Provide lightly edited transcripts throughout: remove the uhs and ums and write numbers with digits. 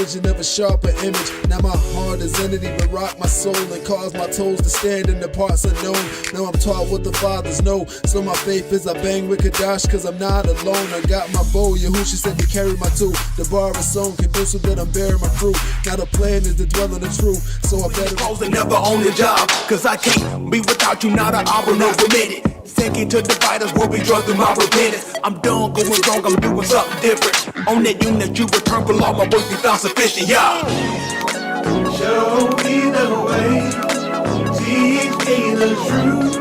vision of a sharper image. Now my heart is entity, but rock my soul and cause my toes to stand in the parts unknown. Now I'm taught what the fathers know, so my faith is I bang with Kadash, cause I'm not alone. I got my bow, Yahushua said to carry my tool. The bar is sown, conducive that I'm bearing my fruit. Now the plan is to dwell in the truth, so I better Pose and never own the job, cause I can't be without you, not an hour, no minute. Second to the fighters will be drugged through my repentance. I'm done going wrong, I'm doing something different. On that unit you return for all my work be found sufficient, yeah. Show me the way, teach me the truth,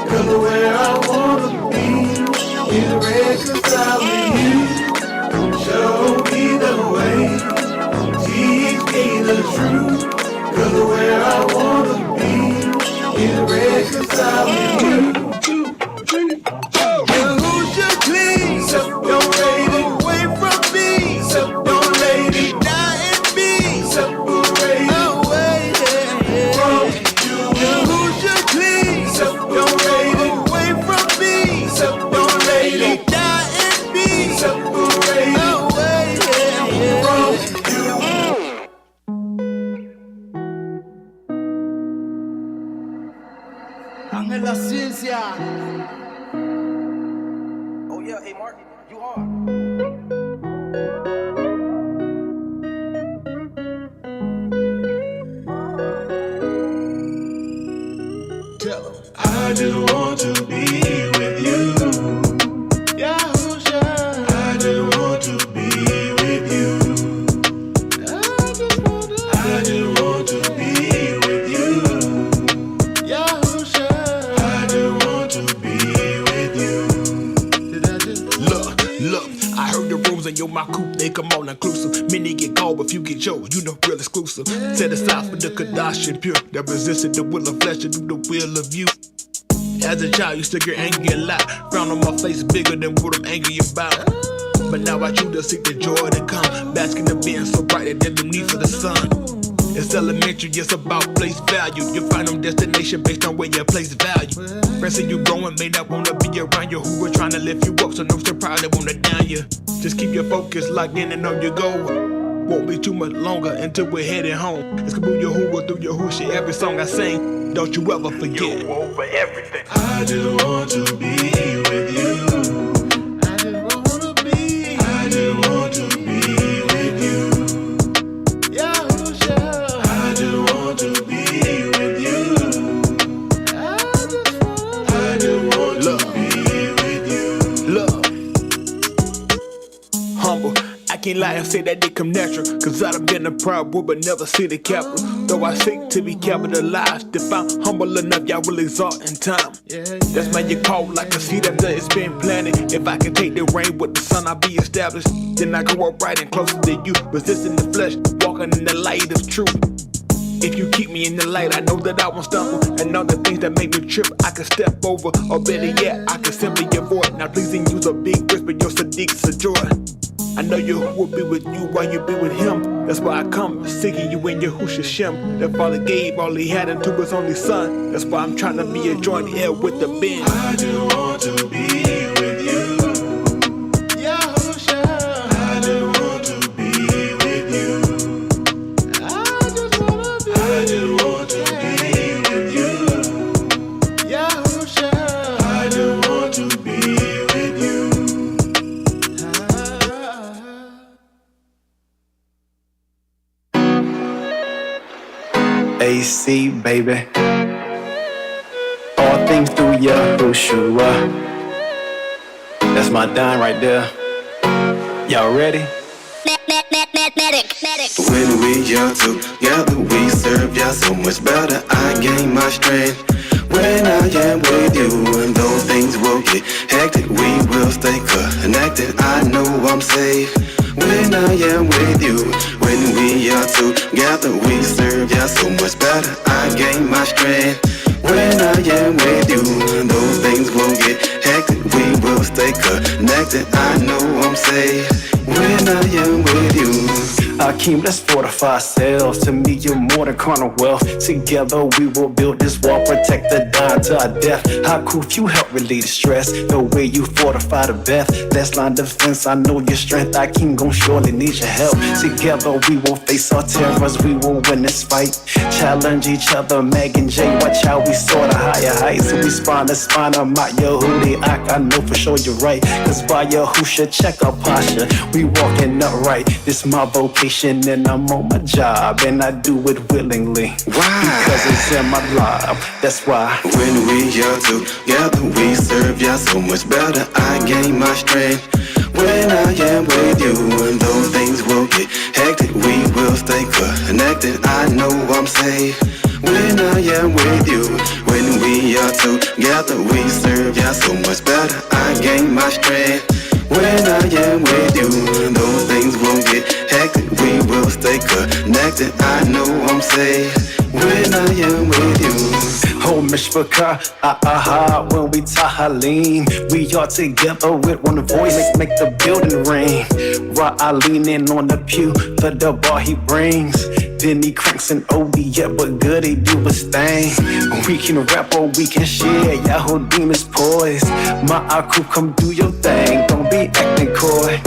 cause where I wanna be is reconciled with you. Show me the way, teach me the truth, cause where I wanna be is reconciled with you. Yahushua, please, Don't lady, away from me. Don't lady, die in me. separate Away, from you. Yahushua, please, Don't lady, away from me. don't lady, Die in me. separate Away, from you. Ángel la ciencia. Oh yeah, hey Mark, you are. I just want to be with you. Yahusha, I just want to be with you. I just want to be with you. Yahusha, I just want to be with you. Look, I heard the rules in your my coupe, they come on inclusive. Many get called, but few get chose, you know, real exclusive. Set aside for the Kadash and pure, that resisted the will of flesh to do the will of you. As a child, used to get angry a lot. Frown on my face bigger than what I'm angry about. But now I choose to seek the joy to come, basking in being so bright that there's no need for the sun. It's elementary, it's about place value. You find them destination based on where you place value. Friends see you growing may not wanna be around you, who are trying to lift you up, so no surprise they wanna down you. Just keep your focus locked in and on your goal. Won't be too much longer until we're heading home. It's Kabu Yahuwah through Yahushua, every song I sing. Don't you ever forget. You over everything. I just want to be with you. I just want to be with you. Yahusha, I just want to be with you. I just want to be with you. Love. Humble. I can't lie and say that they come natural, cause I done been a proud boy but never see the capital. Though I seek to be capitalized, if I'm humble enough, y'all will exalt in time. That's why you call like a seed after it's been planted. If I can take the rain with the sun, I'll be established. Then I go upright and closer to you, resisting the flesh, walking in the light of truth. If you keep me in the light, I know that I won't stumble. And all the things that make me trip, I can step over. Or better yet, I can simply avoid. Now pleasing you's a big risk, but your Sadiq's a joy. I know Yahuwah will be with you while you be with him. That's why I come, seeking you in Yahushua Shem. That Father gave all he had unto his only son. That's why I'm trying to be a joint heir with the Ben. I just want to be with you. Yahusha, I just want to be with you. I just want to be with you. Yahusha, I just want to be with you. AC, baby. All things through Yahushua. That's my dime right there. Y'all ready? When we are together, we serve Yah so much better. I gain my strength when I am with you, and those things will get hectic. We will stay connected. I know I'm safe when I am with you. When we are together, we serve Yah so much better. I gain my strength when I am with you, and those things will get hectic. We will stay connected. I know I'm safe when I am with you. I Akeem, let's fortify ourselves. To me, you're more than carnal wealth. Together, we will build this wall, protect the dime to our death. How cool if you help relieve the stress, the way you fortify the Beth. Last line defense, I know your strength. Akeem gon' surely need your help. Together, we will face our terrors, we will win this fight. Challenge each other, Meg and Jay, watch how we soar to higher heights. So we spine to spine, I'm out your hoodie. I know for sure you're right, cause by your should check our posture. We walking upright, this my vocation and I'm on my job, and I do it willingly. Why? Because it's in my life, that's why. When we are together, we serve Yah so much better. I gain my strength when I am with you, and though things will get hectic, we will stay connected. I know I'm safe when I am with you. When we are together, we serve Yah so much better. I gain my strength when I am with you, and though things will get hectic, we will stay connected. I know I'm safe when I am with you. Home Mishpachah, when we tahalim, we are together with one voice, make the building ring. I lean in on the pew for the bar he brings. Then he cranks an OD, yeah, but good he do his thing. We can rap or we can share, Yahoo demons poised. My Aku, come do your thing, don't be acting coy.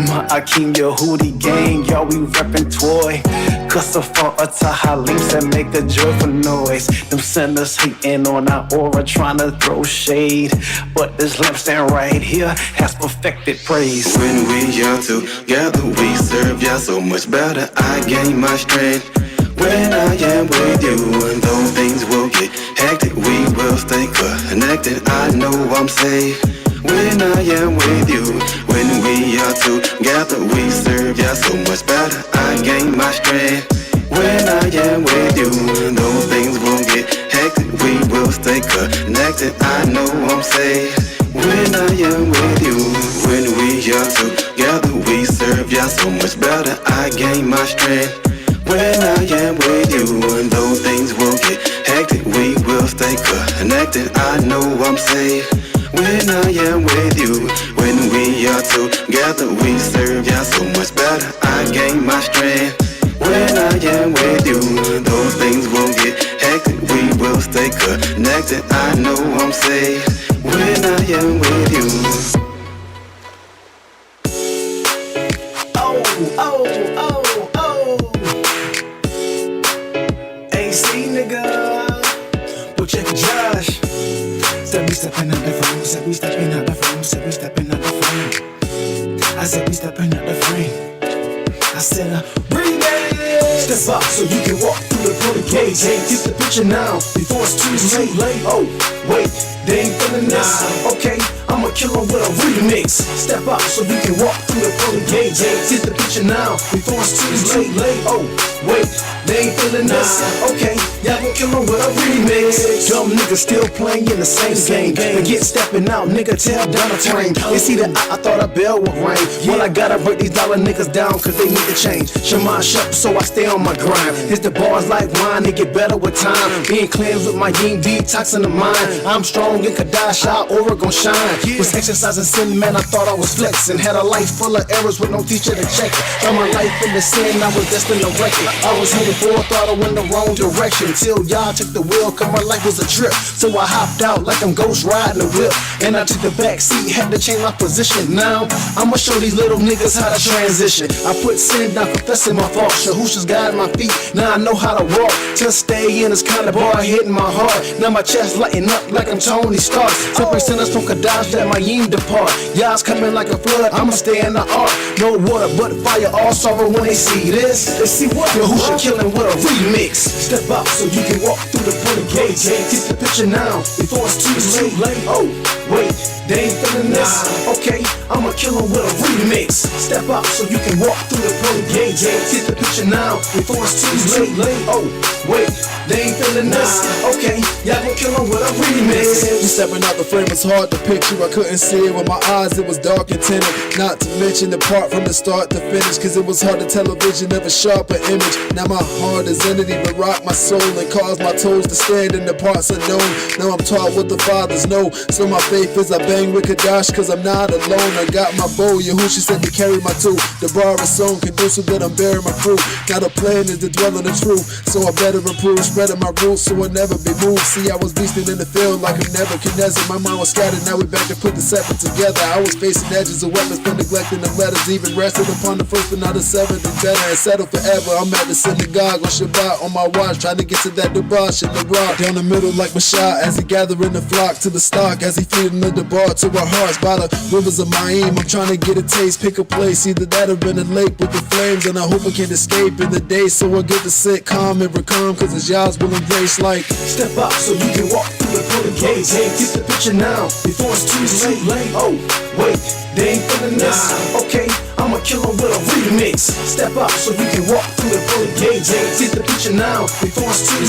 My Akeem, your hoodie gang, y'all we reppin' toy. Cause of all a tahalim that make a joyful noise. Them sinners hating on our aura, trying to throw shade. But this lampstand right here has perfected praise. When we are together, we serve Yah so much better. I gain my strength when I am with you, and though things will get hectic, we will stay connected. I know I'm safe when I am with you. When we are together, we serve Yah so much better. I gain my strength when I am with you, and though things will get hectic, we will stay connected. I know I'm safe when I am with you. When we are together, we serve Yah so much better. I gain my strength when I am with you, and though things will get hectic, we will stay connected. I know I'm safe when I am with you. When we are together, we serve Yah so much better. I gain my strength when I am with you, and though things will get hectic, we will stay connected. I know I'm safe when I am with you. AC nigga, go check Josh. Said we stepping out the frame, said we stepping out the frame, said we stepping out the frame. I said we stepping out the frame. I said bring it. Step up so you can walk through the pearly gates. Hey, get the picture now before it's too late. Oh, wait, they ain't feeling this. Okay, I'ma kill 'em with a remix. Step up so you can walk through the pearly gates. Hey, get the picture now before it's too late. Oh, wait, they ain't feeling this. Okay, y'all gon' kill 'em with a remix. Dumb niggas still playing in the same game. And get stepping out, nigga, tell down the train. They see that I thought a bell would ring. Well, I gotta break these dollar niggas down, cause they need to change. Shema shut, so I stay on my grind. Hit the bars like wine, they get better with time. Being cleansed with my yin, detoxing the mind. I'm strong in Kadash, our aura gon' shine. Was exercising sin, man, I thought I was flexing. Had a life full of errors with no teacher to check it. Found my life in the sin, I was destined to wreck it. I was headed for a throttle in the wrong direction. Till y'all took the wheel, cause my life was a trip. So I hopped out like I'm ghost riding a whip. And I took the back seat, had to change my position. Now, I'ma show these little niggas how to transition. I put sin down, confessing my fault. Shahusha's guiding my feet, now I know how to walk. To stay in this kind of bar, hitting my heart. Now my chest lighting up like I'm Tony Stark. Separate sinners from Kadash, that my yin depart. Y'all's coming like a flood, I'ma stay in the ark. No water but fire, all sorrow when they see this. They see what? Yahusha killing with a remix. Step up so you can walk through the pearly gates. Get the picture now before it's too late. Oh, wait, they ain't feeling this. Okay, I'ma kill 'em with a remix. Step up so you can walk through the pearly gates. Get the picture picture now before it's too late. Oh, wait, they ain't feeling this. Okay, y'all gon' kill 'em with a remix. You stepping out the frame, it's hard to picture. I couldn't see it with my eyes, it was dark and tinted. Not to mention the part from the start to finish, cause it was hard to tell a vision of a sharper image. Now my heart is entity, but rock my soul and cause my toes to stand in the parts unknown. Now I'm taught what the fathers know, so my faith is I bang with Kadash, cause I'm not alone. I got my bow, Yahushua said to carry my two. The bar is so conducive that I'm bearing my fruit. Now the plan is to dwell in the truth, so I better improve, spreading my roots so I'll never be moved. See, I was beasting in the field like a Nebuchadnezzar. My mind was scattered, now we back to put the seven together. I was facing edges of weapons for neglecting the letters, even rested upon the first but not the seventh and better and settle forever. I'm at the synagogue on Shabbat on my watch, trying to get to that debauch in the rock. Down the middle like Mashah as he gathering the flock to the stock, as he feeding the debar to our hearts by the rivers of Ma'im. I'm trying to get a taste, pick a place, either that or in a lake with the flames, and I hope I can escape in the day so I get to sit calm and recalm, cause it's Yah's will and grace. Like, step up so you can walk through the pearly gates. Get the picture now before it's too late. Oh, wait, they ain't feeling this. Okay, I'ma kill 'em with a remix. Step up so you can walk through the pearly gates. Get the picture now before it's too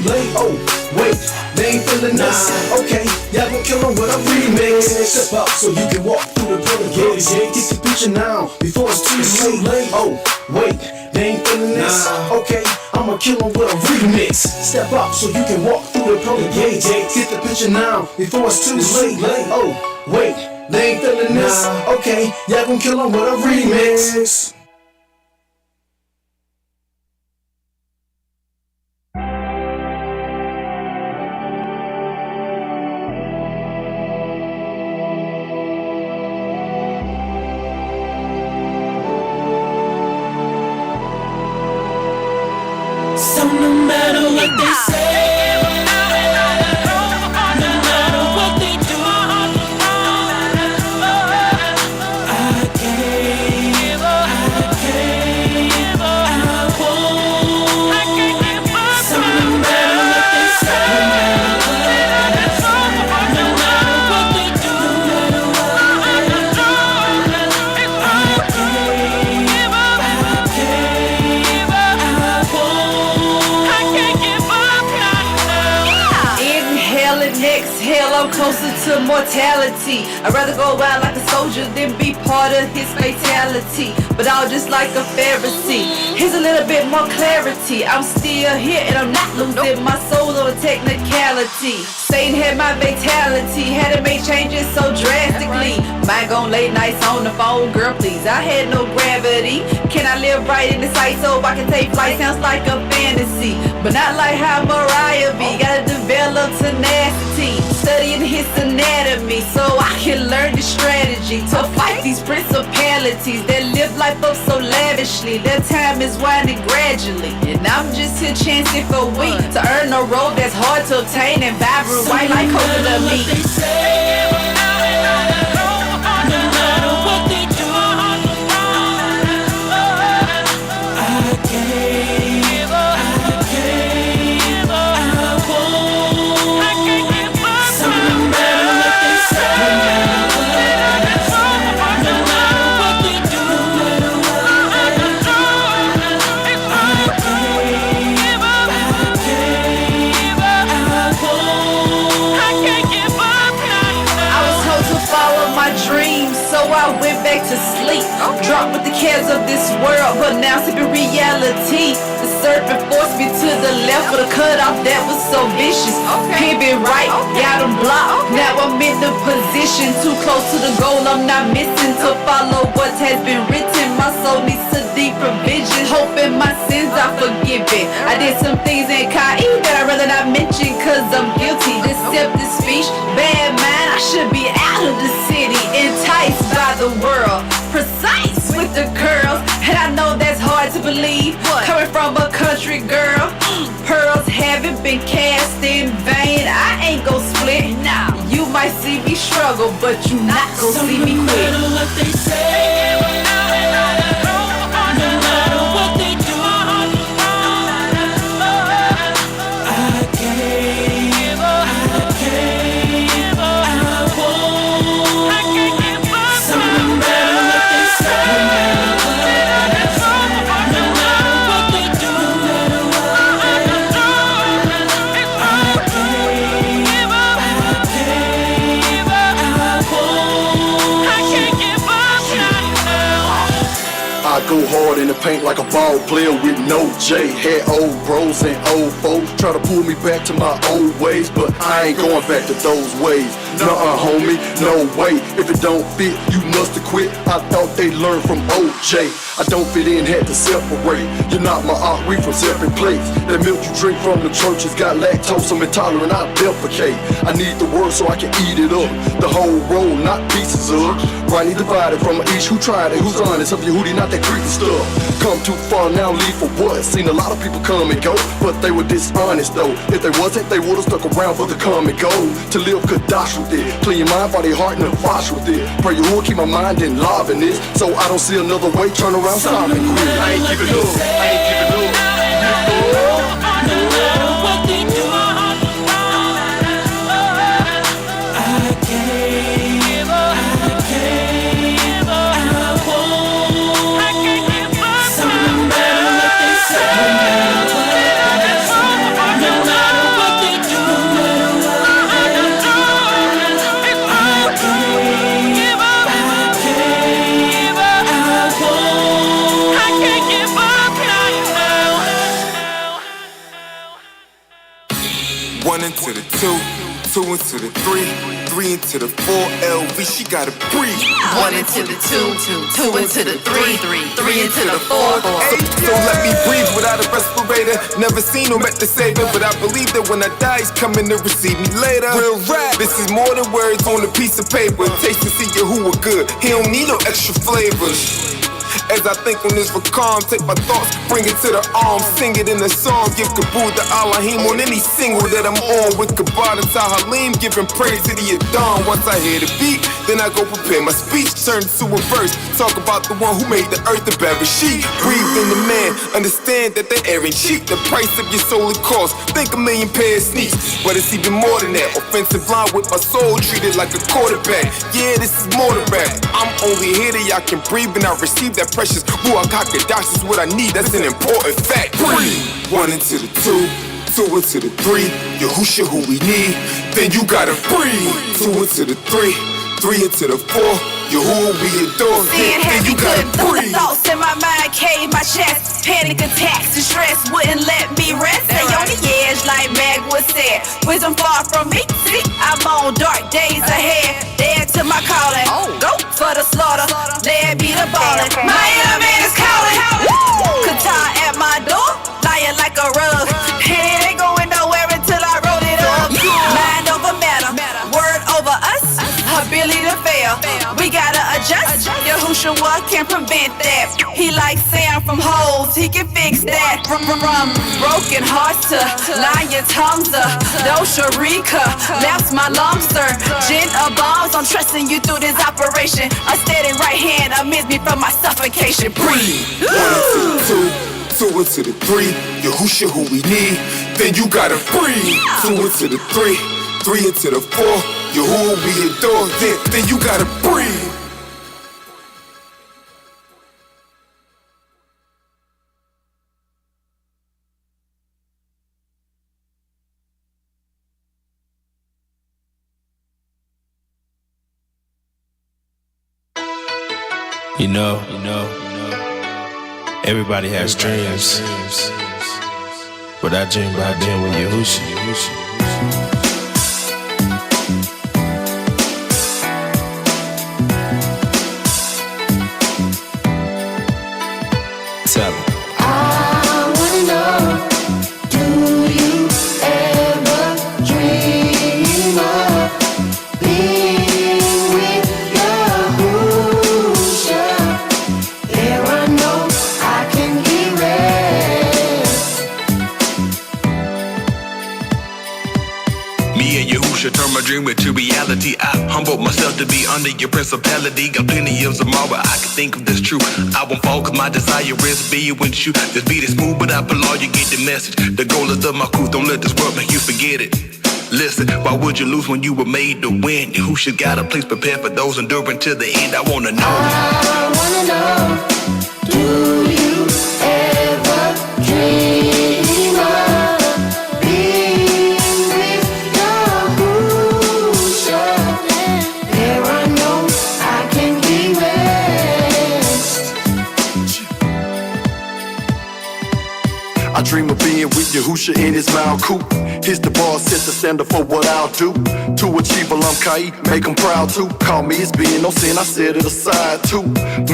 late. Oh, wait, they ain't feeling this. Okay, y'all gon' kill 'em with a remix. Step up so you can walk through the pearly gates. Get the picture now before it's too late. Oh, wait, they ain't feeling this. Okay, I'ma kill 'em with a remix. Step up so you can walk through the pearly gates. Get the picture now before it's too late. Oh, wait, they ain't feeling this. Okay, y'all gon' kill 'em with a remix. So no matter what they say, no matter what they do, I can't, I won't. So no matter what they say, no matter what they do, I exhale, I'm closer to mortality. I'd rather go out like a soldier than be part of his fatality. But all just like a Pharisee. Here's a little bit more clarity. I'm still here and I'm not losing my soul on a technicality. Satan had my vitality, had to make changes so drastically. Mine gon' late nights on the phone, girl please, I had no gravity. Can I live right in the sight so I can take flight? Sounds like a fantasy, but not like how Mariah be. Gotta develop tenacity, studying his anatomy so I can learn the strategy to fight these principalities that live life up so lavishly. Their time is winding gradually, and I'm just here chancing for weak to earn a road that's hard to obtain and vibrant white like coconut meat. They say, no matter what they do, I can't, I won't. So no matter what they say, no matter what they do, I dreams, so I went back to sleep. Dropped with the cares of this world, but now sipping reality. The serpent forced me to the left with a cutoff that was so vicious. Pivot right, got him blocked. Now I'm in the position, too close to the goal. I'm not missing to follow what has been written. My soul needs a deeper vision, hoping my sins are forgiven. I did some things in Kai that I'd rather not mention, cause I'm guilty. Deceptive speech, bad mind, I should be out of the city. Enticed by the world, precise with the girls, and I know that's hard to believe. Coming from a country girl, pearls haven't been cast in vain. I ain't gon' split. Nah, you might see me struggle, but you not gon' see me quit. No matter what they say, no matter what they do, I can't, I won't. So no matter what they say, no matter what they like a ball player with no J. Had old bros and old folks try to pull me back to my old ways, but I ain't going back to those ways. Nuh-uh, homie, no way. If it don't fit, you must have quit. I thought they learned from OJ. I don't fit in, had to separate. You're not my aunt, we from separate plates. That milk you drink from the church has got lactose, I'm intolerant, I defecate. I need the word so I can eat it up. The whole roll, not pieces of. Rightly divided from each who tried it, who's honest, of Yehudi, not that creepy stuff. Come too far, now leave for what? Seen a lot of people come and go, but they were dishonest though. If they wasn't, they would've stuck around for the come and go. To live Kadash with it, clean your mind, body, heart, and wash with it. Pray you will keep my mind in love in this, so I don't see another way, turn around, stop and quit. I ain't giving up, I ain't giving up. No matter what they do, I can't give up. I won't. I can't give up. So no matter what they say, no matter what they do, I can't give up. I won't. I can't give up now. 1 into the 2, 2 into the 3, 3 into the 4. LV, she gotta breathe. 1 into the 2, 2 into the 3, 3 into the 4. So let me breathe without a respirator. Never seen or met the savior, but I believe that when I die, he's coming to receive me later. Real rap, this is more than words on a piece of paper. Taste and see you who are good. He don't need no extra flavors. As I think on this for calm, take my thoughts, bring it to the arm, sing it in a song, give Kabul the Allahim on any single that I'm on. With Kabbalah and Tahalim, giving praise to the Adon. Once I hear the beat, then I go prepare my speech, turn to a verse, talk about the one who made the earth a Bereshit. Breathe in the man, understand that the air ain't cheap. The price of your soul it costs, think a million pair of sneaks. But it's even more than that, offensive line with my soul treated like a quarterback. Yeah, this is more than rap. I'm only here that y'all can breathe and I receive that precious Ruach HaKodesh is what I need, that's an important fact. Breathe. 1 into the 2, 2 into the 3, Yahusha who we need, then you gotta breathe. 2 into the 3, 3 into the 4, Yahuwah we adore, then you gotta breathe. Thoughts in my mind cave my chest, panic attacks and stress wouldn't let me rest. Stay on the edge like Mag was said, wisdom far from me. See, I'm on dark days ahead, dead to my calling. Go for the slaughter, let be the ballin'. My inner man is calling. Qatar at my door, lying like a rug, and it ain't going nowhere until I roll it up. Mind over matter, word over us, ability to fail. We gotta adjust. Yahushua can prevent that. He like sand from holes, he can fix that. From broken hearts to lying tongues. No Sharika, left my lungs, sir. Gin of bombs, I'm trusting you through this operation. A steady right hand amidst me from my suffocation. Breathe. 1 into the 2, 2 into the 3, Yahusha who we need, then you gotta breathe. 2 into the 3, 3 into the 4, Yahuwah we adore, then you gotta breathe. You know, everybody has dreams, but I dream about being with Yahusha. Tell him. I wanna know, do you ever dream of being with Yahusha? There I know I can be rest. Me and Yahusha turn my dream into reality. I humbled myself to be under your principality. Got plenty of tomorrow, I can think of this true. I won't fall cause my desire is be with you. This beat is smooth, but I applaud you get the message. The goal is of my crew, don't let this world make you forget it. Listen, why would you lose when you were made to win? Yahusha got a place prepared for those enduring to the end. I wanna know, do you ever dream of being with Yahusha? There I know I can be rest. I dream of being with Yahusha in his Mount Coop. Here's the bar, set the standard for what I'll do. To achieve Alam Kai, make them proud too. Call me as being no sin, I set it aside too.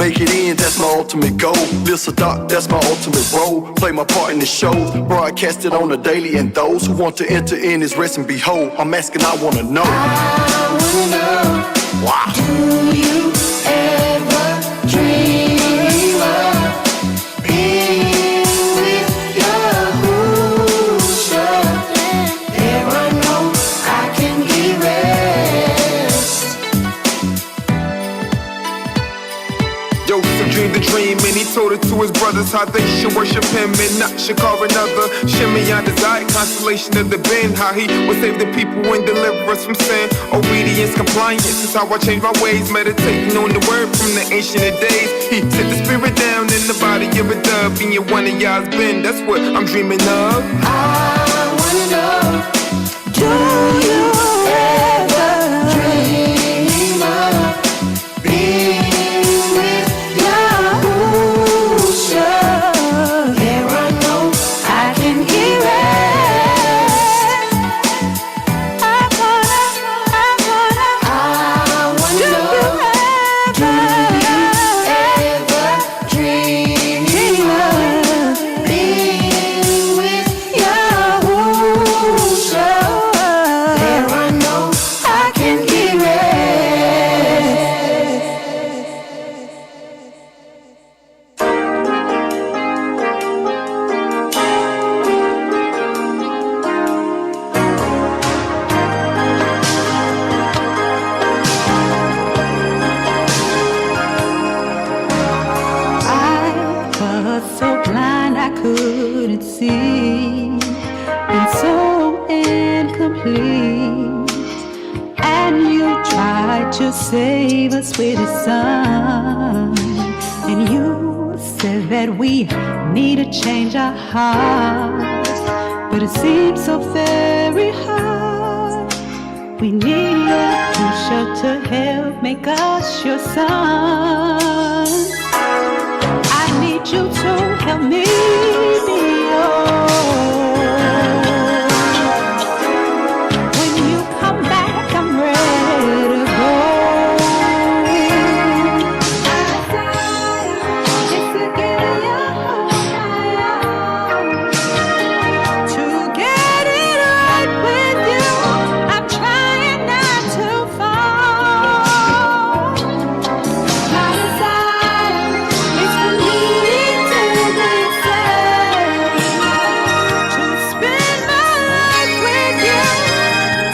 Make it in, that's my ultimate goal. Live Sadat, that's my ultimate role. Play my part in the show, broadcast it on the daily. And those who want to enter in his rest and behold, I'm asking, I wanna know. I wanna know, wow. Do you ever dream of being with Yahusha? There I know I can get rest. Joseph dreamed the dream and he told it to his brothers how they should worship him and not should carve another. Shimeon desired constellation of the Ben, how he would save the people and deliver us from sin. Obedience, compliance is how I change my ways. Meditating on the word from the ancient of days. He set the spirit down in the body of a dove. Being one of y'all's Ben, that's what I'm dreaming of. I wanna know, do you ever dream of being with Yahusha? There I know I can get rest. I wanna know, do you ever dream of being with Yahusha? There I know I can get rest. I was so blind I couldn't see, and so incomplete. And you tried to save us with His Son, and you said that we need to change our hearts, but it seems so very hard. We need Yahusha to help make us your sons. I need you to help me be yours. When you come back, I'm ready to go. It's to get to get it right with you. I'm trying not to fall. My desire is for me to be saved, to spend my life with you.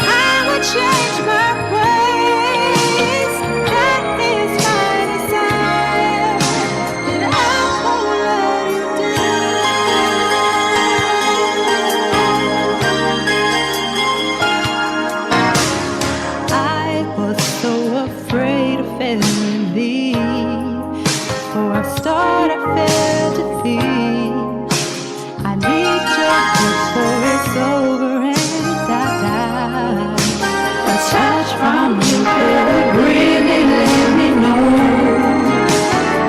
I will change my ways. That is my desire, and I won't let you down. I was so afraid of failing thee. For I start, I fail to feel. I need your help for it's over and I die. A touch from you could really let me know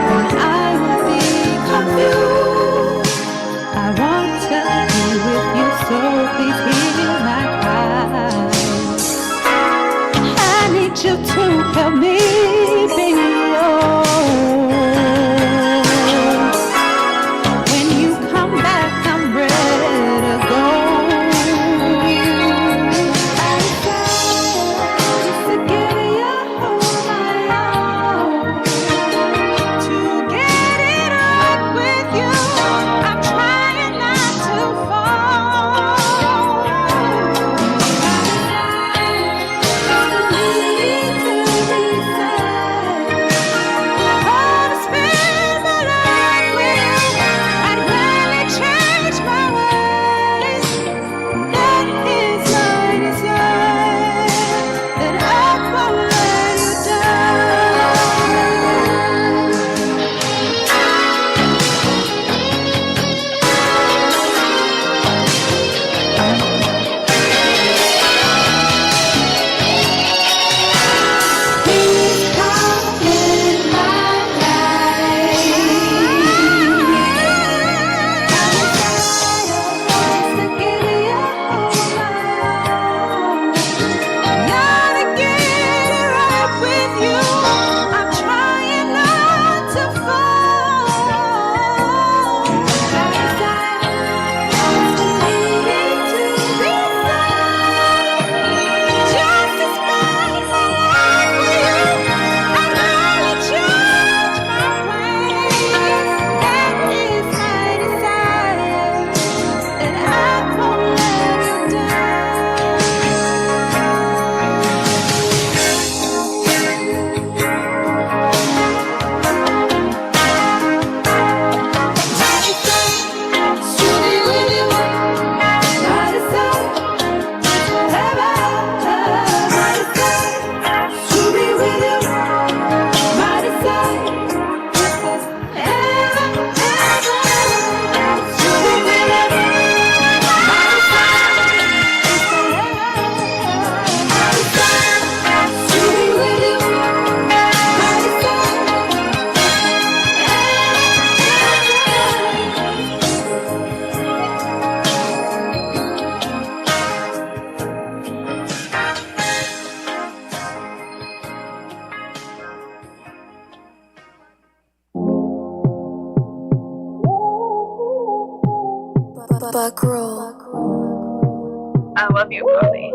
when I will be confused. I want to be with you, so please hear my cry. I need you to help me be yours. When you come back, I'm ready to go. I desire just to get Yahusha. I love you, Bobby.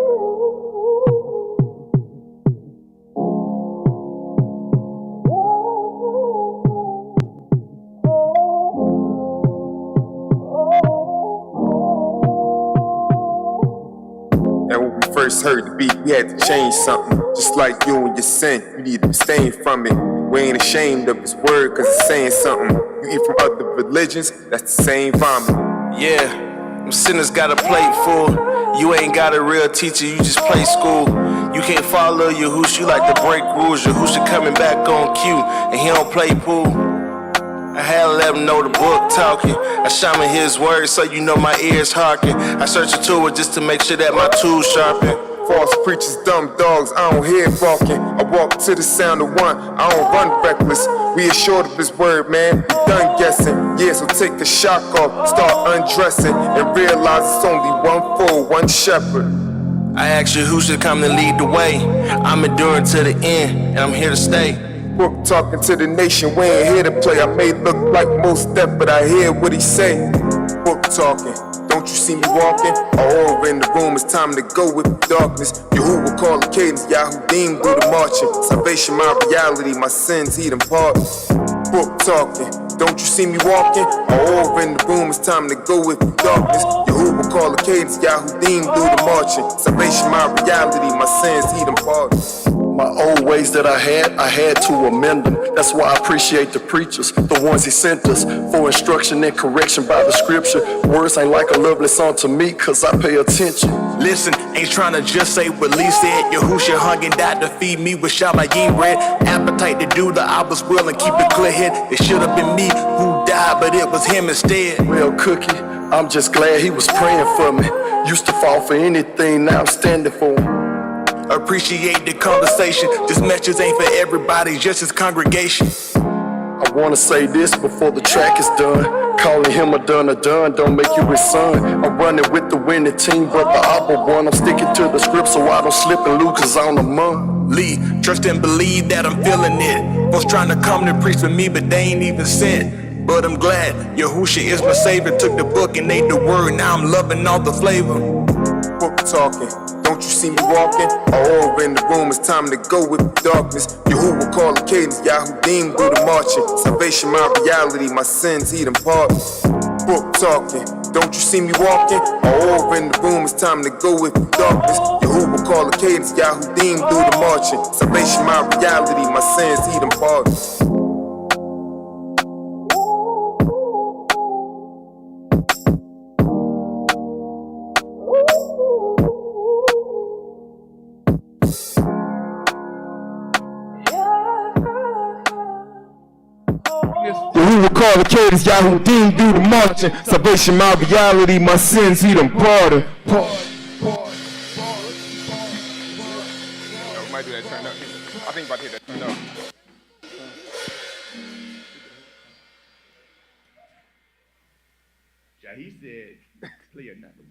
And when we first heard the beat, we had to change something. Just like you and your sin, you need to abstain from it. We ain't ashamed of his word, cause it's saying something. You eat from other religions, that's the same vomit. Yeah, them sinners got a plate full. You ain't got a real teacher, you just play school. You can't follow Yahushua, you like to break rules. Yahushua coming back on cue, and he don't play pool. I had to let him know the book talking. I shaman his words so you know my ears hearken. I search into it just to make sure that my tools sharpen. False preachers, dumb dogs, I don't hear barking. I walk to the sound of one, I don't run reckless. We assured of his word, man, we done guessing. Yeah, so take the shock off, start undressing, and realize it's only one fold, one shepherd. I asked you who should come to lead the way. I'm enduring to the end, and I'm here to stay. Book talking to the nation, we ain't here to play. I may look like most deaf, but I hear what he say. Book talking, don't you see me walking? All over in the room, it's time to go with the darkness. Yahuwah call the cadence, Yahudim do the marching. Salvation, my reality, my sins, he them pardon. Book talking, don't you see me walking? All over in the room, it's time to go with the darkness. Yahuwah call the cadence, Yahudim do the marching. Salvation, my reality, my sins, he them pardon. My old ways that I had to amend them. That's why I appreciate the preachers, the ones he sent us for instruction and correction by the scripture. Words ain't like a lovely song to me, cause I pay attention. Listen, ain't trying to just say what Lee said. Yahushua hung and died to feed me with shamayim bread. Appetite to do the I was will and keep it clear head. It should have been me who died, but it was him instead. Well, Cookie, I'm just glad he was praying for me. Used to fall for anything, now I'm standing for him. Appreciate the conversation. This message ain't for everybody, just his congregation. I wanna say this before the track is done. Calling him a done don't make you his son. I'm running with the winning team, but the opera one. I'm sticking to the script so I don't slip and lose, cause I'm the month. Lee, trust and believe that I'm feeling it. Folks trying to come to preach with me, but they ain't even sent. But I'm glad Yahushua is my savior. Took the book and ate the word, now I'm loving all the flavor. Book talking, don't you see me walking? All over in the room, it's time to go with the darkness. Yahuwah call the cadence, Yahudim do the marching. Salvation, my reality, my sins, he them pardon. Book talking, don't you see me walking? All over in the room, it's time to go with the darkness. Yahuwah call the cadence, Yahudim do the marching. Salvation, my reality, my sins, he them pardon. Yahuwah call the cadence, Yahudim do the marching. Salvation, my reality, my sins, he them pardon. We might do that turn up. I think about to hit that turn up. Yeah, he said, play another one.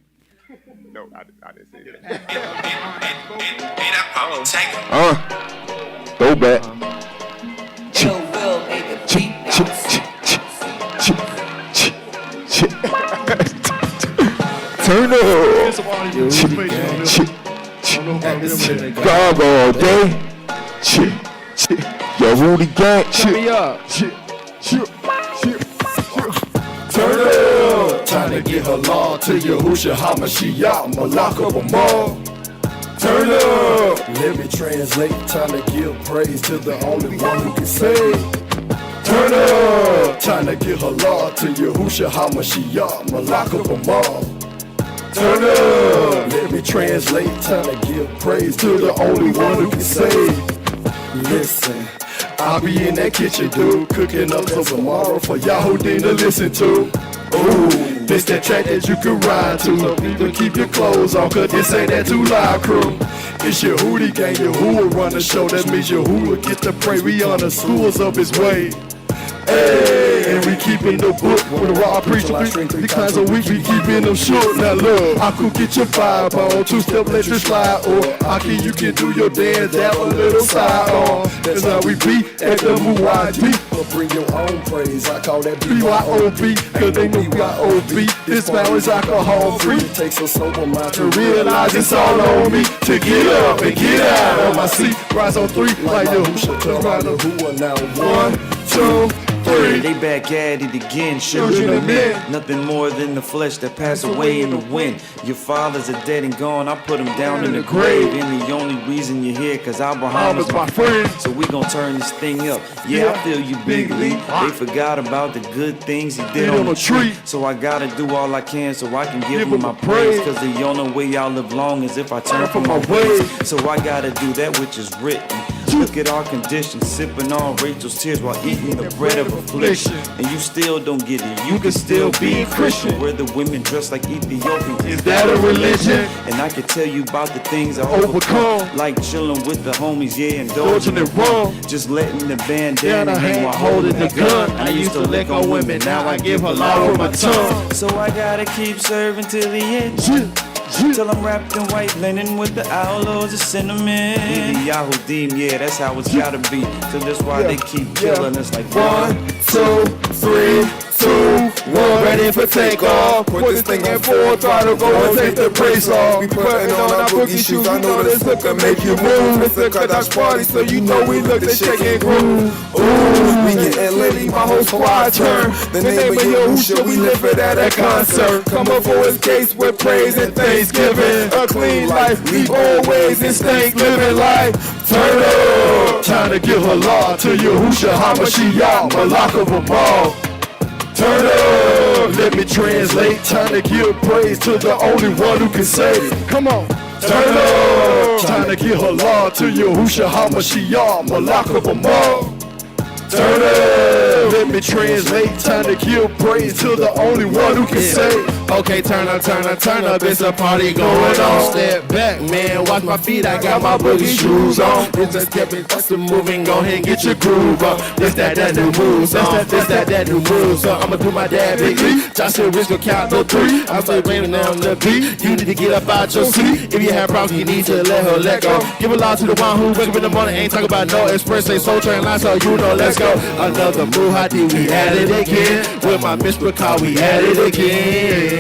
No, I didn't say that. Go back. Turn up. God all day. Yo, Rudy gang. Turn me up. Turn up. Time to get halal to Yahushua HaMashiach, Malak of them all. Turn up. Let me translate. Time to give praise to the only one who can save. Turn up. Time to get halal to Yahushua HaMashiach, Malak of them all. Turn up. Let me translate. Time to give praise to the only one who can save. Listen, I'll be in that kitchen, dude, cooking up some tomorrow for Yahudim to listen to. Ooh, this that track that you can ride to. Even keep your clothes on, cause this ain't that too loud crew. It's your Hootie gang, Yahuwah run the show. That means Yahuwah get to pray. We on the schools of his way. Hey, and we keeping the book with a raw preacher. The kinds of week we keeping them short. Now look, I could get your vibe on, two-step let you slide, or Aki, you can do your dance, dab a little side on. That's how we be at the MUID. But bring your own praise, I call that BYOB, cause they know BYOB. This man is alcohol free. It takes a sober mind to realize it's all on me. To get up and get out of my seat, rise on three, like the who are now 1, 2, 3. They back at it again, children of men. Nothing more than the flesh that passed away in the wind. Your fathers are dead and gone, I put them down in the grave. And the only reason you're here, cause Abraham is my friend. So we gon' turn this thing up. Yeah, I feel you, Big Lee. They forgot about the good things he did on the tree. So I gotta do all I can so I can give him my praise. Cause the only way y'all live long is if I turn from my ways. So I gotta do that which is written. Look at our condition, sipping on Rachel's tears while eating the bread of affliction. And you still don't get it, you can still be Christian. Where the women dress like Ethiopians, is that a religion? And I can tell you about the things I overcome, like chilling with the homies, yeah, indulging in rum. Just letting the bandana hang while holding the gun. I used to lick on women, now I give her law with my tongue. So I gotta keep serving till the end. Till I'm wrapped in white linen with the aloes of cinnamon. Yahudim, yeah, that's how it's gotta be. So that's why they keep killing us like 1, 2, 3, 2, 1. Ready for takeoff. Put this thing in full throttle, go and take the brakes off. We putting on our boogie shoes, I know this look can make you move. It's a Kadash party, so you know we look to shake and groove. Ooh, we getting litty, my whole squad turn. The name of Yahushua, we live it at a concert. Come up for his gates with praise and thanksgiving. A clean life, leave old ways and stank living life. Turn up, trying to give a law to Yahushua HaMashiach, Malak of them all. Turn up, let me translate. Time to give praise to the only one who can save it. Come on. Turn up, time to give a law to Yahushua HaMashiach, Malak of them all. Turn up, let me translate. Time to give praise to the only one who can save. Okay, turn up, it's a party going on. Step back, man, watch my feet, I got my boogie shoes on. It's a step, it's the moving, go ahead and get your groove on. This that new move song, this that new move song. I'ma do my dad Big Lee, Joshua Rich gon' count no 3. I'm still blaming on the beat, you need to get up out your seat. If you have problems, you need to let her let go. Give a lot to the one who wake up in the morning, ain't talking about no express, say soul train line, so you know, let's go. Another move, how did we at it again? With my Miss Car, we at it again.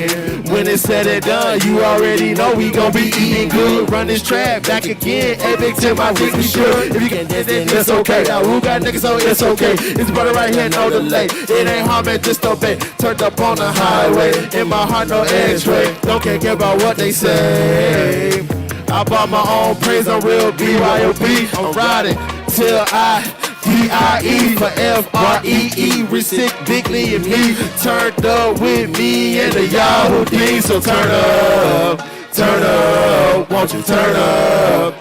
When it's said and done, you already know we gon' be eating good. Run this trap back again. Hey, Big Tim, my think we should. If you can dance, then it's okay. Now who got niggas, so it's okay. It's brother right here, no delay. It ain't hard, man, just obey. Turned up on the highway. In my heart, no X-ray. Don't care about what they say. I bought my own praise, I'm real BYOB. I'm riding till I D-I-E for F-R-E-E. Resick, Big Lee and me. Turned up with me and the Yahudim. So turn up, won't you turn up,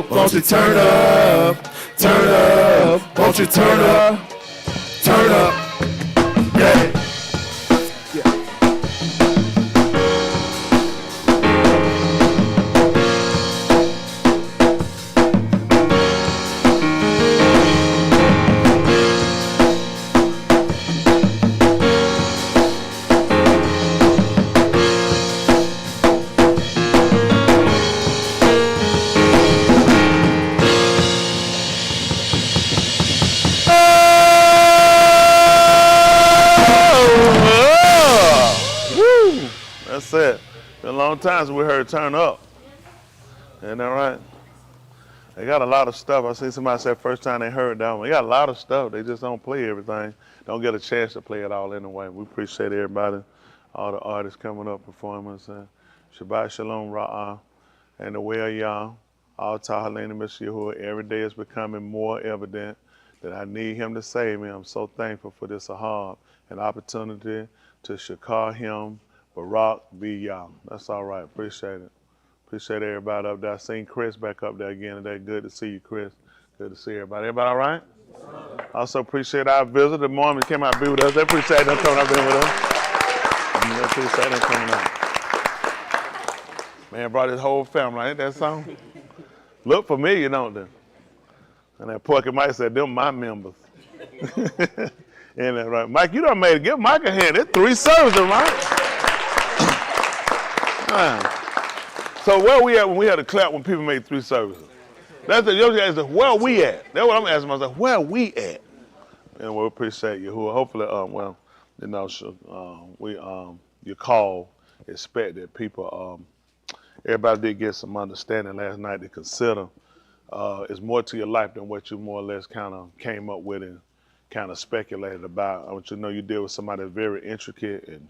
won't you turn up, won't you turn up, yeah. That's it. Been a long time since we heard Turn Up. Ain't that right? They got a lot of stuff. I seen somebody say first time they heard that one. They got a lot of stuff. They just don't play everything. Don't get a chance to play it all anyway. We appreciate everybody, all the artists coming up, performance. Shabbat Shalom Ra'ah and the Way Of Yah. All Tahalini Mr. Yahuwah. Every day is becoming more evident that I need him to save me. I'm so thankful for this ahab, an opportunity to shakar him, Barak be Yah. That's all right. Appreciate it. Appreciate everybody up there. I seen Chris back up there again today. Good to see you, Chris. Good to see everybody. Everybody all right? Also appreciate our visit. The Mormons came out to be with us. They appreciate them coming up in with us. They appreciate them coming out. Man, brought his whole family. Ain't that song? Look familiar, don't they? And that Porky Mike said, them my members. Ain't that right? Mike, you done made it. Give Mike a hand. It's 3 services, Mike. So where we at when we had a clap when people made 3 services? That's the young guys. Where we at? That's what I'm asking myself. Where we at? And we appreciate you. Who hopefully, well, you know, your call. Expect that people. Everybody did get some understanding last night to consider. It's more to your life than what you more or less kind of came up with and kind of speculated about. I want you to know you deal with somebody that's very intricate and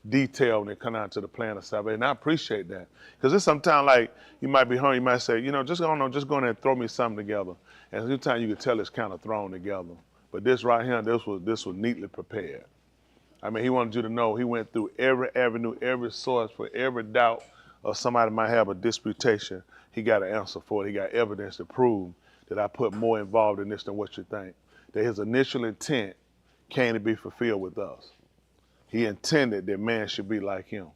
detailed when they come out to the plan of salvation. And I appreciate that. Because it's sometimes like you might be hungry, you might say, you know, just go in there and throw me something together. And sometimes you can tell it's kind of thrown together. But this right here, this was neatly prepared. I mean, he wanted you to know he went through every avenue, every source for every doubt or somebody might have a disputation. He got an answer for it. He got evidence to prove that I put more involved in this than what you think. That his initial intent came to be fulfilled with us. He intended that man should be like him.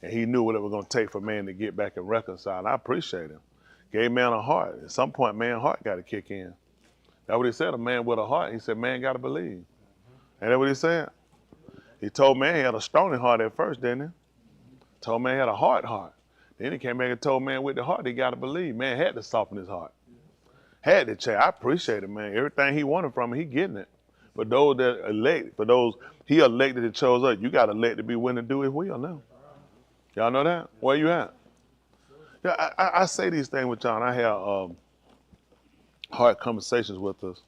And he knew what it was going to take for man to get back and reconcile. And I appreciate him. Gave man a heart. At some point, man's heart got to kick in. That's what he said, a man with a heart. He said, man got to believe. Ain't that what he said? He told man he had a stony heart at first, didn't he? Told man he had a hard heart. Then he came back and told man with the heart he got to believe. Man had to soften his heart. Had to change. I appreciate it, man. Everything he wanted from him, he getting it. For those that elect, for those he elected and chose us, you got to elect to be willing to do his will now. Y'all know that? Where you at? Yeah, I say these things with y'all, and I have hard conversations with us,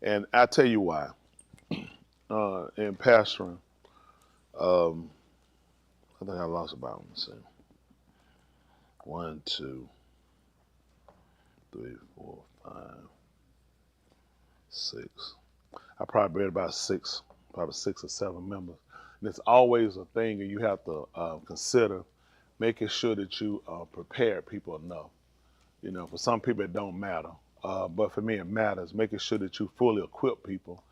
and I tell you why. In pastoring, I think I lost about, let's see, 1, 2, 3, 4, 5, 6. I probably read about 6 or 7 members. And it's always a thing that you have to consider making sure that you prepare people enough. You know, for some people it don't matter. But for me it matters, making sure that you fully equip people.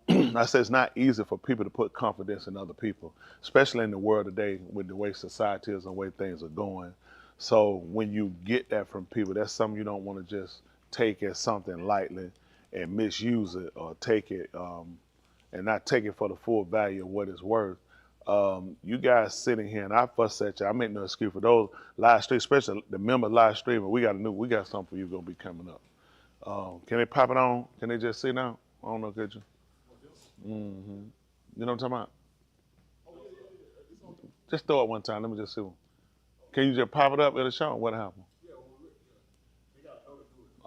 I say it's not easy for people to put confidence in other people, especially in the world today with the way society is and the way things are going. So when you get that from people, that's something you don't want to just take as something lightly and misuse it or take it and not take it for the full value of what it's worth. You guys sitting here, and I fuss at you. I make no excuse for those live stream, especially the member live streamer. We got something for you gonna be coming up. Can they pop it on? Can they just see now? I don't know, could you? Mm-hmm. You know what I'm talking about? Just throw it one time. Let me just see. Can you just pop it up at a show? What happened?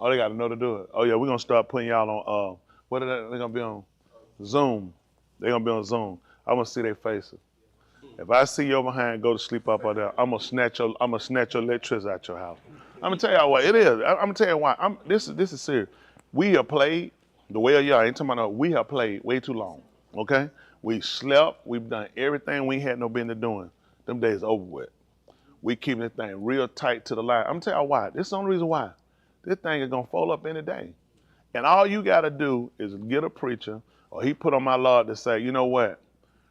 Oh, they got to know to do it. Oh yeah, we're gonna start putting y'all on. What are they? They're gonna be on Zoom. They're gonna be on Zoom. I want to see their faces. If I see your behind go to sleep up out there, I'm gonna snatch your electricity out your house. I'm gonna tell y'all what it is. I'm gonna tell you why. This is serious. We have played the way of y'all. Ain't talking about no. We have played way too long. Okay. We slept. We've done everything we had no business doing. Them days over with. We keeping this thing real tight to the line. I'm gonna tell y'all why. This is the only reason why. This thing is gonna fold up any day. And all you gotta do is get a preacher, or he put on my Lord to say, you know what?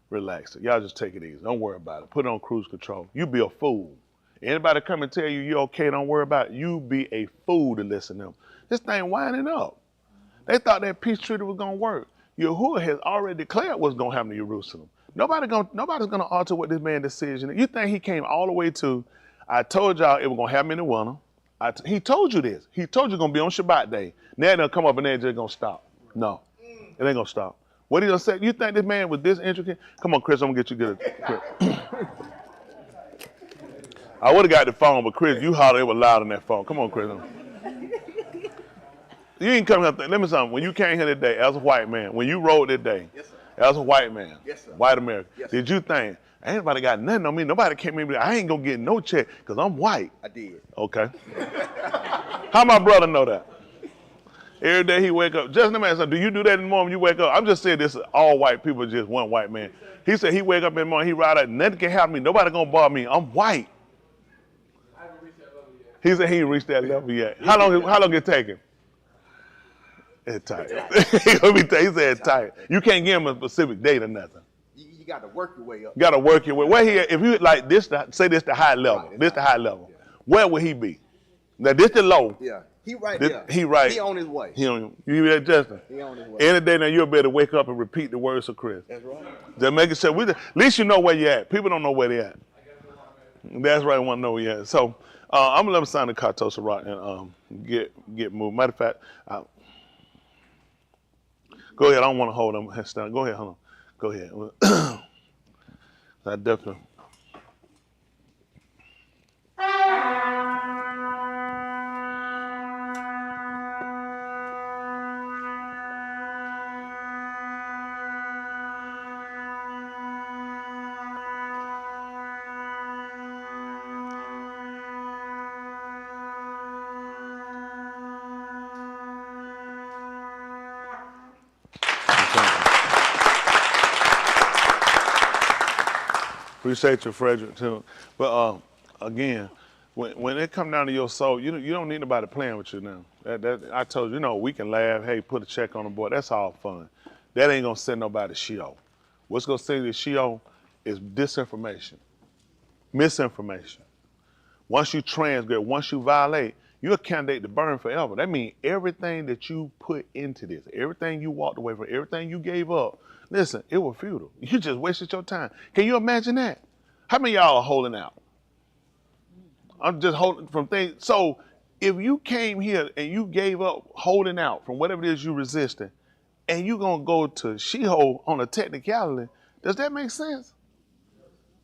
Relax. Y'all just take it easy. Don't worry about it. Put it on cruise control. You be a fool. Anybody come and tell you you're okay, don't worry about it, you be a fool to listen to them. This thing winding up. They thought that peace treaty was gonna work. Yahuwah has already declared what's gonna happen to Jerusalem. Nobody's gonna alter what this man's decision is. You think he came all the way to, I told y'all it was gonna happen in the winter. He told you this. He told you it's gonna be on Shabbat day. Now they'll come up and they're just gonna stop. No, it ain't gonna stop. What he gonna say? You think this man was this intricate? Come on, Chris, I'm gonna get you good. I would have got the phone, but Chris, you hollered, it was loud on that phone. Come on, Chris. You ain't coming up there. Let me something. When you came here today as a white man, when you rode today, yes, as a white man, yes, white American, yes, did you think, ain't nobody got nothing on me? Nobody came in, I ain't gonna get no check because I'm white. I did. Okay. How my brother know that? Every day he wake up. Just a man, do you do that in the morning when you wake up? I'm just saying this is all white people, just one white man. He said he wake up in the morning, he ride out, nothing can happen to me. Nobody gonna bother me. I'm white. I haven't reached that level yet. He said he ain't reached that level yet. How long it take him? It's tight. He said it's tight. You can't give him a specific date or nothing. You got to work your way up. You got to work your way. Where he? If you say this the high level, right, this the high level. Yeah. Where would he be? Now this the low. Yeah. He right there. He right. He on his way. He on. You hear that, Justin? He on his way. Any day now, you'll better wake up and repeat the words of Chris. That's right. Just making sure. At least you know where you're at. People don't know where they're at. That's right. I want to know where you're at. So I'm gonna let him sign the Cartosa Rock and get moved. Matter of fact, go ahead. I don't want to hold him. Go ahead. Hold on. Go ahead. I definitely. Appreciate you, Frederick, too. But again, when it come down to your soul, you don't need nobody playing with you now. I told you, we can laugh. Hey, put a check on the board. That's all fun. That ain't gonna send nobody to Sheol. What's gonna send you to Sheol is disinformation, misinformation. Once you transgress, once you violate, you're a candidate to burn forever. That means everything that you put into this, everything you walked away from, everything you gave up, listen, it was futile. You just wasted your time. Can you imagine that? How many of y'all are holding out? I'm just holding from things. So if you came here and you gave up holding out from whatever it is you resisting, and you're going to go to Sheol on a technicality, does that make sense?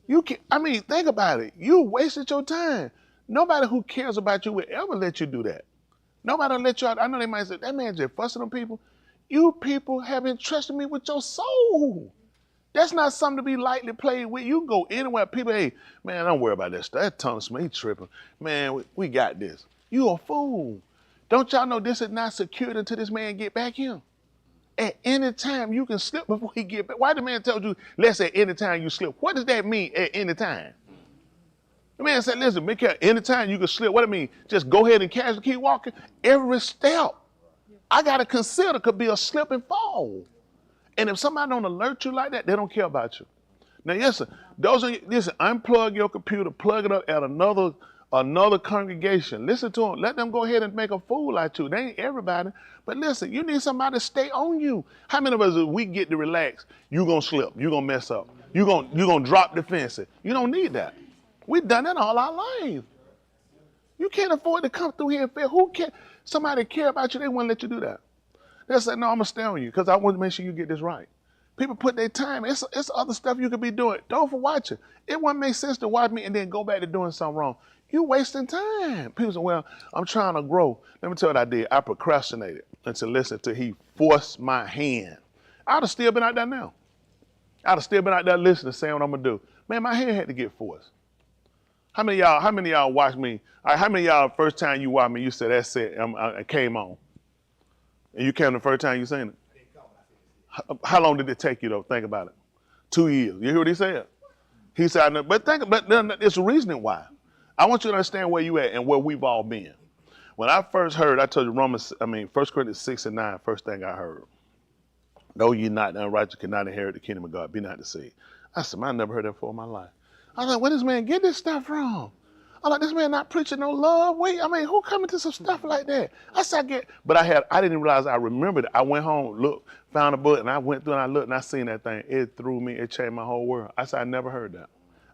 Think about it. You wasted your time. Nobody who cares about you will ever let you do that. Nobody will let you out. I know they might say, that man just fussing on people. You people have entrusted me with your soul. That's not something to be lightly played with. You can go anywhere. People, hey, man, don't worry about that stuff. That Thomas, he tripping. Man, we got this. You a fool. Don't y'all know this is not secured until this man get back here? At any time you can slip before he get back. Why the man told you, let's say any time you slip? What does that mean, at any time? The man said, listen, make care any time you can slip. What it mean? Just go ahead and casually keep walking. Every step I got to consider could be a slip and fall. And if somebody don't alert you like that, they don't care about you. Now, listen, unplug your computer, plug it up at another congregation. Listen to them. Let them go ahead and make a fool out of you. They ain't everybody. But listen, you need somebody to stay on you. How many of us, if we get to relax, you going to slip, you going to mess up, you gonna drop defensive. You don't need that. We've done that all our life. You can't afford to come through here and fail. Who care? Somebody care about you, they won't let you do that. They'll say, no, I'm going to stay on you because I want to make sure you get this right. People put their time. It's other stuff you could be doing. Don't for watching. It wouldn't make sense to watch me and then go back to doing something wrong. You're wasting time. People say, well, I'm trying to grow. Let me tell you what I did. I procrastinated until he forced my hand. I'd have still been out there now. I'd have still been out there listening, saying what I'm going to do. Man, my hand had to get forced. How many of y'all watch me? How many of y'all, first time you watched me, you said, that's it, I came on. And you came the first time you seen it? How long did it take you, though? Think about it. 2 years. You hear what he said? He said, but it's the reasoning why. I want you to understand where you at and where we've all been. When I first heard, I told you 1 Corinthians 6:9, first thing I heard. No, ye not the unrighteous cannot inherit the kingdom of God. Be not deceived. I said, man, I never heard that before in my life. I was like, where does this man get this stuff from? I'm like, this man not preaching no love. Who coming to some stuff like that? I said, but I didn't realize I remembered it. I went home, looked, found a book, and I went through and I looked and I seen that thing. It threw me, it changed my whole world. I said, I never heard that.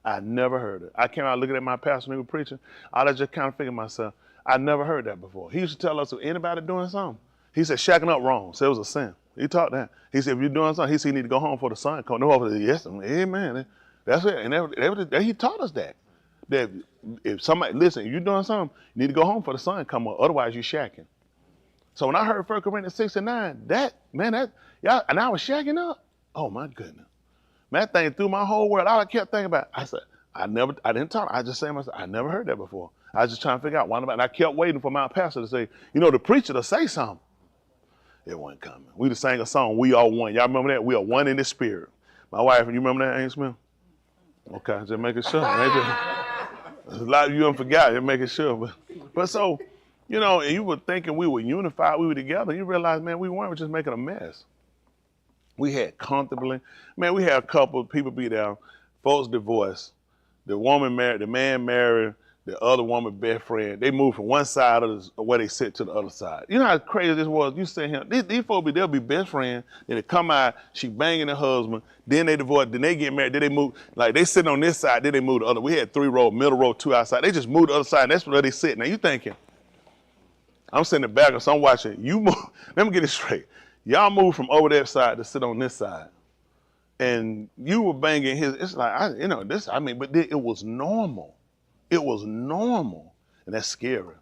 I never heard it. I came out looking at my pastor when he was preaching. I just kind of figured myself, I never heard that before. He used to tell us, if anybody doing something, he said, shacking up wrong. So it was a sin. He taught that. He said, if you're doing something, he said, you need to go home for the sun come. No, I said, yes, amen. That's it. And he taught us that if somebody, listen, if you're doing something, you need to go home for the sun come up. Otherwise, you're shacking. So when I heard 1 Corinthians 6:9, y'all, and I was shacking up. Oh my goodness, man, that thing threw my whole world. All I kept thinking about, I said, I didn't talk. I just said to myself, I never heard that before. I was just trying to figure out why. And I kept waiting for my pastor to say, the preacher to say something. It wasn't coming. We just sang a song, We Are One. Y'all remember that? We are one in the spirit. My wife, you remember that, Aunt Smith? Okay, just making sure. There's a lot of you don't forget, just making sure. But so, and you were thinking we were unified, we were together. You realize, man, we weren't. We were just making a mess. We had comfortably, man, we had a couple of people be there, folks divorced, the woman married, the man married, the other woman best friend. They moved from one side of where they sit to the other side. You know how crazy this was? You say him, these folks, they'll be best friends, then they come out, she banging her husband, then they divorce, then they get married, then they move, like they sitting on this side, then they move the other. We had 3 rows, middle row, 2 outside. They just moved the other side, and that's where they sit. Now you thinking, I'm sitting in the back, so I'm watching, you move, let me get it straight. Y'all moved from over that side to sit on this side. And you were banging his, it's like, but it was normal. It was normal. And that's scary.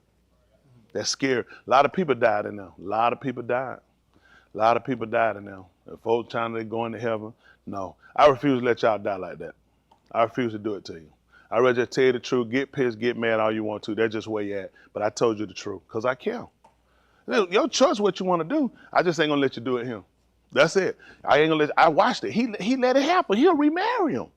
That's scary. A lot of people died in there. A lot of people died. A lot of people died in there. If folks trying to go into heaven, no. I refuse to let y'all die like that. I refuse to do it to you. I'd rather just tell you the truth, get pissed, get mad all you want to. That's just where you at. But I told you the truth, because I care. Your choice what you want to do. I just ain't gonna let you do it him. That's it. I ain't gonna let. I watched it. He let it happen. He'll remarry him.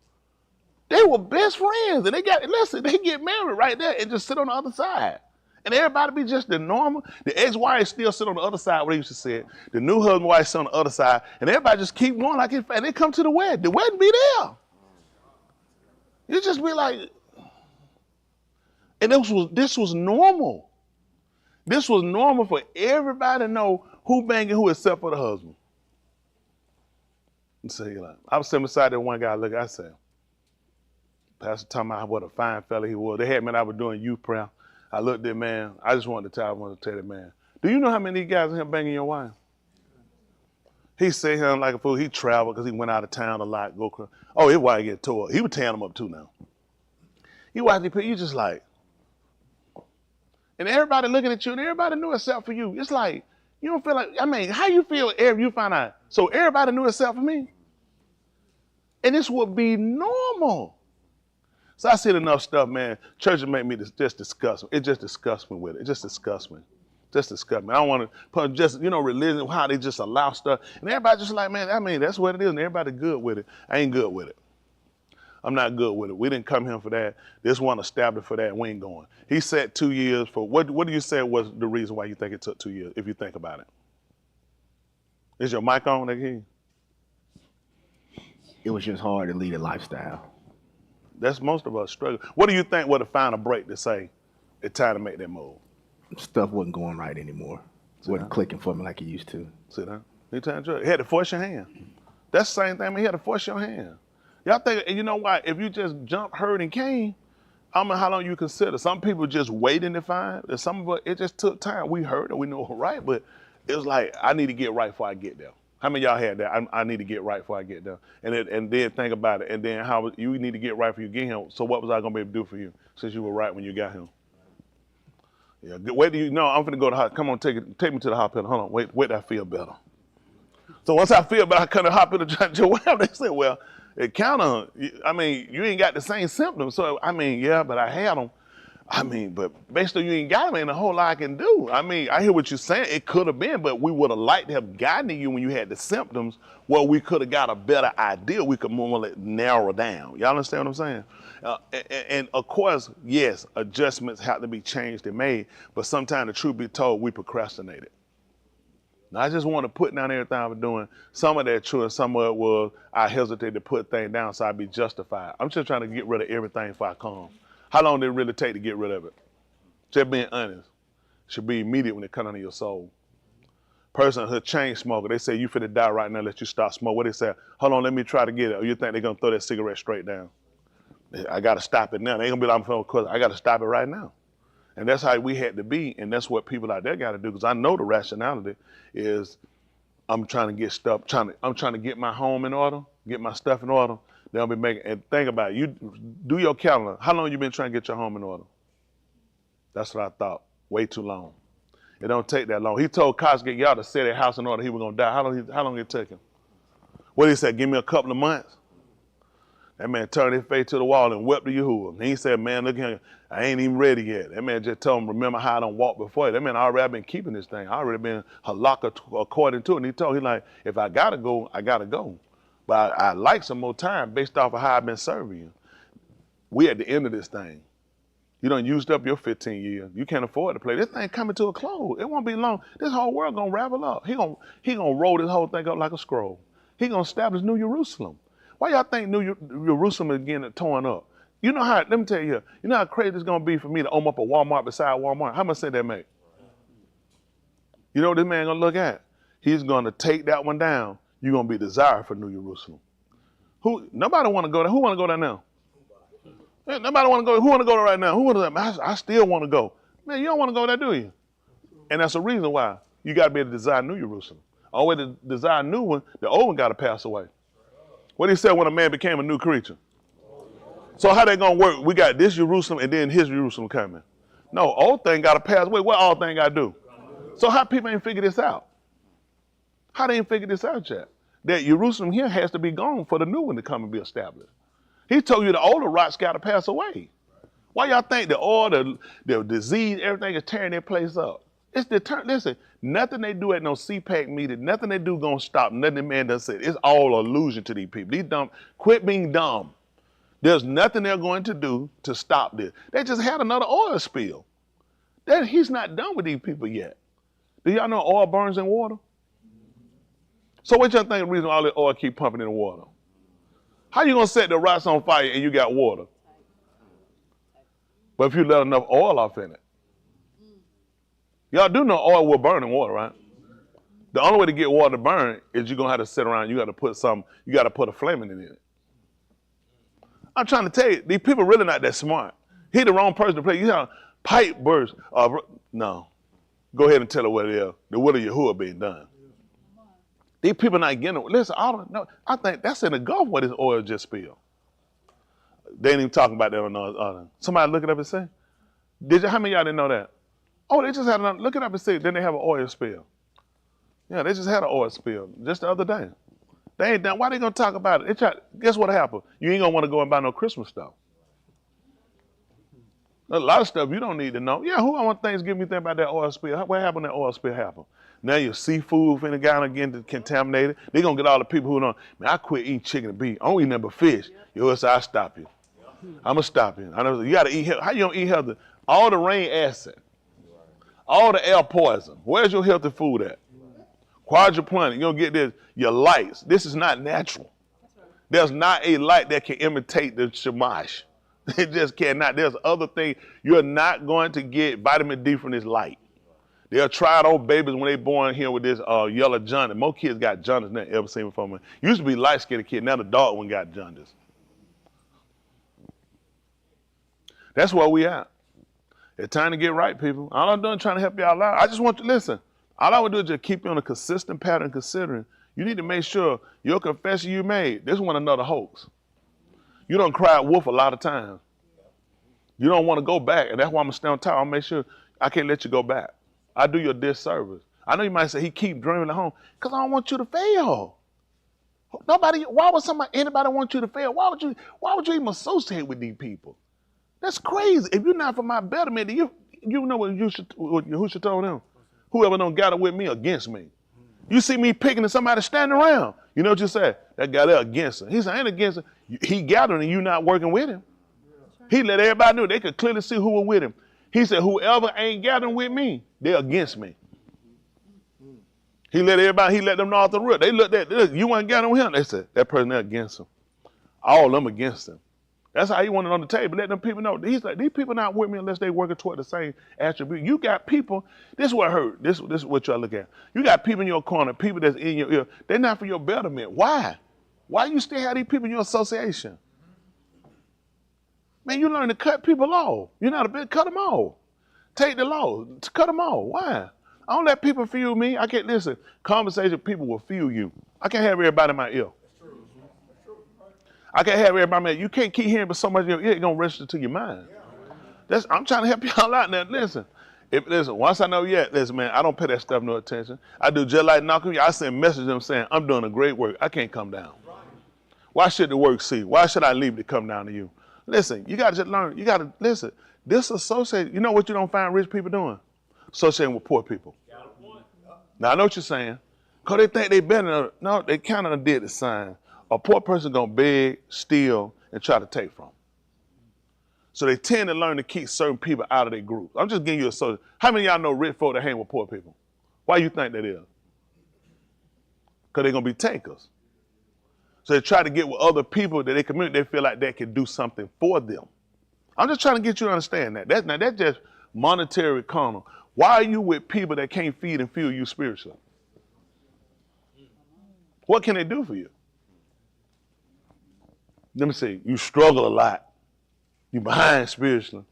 They were best friends, and they get married right there and just sit on the other side. And everybody be just the normal. The ex-wife still sit on the other side where they used to sit. The new husband wife sit on the other side, and everybody just keep going like it. And they come to the wedding. The wedding be there. You just be like, and this was normal. This was normal for everybody to know who banging who except for the husband. And so I was sitting beside that one guy. Look, I said, Pastor talking about what a fine fella he was. They had me. I was doing youth prayer. I looked at man. I wanted to tell that man. Do you know how many of these guys in here banging your wife? He said him like a fool. He traveled because he went out of town a lot. Oh, his wife get tore up. He was tearing them up too now. You watch these people, you just like, and everybody looking at you, and everybody knew except for you. It's like, you don't feel like, how you feel if you find out? So everybody knew except for me? And this would be normal. So I said enough stuff, man. Churches make me just disgust me. It just disgusts me with it. It just disgusts me. Just disgust me. I don't want to put just, religion, how they just allow stuff. And everybody just like, man, that's what it is. And everybody good with it. I ain't good with it. I'm not good with it. We didn't come here for that. This one established for that, and we ain't going. He said 2 years for, what do you say was the reason why you think it took 2 years, if you think about it? Is your mic on, nigga? It was just hard to lead a lifestyle. That's most of us struggle. What do you think would have found a break to say it's time to make that move? Stuff wasn't going right anymore. Wasn't clicking for me like it used to. Sit down. You had to force your hand. That's the same thing, man. You had to force your hand. Y'all think, you know why? If you just jump, heard, and came, I don't know how long you consider. Some people just waiting to find. And some of us, it just took time. We heard it, we know it right, but it was like, I need to get right before I get there. How many of y'all had that? I need to get right before I get there. And then think about it. And then how you need to get right before you get him. So what was I going to be able to do for you since you were right when you got him? Yeah. Wait, I'm going to go to the hospital. Come on, take me to the hospital. Hold on. Wait, I feel better. So once I feel better, I come to the hospital to your wife. They say, well, it kind of, you ain't got the same symptoms. So, yeah, but I had them. But basically you ain't got them, ain't a whole lot I can do. I hear what you're saying. It could have been, but we would have liked to have gotten to you when you had the symptoms. Well, we could have got a better idea. We could more or less narrow down. Y'all understand what I'm saying? And of course, yes, adjustments have to be changed and made, but sometimes the truth be told, we procrastinated. Now, I just want to put down everything I was doing. Some of that true, and some of it was I hesitated to put things down so I'd be justified. I'm just trying to get rid of everything before I come. How long did it really take to get rid of it? Just being honest. Should be immediate when it comes into your soul. Person, her chain smoker, they say you finna die right now, let you stop smoking. What they say? Hold on, let me try to get it. Or you think they're gonna throw that cigarette straight down? I gotta stop it now. They ain't gonna be like, of course, I gotta stop it right now. And that's how we had to be, and that's what people out there gotta do, because I know the rationality is I'm trying to get stuff, I'm trying to get my home in order, get my stuff in order. They'll be making, and think about it, you do your calendar. How long you been trying to get your home in order? That's what I thought, way too long. It don't take that long. He told Cosgate y'all to set their house in order, he was gonna die. How long it took him? What did he say, give me a couple of months? That man turned his face to the wall and wept to Yahuwah. And he said, man, look here, I ain't even ready yet. That man just told him, remember how I done walked before you. That man already been keeping this thing. I already been halakha according to it. And he told him, like, if I gotta go, I gotta go. But I like some more time based off of how I've been serving you. We at the end of this thing. You done used up your 15 years. You can't afford to play. This thing coming to a close. It won't be long. This whole world gonna ravel up. He gonna roll this whole thing up like a scroll. He gonna establish New Jerusalem. Why y'all think New Jerusalem is getting torn up? You know how, let me tell you, you know how crazy it's gonna be for me to own up a Walmart beside Walmart? How much sense that make? You know what this man gonna look at? He's gonna take that one down. You're gonna be desired for New Jerusalem. Nobody wanna go there. Who wanna go there now? Nobody wanna go, who wanna go there right now? Who wanna, I still wanna go. Man, you don't wanna go there, do you? And that's the reason why. You gotta be able to desire New Jerusalem. All way to desire a new one, the old one gotta pass away. What he said when a man became a new creature? So how that gonna work? We got this Jerusalem and then his Jerusalem coming. No, old thing gotta pass away. What all thing gotta do? So how people ain't figure this out? How they ain't figure this out yet? That Jerusalem here has to be gone for the new one to come and be established. He told you the older rocks gotta pass away. Why y'all think the oil, the disease, everything is tearing their place up? It's listen, nothing they do at no CPAC meeting, nothing they do gonna stop, nothing the man does say. It's all illusion to these people. These dumb, quit being dumb. There's nothing they're going to do to stop this. They just had another oil spill. He's not done with these people yet. Do y'all know oil burns in water? So what y'all think the reason all the oil keep pumping in the water? How you gonna set the rocks on fire and you got water? But if you let enough oil off in it. Y'all do know oil will burn in water, right? The only way to get water to burn is you're gonna have to sit around, you gotta put a flame in it. I'm trying to tell you, these people really not that smart. He the wrong person to play. You know, pipe burst. No. Go ahead and tell her what it is. The will of Yahuwah being done. These people not getting it. Listen, I don't know. I think that's in the Gulf where this oil just spilled. They ain't even talking about that on the somebody look it up and say. How many of y'all didn't know that? Oh, they just had another, look it up and see. Then they have an oil spill. Yeah, they just had an oil spill just the other day. They ain't done. Why they gonna talk about it? Guess what happened? You ain't gonna want to go and buy no Christmas stuff. A lot of stuff you don't need to know. Yeah, who I want Thanksgiving you think about that oil spill? What happened when that oil spill happened? Now your seafood finna go again contaminated. They gonna get all the people who don't. Man, I quit eating chicken and beef. I don't eat nothing but fish. Yo, so I stop you. I'm gonna stop you. I know you gotta eat healthy. How you gonna eat healthy? All the rain acid, all the air poison. Where's your healthy food at? Quadruplanets. You're gonna get this. Your lights. This is not natural. There's not a light that can imitate the shamash. It just cannot. There's other things. You're not going to get vitamin D from this light. They'll try it on babies when they born here with this yellow jaundice. Most kids got jaundice than I ever seen before. Man. Used to be light-skinned kid. Now the dark one got jaundice. That's where we at. It's time to get right, people. All I'm doing is trying to help y'all out. I just want you to listen. All I would do is just keep you on a consistent pattern considering. You need to make sure your confession you made, this one another hoax. You don't cry wolf a lot of times. You don't want to go back, and that's why I'm going to stay on top. I'll make sure I can't let you go back. I do you a disservice. I know you might say he keep dreaming at home, because I don't want you to fail. Why would anybody want you to fail? Why would you even associate with these people? That's crazy. If you're not for my betterment, then you know what who should told him? Whoever don't gather with me against me. You see me picking and somebody standing around. You know what you said? That guy there against him. He said, I ain't against him. He gathering and you not working with him. He let everybody know. They could clearly see who was with him. He said, whoever ain't gathering with me, they're against me. He let them know off the rip. They looked at, you weren't gathering with him. They said, that person there against him. All of them against him. That's how he wanted on the table. Let them people know. He's like, these people not with me unless they working toward the same attribute. You got people, this is what hurt. This is what y'all look at. You got people in your corner, people that's in your ear. They're not for your betterment. Why? Why you still have these people in your association? Man, you learn to cut people off. You're not a bit, cut them off. Take the law, cut them off. Why? I don't let people fuel me. I can't listen. Conversation people will fuel you. I can't have everybody in my ear. I can't have everybody. You can't keep hearing but so much in your ear, it's gonna register to your mind. I'm trying to help y'all out now. Listen, once I know listen, man, I don't pay that stuff no attention. I do just like knocking you. I send messages to them saying, I'm doing a great work. I can't come down. Why should the work see? Why should I leave it to come down to you? Listen, you gotta just learn. You gotta listen. Disassociate. You know what you don't find rich people doing? Associating with poor people. Now I know what you're saying. Cause they think they better. No, they kind of did the sign. A poor person gonna beg, steal, and try to take from. So they tend to learn to keep certain people out of their group. I'm just giving you a social. How many of y'all know rich folk that hang with poor people? Why you think that is? Because they're gonna be takers. So they try to get with other people that they community, they feel like they can do something for them. I'm just trying to get you to understand that. That's just monetary carnal. Why are you with people that can't feed and fuel you spiritually? What can they do for you? Let me see, you struggle a lot. You behind spiritually.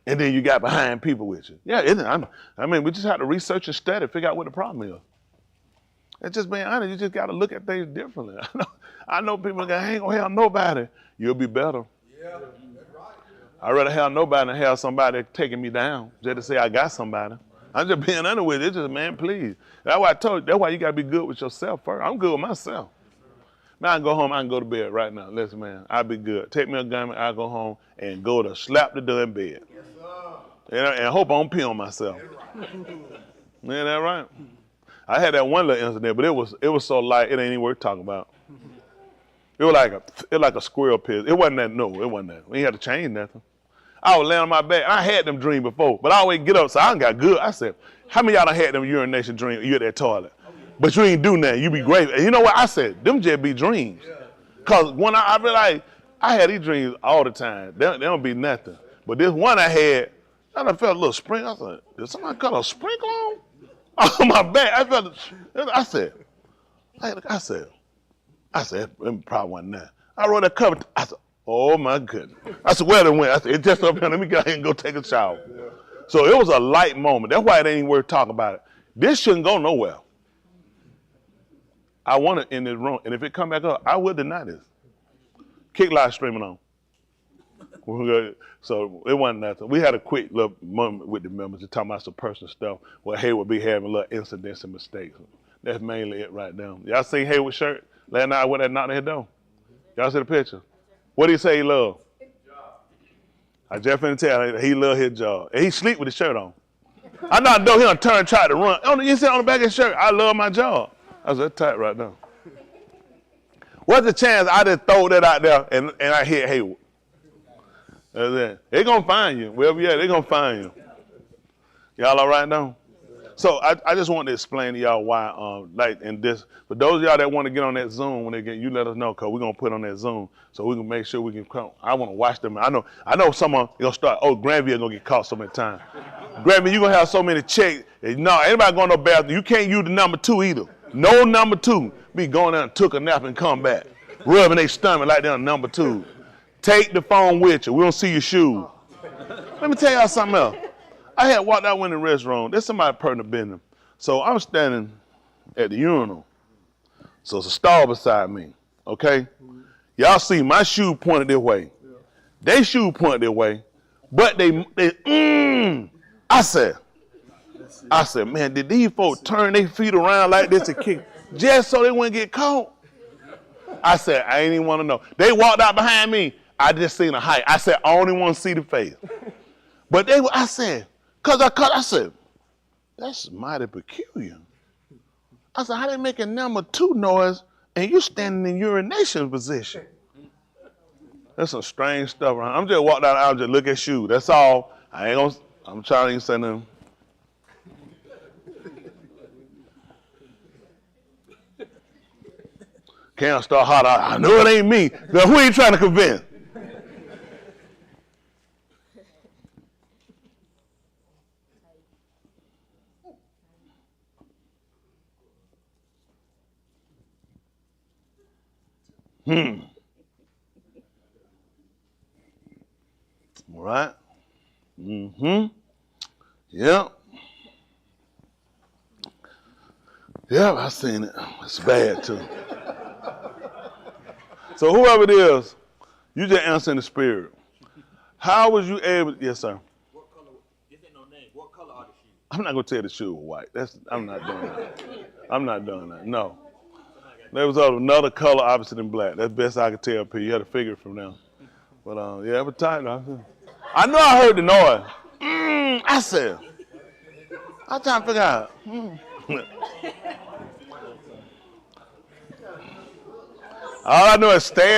And then you got behind people with you. Yeah, I mean, we just have to research and study, figure out what the problem is. And just being honest, you just got to look at things differently. I know people that ain't gonna have nobody. You'll be better. Yeah, that's right. I'd rather have nobody than have somebody taking me down just to say I got somebody. I'm just being honest with it. It's just, man, please. That's why I told you, that's why you got to be good with yourself first. I'm good with myself. Man, I can go home, I can go to bed right now. Listen, man, I'll be good. Take me a gun, I'll go home and go to slap the door in bed. Yes, sir. And hope I don't pee on myself. Isn't that right? I had that one little incident, but it was so light, it ain't even worth talking about. It was like a squirrel piss. It wasn't that, no, it wasn't that. We ain't had to change nothing. I was laying on my back. I had them dreams before, but I always get up, so I got good. I said, how many of y'all done had them urination dreams? You at that toilet. But you ain't do nothing. You be great. And you know what I said? Them just be dreams. Because when I realized I had these dreams all the time. They don't be nothing. But this one I had, I felt a little sprinkle. I said, did somebody cut a sprinkle on my back? I said, it probably wasn't that. I wrote that cover. I said, oh my goodness. I said, where it went? I said, it's just up here. Let me go ahead and go take a shower. So it was a light moment. That's why it ain't worth talking about it. This shouldn't go nowhere. I want it in this room, and if it come back up, I will deny this. Kick live streaming on. So it wasn't nothing. We had a quick little moment with the members to talk about some personal stuff where Hayward be having little incidents and mistakes. That's mainly it right now. Y'all see Hayward's shirt? Last night I went and knocked on his door. Y'all see the picture? What do you say he love? I just finna tell you, he love his job. And he sleep with his shirt on. I knocked the door, he done turned, tried to run. You see on the back of his shirt, I love my job. I was tight right now. What's the chance I just throw that out there and I hit Hayward? They're going to find you. Wherever you're at, they're going to find you. Y'all all right now? So I just want to explain to y'all why, for those of y'all that want to get on that Zoom, when they get, you let us know, because we're going to put on that Zoom so we can make sure we can come. I want to watch them. I know someone going to start, Granville going to get caught so many times. Granville, you're going to have so many checks. No, anybody going to no bathroom. You can't use the number 2 either. No number 2. Be going out and took a nap and come back. Rubbing their stomach like they're on number 2. Take the phone with you. We don't see your shoes. Let me tell y'all something else. I had walked out in the restroom. There's somebody personal business. So I'm standing at the urinal. So it's a stall beside me. Okay? Y'all see my shoe pointed this way. They shoe pointed this way. But I said, man, did these folks turn their feet around like this and kick just so they wouldn't get caught? I said, I ain't even want to know. They walked out behind me. I just seen a height. I said, I only want to see the face. But I said, I said, that's mighty peculiar. I said, how they make a number 2 noise and you standing in urination position? That's some strange stuff. Right? I'm just walking down the aisle, just look at shoes. That's all. I'm trying to even say nothing. Can't start hot. I know it ain't me. Now, who are you trying to convince? All right. Yep. Yep, I seen it. It's bad too. So whoever it is, you just answer in the spirit. How was you able? Yes, sir. What color? This ain't no name. What color are the shoes? I'm not gonna tell the shoes were white. I'm not doing that. I'm not doing that. No. There was another color opposite than black. That's best I could tell people. You had to figure it from them. But yeah, it was tight. I know I heard the noise. I said, I'm trying to figure out. All I know is stay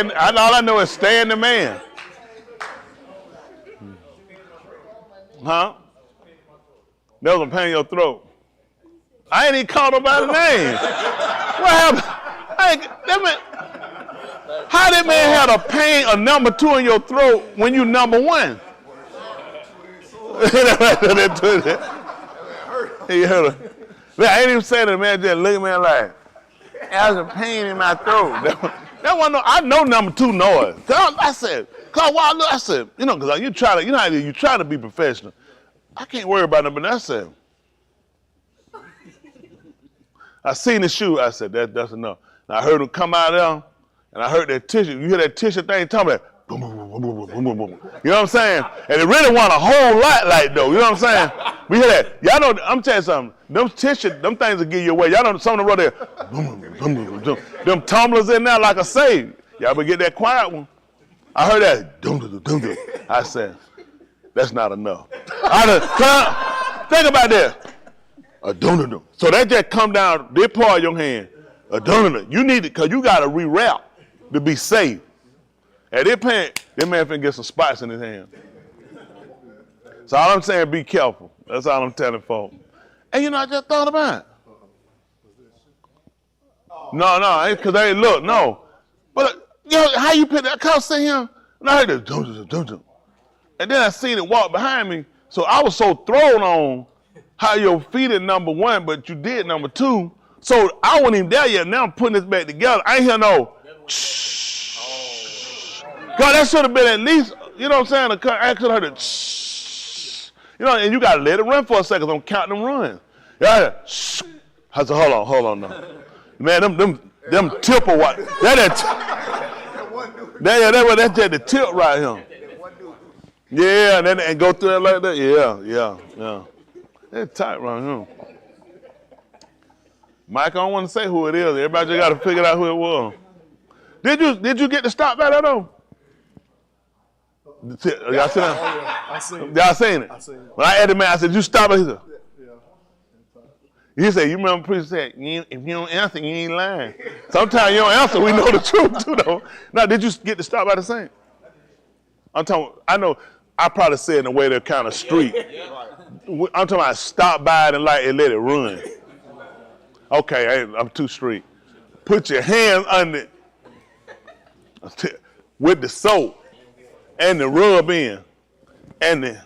in the man. Huh? That was a pain in your throat. I ain't even called nobody's name. What happened? How that man had a pain, a number 2 in your throat when you number 1? He hurt her. I ain't even saying that, man. Just look at me like, there's a pain in my throat. That one, I know number 2 know it. I said, cause why? I said, you know, cause you try to, you know how you try to be professional. I can't worry about it, but I said, I seen the shoe. I said, that's enough. And I heard him come out there, and I heard that tissue. You hear that tissue thing talking about, boom, boom, boom, boom, boom, boom, boom. You know what I'm saying? And it really want a whole lot like though. You know what I'm saying? We hear that. Y'all know, I'm telling you something. Them tissue, them things will give you away. Y'all know some of them right there. Boom, boom, boom, boom. Them tumblers in there like a save. Y'all better get that quiet one. I heard that. Dum, dum, dum, dum. I said, that's not enough. Think about that. So that just come down this part of your hand. You need it because you got to reroute to be safe. At this point, this man finna get some spots in his hand. So all I'm saying, be careful. That's all I'm telling folks. And you know, I just thought about it. No, because they look, no. But you know, how you put that? I can't see him. And I heard this, dum. And then I seen it walk behind me. So I was so thrown on how your feet at number 1, but you did number 2. So I wasn't even there yet. Now I'm putting this back together. I ain't hear no shh. God, that should have been at least, you know what I'm saying? I could have heard it shh. You know, and you got to let it run for a second. I'm counting them runs. Yeah, shh. I said, hold on now. Man, them tipper what? That's just the tip right here. Yeah, and go through it like that. Yeah. It's tight right here. Mike, I don't want to say who it is. Everybody just got to figure out who it was. Did you get to stop by that though? Y'all seen it? I seen it. Y'all seen it? I seen it. When I asked the man, I said, you stop by here. He said, you remember preacher said, if you don't answer, you ain't lying. Sometimes you don't answer, we know the truth too though. Now, did you get to stop by the same? I'm talking, I know, I probably said in a way they're kind of street. I'm talking about stop by it and let it run. Okay, I'm too street. Put your hands under it with the soap and the rub in. And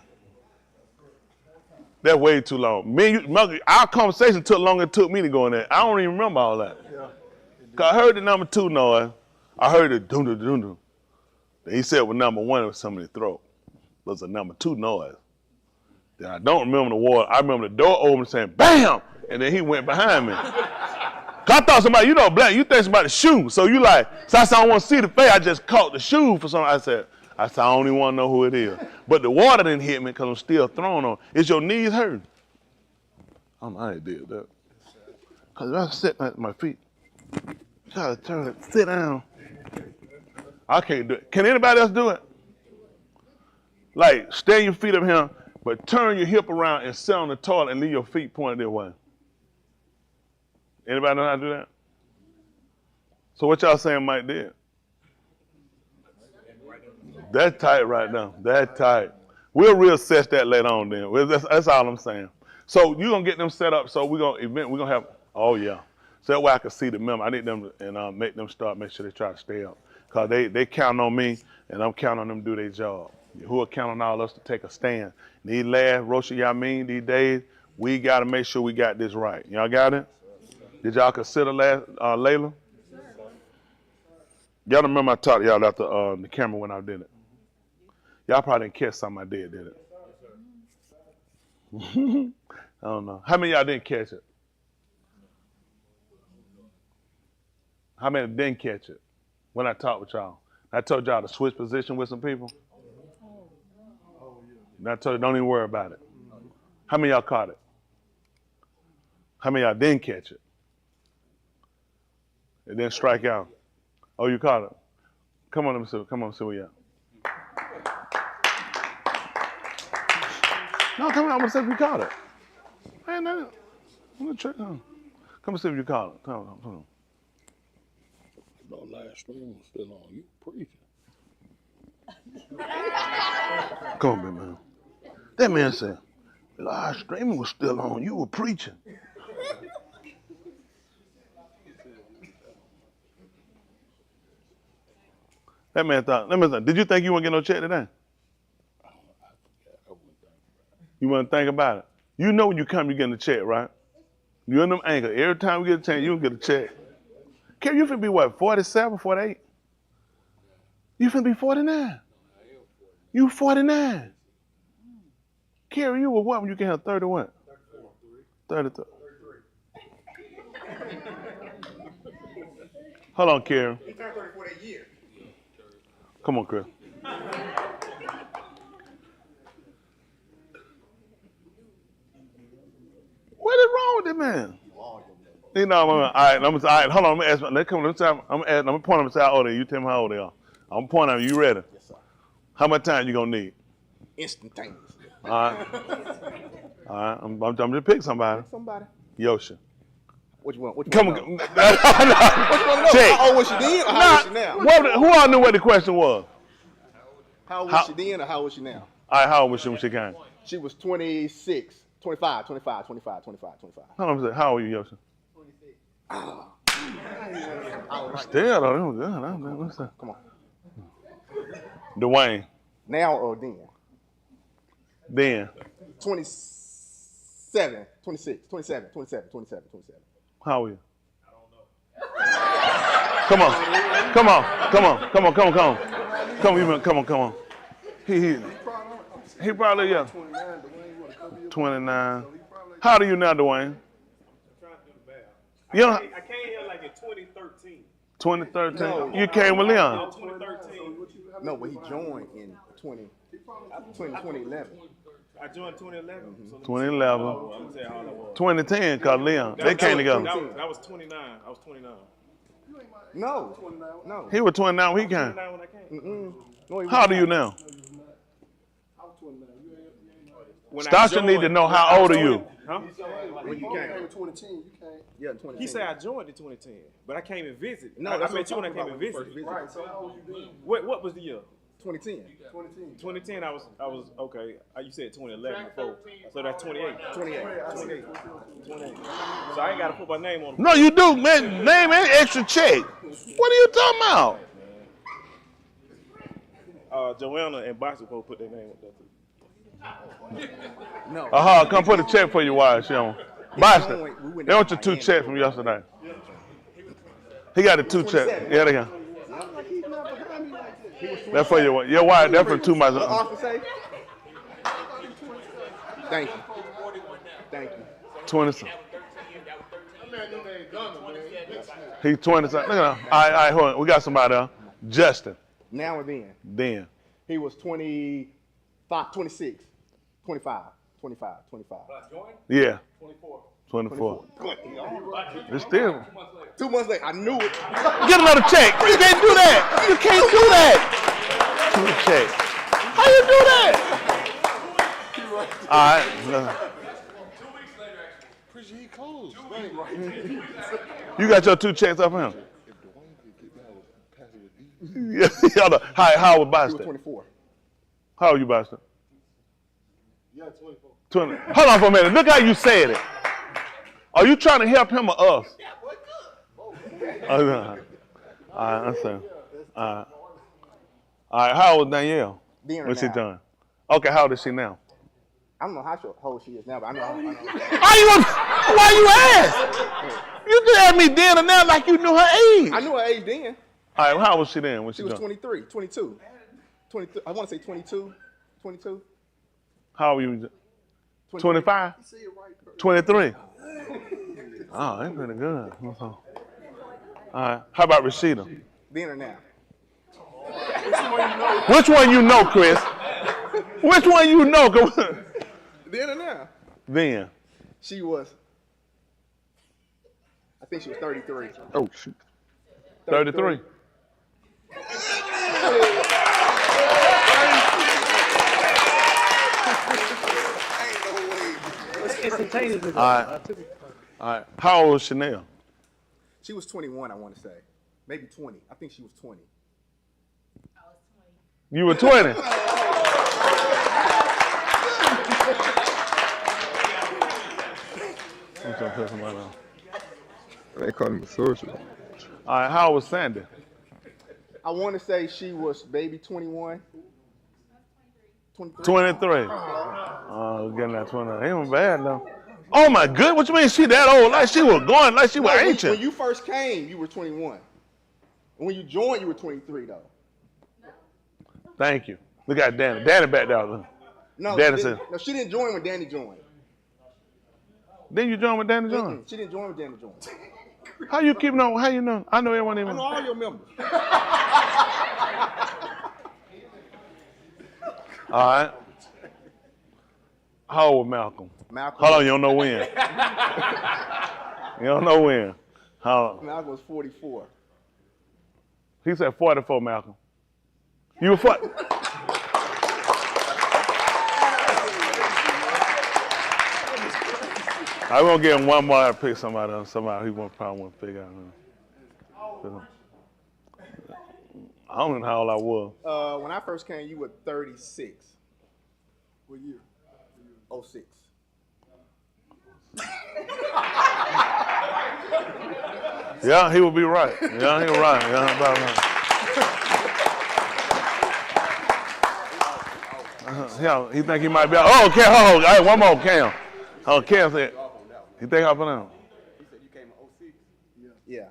that's way too long. Our conversation took longer than it took me to go in there. I don't even remember all that. Cause I heard the number 2 noise. I heard the dum. He said with number 1 it was somebody's throat. It was a number 2 noise. Then I don't remember the word. I remember the door open saying, bam! And then he went behind me. Cause I thought somebody, you know, black, you think somebody's shoe. So you like, so I said, I don't want to see the face. I just caught the shoe for something. I said, I don't even want to know who it is. But the water didn't hit me because I'm still thrown on. Is your knees hurting? I ain't did that. Because if I sit at my feet, try to turn it, sit down. I can't do it. Can anybody else do it? Like, stand your feet up here, but turn your hip around and sit on the toilet and leave your feet pointed their way. Anybody know how to do that? So what y'all saying Mike did? That tight right now. That tight. We'll reassess that later on then. That's all I'm saying. So you're going to get them set up. So we're going to have, oh yeah. So that way I can see the member. I need them to and make them start, make sure they try to stay up. Because they count on me and I'm counting on them to do their job. Who are counting on all us to take a stand. These last Rosh Hashanah, these days, we got to make sure we got this right. Y'all got it? Did y'all consider Layla? Y'all remember I talked to y'all after the camera when I did it. Y'all probably didn't catch something I did it? I don't know. How many of y'all didn't catch it? How many didn't catch it when I talked with y'all? I told y'all to switch position with some people. And I told you, don't even worry about it. How many of y'all caught it? How many of y'all didn't catch it? It didn't strike out. Oh, you caught it. Come on, let me see. Come on, see where you at. No, come on, I'm gonna see if you caught it. Man, no, I'm gonna check. Come and see if you caught it. Come on. No live stream was still on. You preaching. Come on, big man. That man said, the live streaming was still on. You were preaching. That man thought, did you think you wouldn't get no check today? You wouldn't think about it. You know when you come, you get a check, right? You in them anchor. Every time we get a chance, you get a check. Kerry, you finna be what, 47, 48? You finna be 49. You 49. Kerry, you were what when you can have 30 what? 33. Hold on, Kerry. He turned 34 that year. Come on, Chris. What is wrong with this man? You know, all right, hold on, I'm gonna point them and say how old they are. You tell me how old they are. I'm gonna point them, you ready? Yes, sir. How much time you gonna need? Instantaneous. All right. All right, I'm gonna pick somebody. Pick somebody. Yosha. Which one? Come on. Which one? How old was she then or how old is she now? Who all knew what the question was? How old was she then or how old is she now? All right, how old was she when she came? She was 26, 25. Hold on a second. How old are you, Yosha? 26. Still, though. Come on. Dwayne. Now or then? Then. 27, 26, 27. How old are you? Come on. He probably, yeah. 29. How old are you now, Dwayne? You know, I came here like in 2013. 2013? No. You came with Leon? 2013. No, but he joined in 2011. I joined 2011. So 2011. I'm gonna tell you how old I was. 2010, cause Leon. They came together. That was 29. I was 29. No. He was 29 when he came. 29 when I came. No, How old are you now? When Stasha need to know how old are you? Huh? When you came. 2010, you came. Yeah, 2010. He said I joined in 2010, but I came and visited. No, I that's met you what when I I'm came and talking about visited. when you first visited. Right, so how old you been? What was the year? 2010. 2010, I was okay. You said 2011 before, so that's 28. 28. So I ain't got to put my name on it. No, you do, man. Name and extra check. What are you talking about? Joanna and Boxer supposed to put their name up there too. No. Come put a check for your wife, Sean. Boston, they want your 2 checks from yesterday. He got the 2 checks. Yeah, they got. That's for your wife. That's for 2 months. What Austin say? Thank you. 20. He's 20. Look at him. All right, hold on. We got somebody else. Justin. Now or then? Then. He was 25, 26, 25. Yeah. 24. It's still. 2 months later, I knew it. Get another check. You can't do that. You can't do that. 2 checks. How you do that? All right. 2 weeks later, actually. Appreciate he closed. You got your 2 checks up him. Yeah. How old was Boston? He was 24. How old you, Boston? Yeah, 24. 20. Hold on for a minute. Look how you said it. Are you trying to help him or us? All right, I'm saying. All right, how old is Danielle? What's she doing? Okay, how old is she now? I don't know how old she is now, but I know. Why you ask? You just asked me then or now like you knew her age. I knew her age then. All right, how old was she then? When She was 23, 22. 23, I want to say 22. How old were you? 25? 23? Oh, that's pretty good. All right, how about Rashida? Then or now? Which one you know, Chris? Which one you know? Then or now? Then. She was, I think she was 33. Oh, shoot. 33? All right. How old was Chanel? She was 21, I want to say. Maybe 20. I think she was 20. You were 20? They call him a sorcerer. All right, how old was Sandy? I want to say she was maybe 21. 23. Oh, getting that 20. Ain't even bad though. Oh my good. What you mean she that old? Like she was going, like she was ancient. When you first came, you were 21. And when you joined, you were 23 though. Thank you. Look at Danny. Danny back there. No, Danny said. No, she didn't join when Danny joined. Then you joined with Danny joined? She didn't join when Danny joined. How you keep knowing? How you know? I know everyone even. I know all your members. All right. How old was Malcolm? Malcolm. Hold on, you don't know when. You don't know when. How? Malcolm was 44. He said 44, Malcolm. You were 40. I'm gonna give him one more to pick somebody else. Somebody he probably won't figure out. I don't know how old I was. When I first came, you were 36. What year? 06. Yeah, he would be right. Yeah, he was right. Yeah, about right. Yeah, he think he might be out. Oh, Cam. Oh, hey, one more, Cam. Oh, Cam said, he think I'll put down. He said you came in 06? Yeah.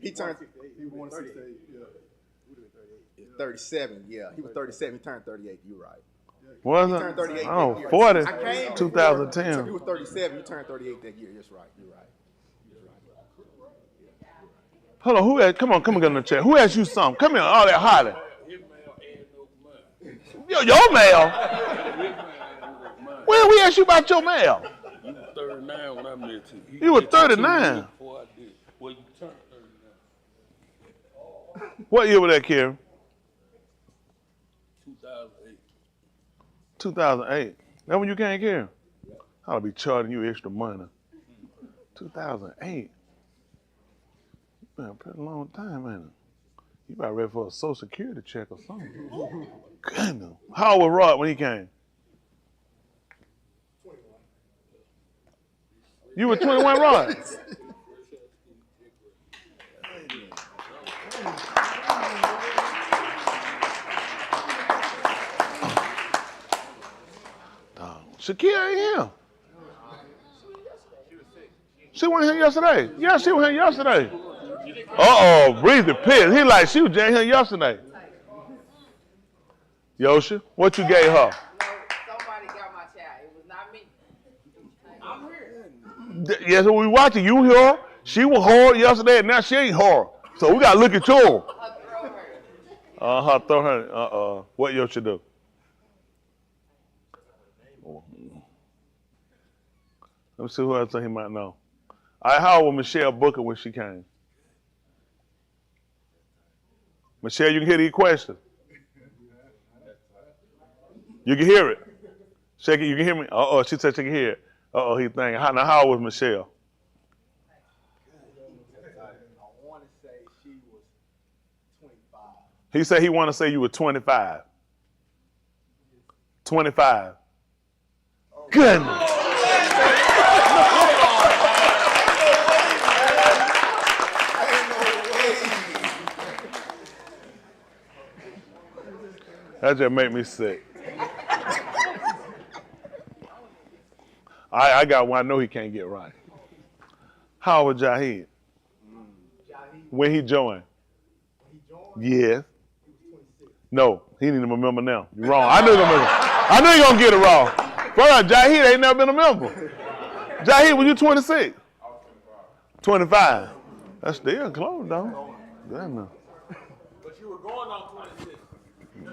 He turned. He was 38. Yeah. 37. Yeah. He was 37. He turned 38. You're right. Was he it? Turned 38 Oh, that year. 40. I came 2010. He was 37. You turned 38 that year. That's right. You're right. Hold on, who asked? Come on, get in the chat. Who asked you something? Come here, all that hollering. Your mail? When we asked you about your mail? You were 39 when I met you. You were 39? Before I did. Well, you turned 39. What year was that, Karen? 2008. 2008. That when you came here? I'll be charging you extra money. 2008. Man, a pretty long time, ain't it? You about ready for a Social Security check or something. Goodness. How old was Rod when he came? 21. You were 21, Rod? Shakia ain't here. She wasn't here yesterday. Yeah, she was here yesterday. Uh-oh, Breezy pissed. He like, she was just here yesterday. Yosha, what you gave her? Somebody got my child. It was not me. I'm here. Yes, we watching. You here. She was hard yesterday, and now she ain't hard. So we got to look at you. Throw her. What Yosha do? Let me see who else he might know. All right, how old was Michelle Booker when she came? Michelle, you can hear these questions. You can hear it. Shake it, you can hear me? Uh-oh, she said she can hear it. Uh-oh, he thinking. Now, how old was Michelle? I want to say she was 25. He said he want to say you were 25. 25. Goodness. That just make me sick. I got one I know he can't get right. How old was Jahid? When he joined? Yes. No, he didn't even remember now. You're wrong. I knew he gonna get it wrong. Brother, Jahid ain't never been a member. Jahid, were you 26? 25. That's still close, though. Goodness. But you were going on 26.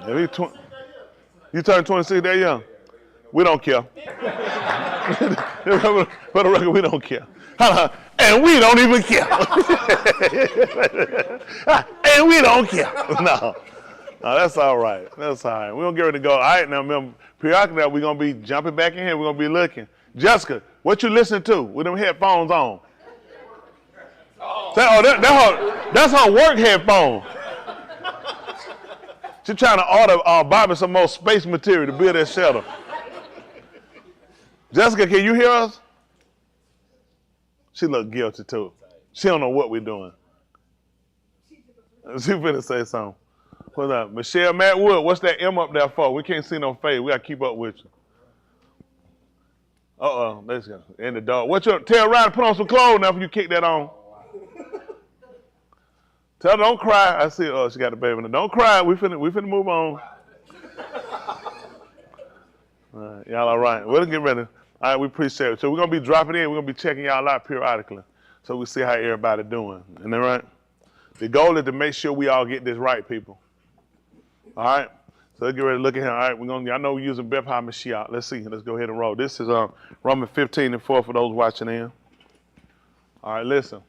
If you turned 26 that young? We don't care. For the record, we don't care. And we don't even care. And we don't care. No, that's all right. That's all right. We're going to get ready to go. All right, now remember, periodically we're going to be jumping back in here. We're going to be looking. Jessica, what you listening to with them headphones on? That's her work headphones. She's trying to order Bobby some more space material to build that shelter. Jessica, can you hear us? She look guilty too. She don't know what we're doing. She finna say something. What's up? Michelle Matwood, what's that M up there for? We can't see no face. We gotta keep up with you. Let's go. In the dog. Tell Ryan to put on some clothes now if you kick that on. Tell her don't cry. I see, she got the baby in there. Don't cry. We finna move on. All right, y'all all right. We'll get ready. All right, we appreciate it. So we're gonna be dropping in. We're gonna be checking y'all out periodically. So we see how everybody doing. Isn't that right? The goal is to make sure we all get this right, people. All right. So let's get ready to look at him. All right, I know we're using Beth HaMashiach. Let's see. Let's go ahead and roll. This is Romans 15:4 for those watching in. All right, listen.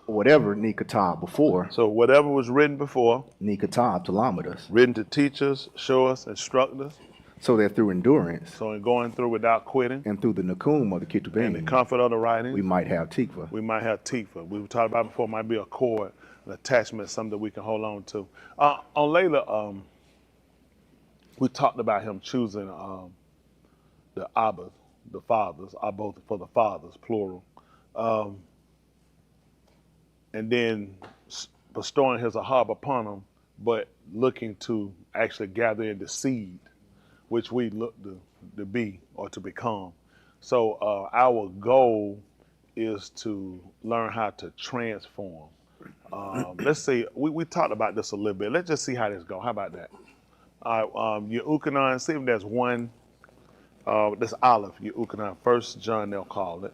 Whatever Nikatab before. So whatever was written before. Nikatab Talamidas. Written to teach us, show us, instruct us. So that through endurance. So in going through without quitting. And through the Nakum of the Ketubim. And the comfort of the writing. We might have Tikva. We might have Tikva. We talked about before, might be a cord, an attachment, something that we can hold on to. On Layla, we talked about him choosing the Abba, the fathers, Abba for the fathers, plural. And then bestowing his ahab upon them, but looking to actually gather in the seed, which we look to be or to become. So our goal is to learn how to transform. Let's see, we talked about this a little bit. Let's just see how this goes. How about that? All right, Yeukanon, see if there's one, that's Aleph, Yeukanon, 1 John they'll call it.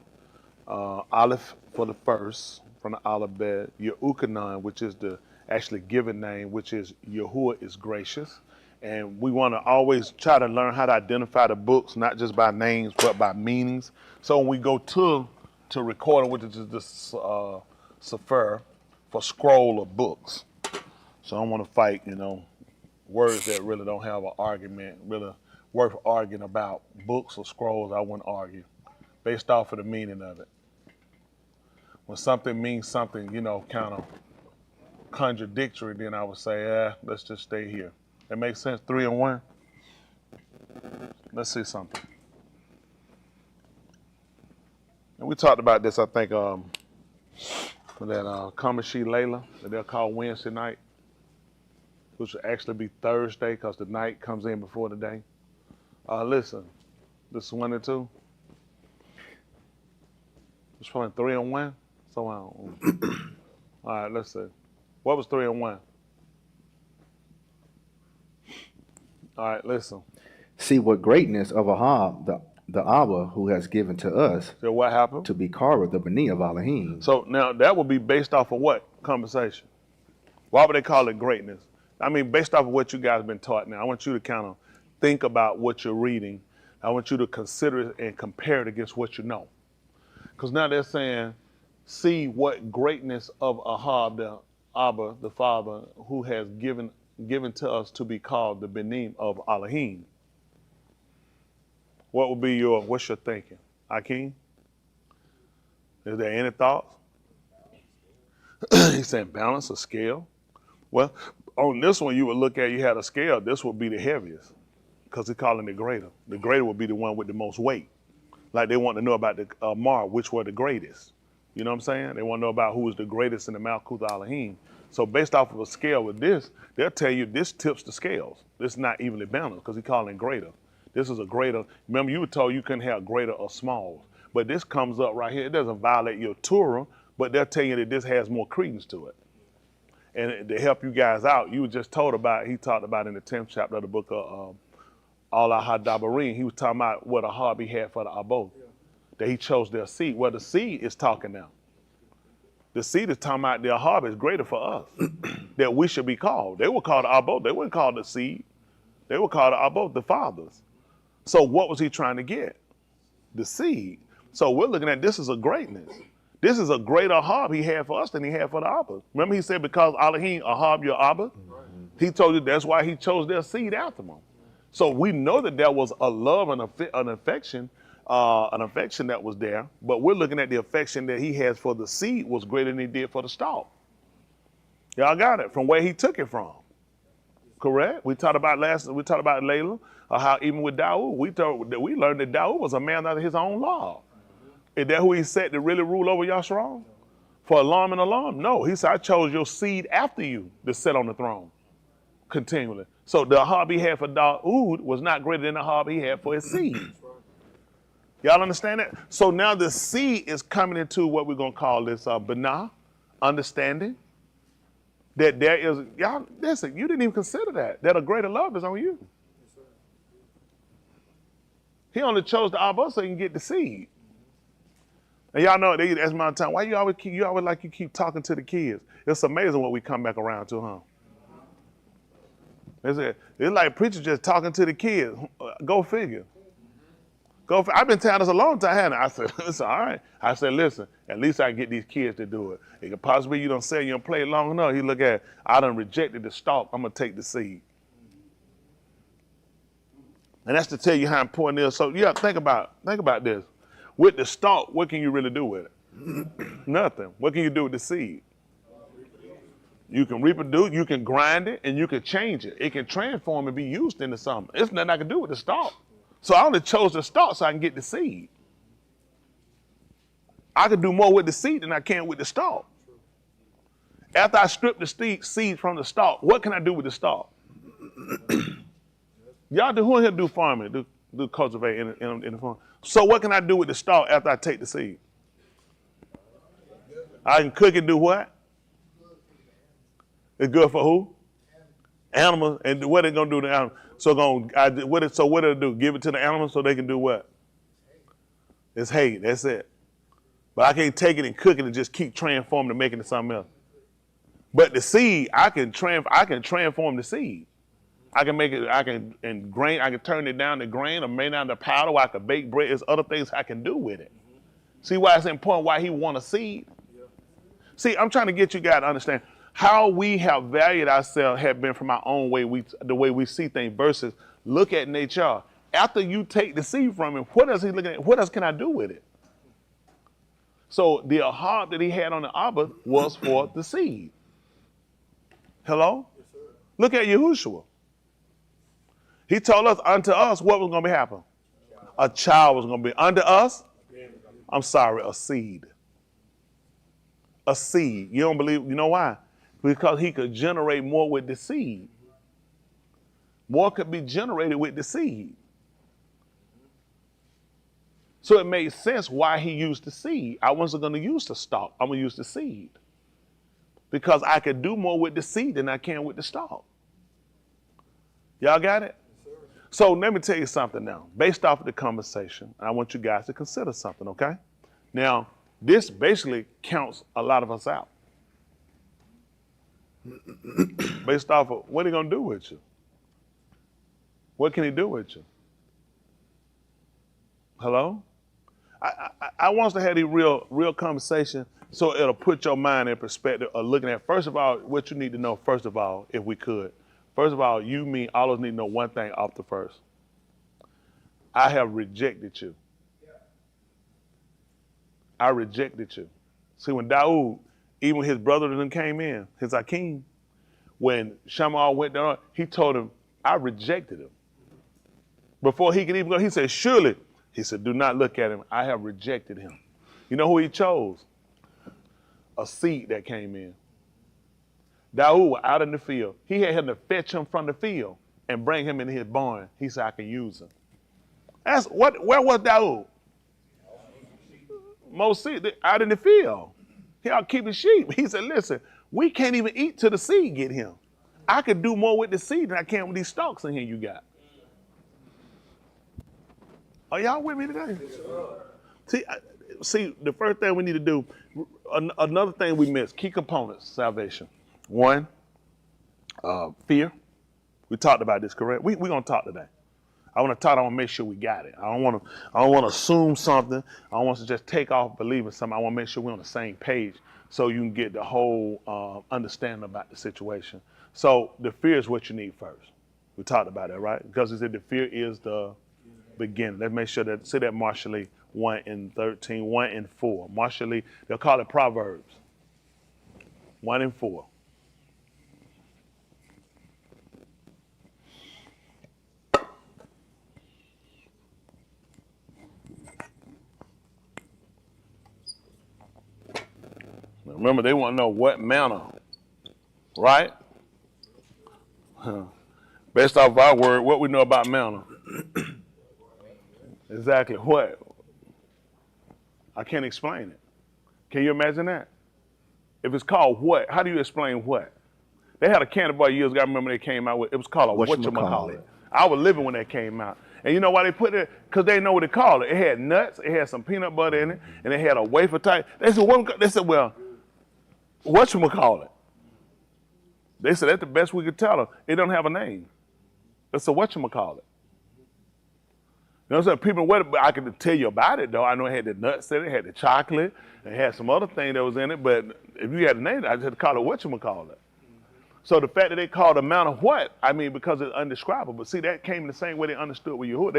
Aleph for the first, from the alphabet, Yeukanon, which is the actually given name, which is Yahuwah is gracious. And we want to always try to learn how to identify the books, not just by names, but by meanings. So when we go to recording, which is this Sefer, for scroll of books. So I don't want to fight, words that really don't have an argument, really worth arguing about. Books or scrolls, I wouldn't argue, based off of the meaning of it. When something means something, kind of contradictory, then I would say, let's just stay here. That makes sense? 3 and 1. Let's see something. And we talked about this, I think, that Kamashi Layla, that they'll call Wednesday night, which will actually be Thursday because the night comes in before the day. Listen, this is 1 and 2. It's probably 3 and 1. So, all right, let's see. What was 3 and 1? All right, listen. See what greatness of Ahab, the Abba who has given to us. So what happened? To be Kara, the Bani of Elohim. So now that would be based off of what conversation? Why would they call it greatness? I mean, based off of what you guys have been taught now, I want you to kind of think about what you're reading. I want you to consider it and compare it against what you know. Because now they're saying, see what greatness of Ahab, the Abba, the Father, who has given to us to be called the Benim of Elohim. What would be what's your thinking? Akeem? Is there any thoughts? He's saying balance, a scale. Well, on this one you would look at, you had a scale, this would be the heaviest because they're calling it greater. The greater would be the one with the most weight. Like they want to know about the Mar, which were the greatest. You know what I'm saying? They want to know about who was the greatest in the Malkuth Elohim. So based off of a scale with this, they'll tell you this tips the scales. This is not evenly balanced because he's calling it greater. This is a greater. Remember, you were told you couldn't have greater or small. But this comes up right here. It doesn't violate your Torah, but they'll tell you that this has more credence to it. And to help you guys out, you were just told about, he talked about in the 10th chapter of the book of Allah Hadabarim, he was talking about what Ahab he had for the Abo. That he chose their seed. Well, the seed is talking now. The seed is talking about the Ahab is greater for us. That we should be called. They were called the Abo. They weren't called the seed. They were called the Abo, the fathers. So what was he trying to get? The seed. So we're looking at this as a greatness. This is a greater Ahab he had for us than he had for the Abba. Remember he said because Elohim, Ahab your Abba? He told you that's why he chose their seed after them. So we know that there was a love and an affection that was there, but we're looking at the affection that he has for the seed was greater than he did for the stalk. Y'all got it, from where he took it from. Correct? We talked about Layla, how even with Daud, we learned that Daud was a man after his own law. Is that who he set to really rule over Yashram? For alarm and alarm? No. He said, I chose your seed after you to sit on the throne continually. So the harp he had for Daud was not greater than the harp he had for his seed. Y'all understand that? So now the seed is coming into what we're going to call this Binah, understanding that there is, y'all, listen, you didn't even consider that a greater love is on you. He only chose the Abba so he can get the seed. And y'all know, they ask me all the time, why you always keep talking to the kids? It's amazing what we come back around to, huh? It's like preachers just talking to the kids. Go figure. I've been telling this a long time, haven't I? I said, listen, all right. I said, listen, at least I can get these kids to do it. It could possibly you don't say you don't play it long enough. He look at it, I done rejected the stalk. I'm going to take the seed. And that's to tell you how important it is. So yeah, think about this. With the stalk, what can you really do with it? Nothing. What can you do with the seed? You can reproduce, you can grind it, and you can change it. It can transform and be used into something. There's nothing I can do with the stalk. So I only chose the stalk so I can get the seed. I can do more with the seed than I can with the stalk. After I strip the seed from the stalk, what can I do with the stalk? Y'all do, who here do farming, do cultivate in the farm? So what can I do with the stalk after I take the seed? I can cook and do what? It's good for who? Animals. And what they gonna do to animals? So what did it do? Give it to the animals so they can do what? It's hate. That's it. But I can't take it and cook it and just keep transforming and making it something else. But the seed, I can transform the seed. I can make it. I can turn it down to grain or make it down to powder. Or I can bake bread. There's other things I can do with it. See why it's important? Why he want a seed? See, I'm trying to get you guys to understand. How we have valued ourselves have been from our own way, the way we see things versus look at nature. After you take the seed from him, what else he looking at? What else can I do with it? So the harp that he had on the Abba was for the seed. Hello? Yes, sir. Look at Yahushua. He told us unto us what was going to be happening. A child was going to be unto us. I'm sorry, a seed. A seed. You don't believe, you know why? Because he could generate more with the seed. More could be generated with the seed. So it made sense why he used the seed. I wasn't going to use the stalk. I'm going to use the seed. Because I could do more with the seed than I can with the stalk. Y'all got it? Yes, so let me tell you something now. Based off of the conversation, I want you guys to consider something, okay? Now, this basically counts a lot of us out. Based off of what he gonna do with you? What can he do with you? Hello? I want us to have the real conversation so it'll put your mind in perspective of looking at, first of all, what you need to know, first of all, if we could. First of all, you, me, all of us need to know one thing off the first. I have rejected you. I rejected you. See, when Daud, even his brother then came in, his Akeem, when Shammah went down, he told him, I rejected him. Before he could even go, he said, surely, he said, do not look at him. I have rejected him. You know who he chose? A seed that came in. Daud was out in the field. He had him to fetch him from the field and bring him into his barn. He said, I can use him. Where was Daud? Most seed, out in the field. He out keeping sheep. He said, listen, we can't even eat till the seed get him. I could do more with the seed than I can with these stalks in here you got. Are y'all with me today? See, the first thing we need to do, another thing we missed, key components, salvation. One, fear. We talked about this, correct? We're going to talk today. I want to make sure we got it. I don't want to assume something. I don't want to just take off believing something. I want to make sure we're on the same page so you can get the whole understanding about the situation. So the fear is what you need first. We talked about that, right? Because it said the fear is the beginning. Let's make sure that, say that Marshall Lee 1 and 13, 1 and 4. Marshall Lee, they'll call it Proverbs 1 and 4. Remember, they want to know what manner, right? Based off our word, what we know about manner. Exactly what? I can't explain it. Can you imagine that? If it's called what, how do you explain what? They had a candy bar years ago, I remember they came out with, it was called a whatchamacallit. I was living when that came out. And you know why they put it? Because they know what they call it. It had nuts, it had some peanut butter in it, and it had a wafer type. They said, well, whatchamacallit? They said that's the best we could tell them. It don't have a name. It's a whatchamacallit. You know what I'm saying? People, I could tell you about it though. I know it had the nuts in it, it had the chocolate, it had some other thing that was in it, but if you had a name, I just had to call it whatchamacallit. So the fact that they called the amount of what, I mean, because it's undescribable. See, that came the same way they understood with Yahuwah.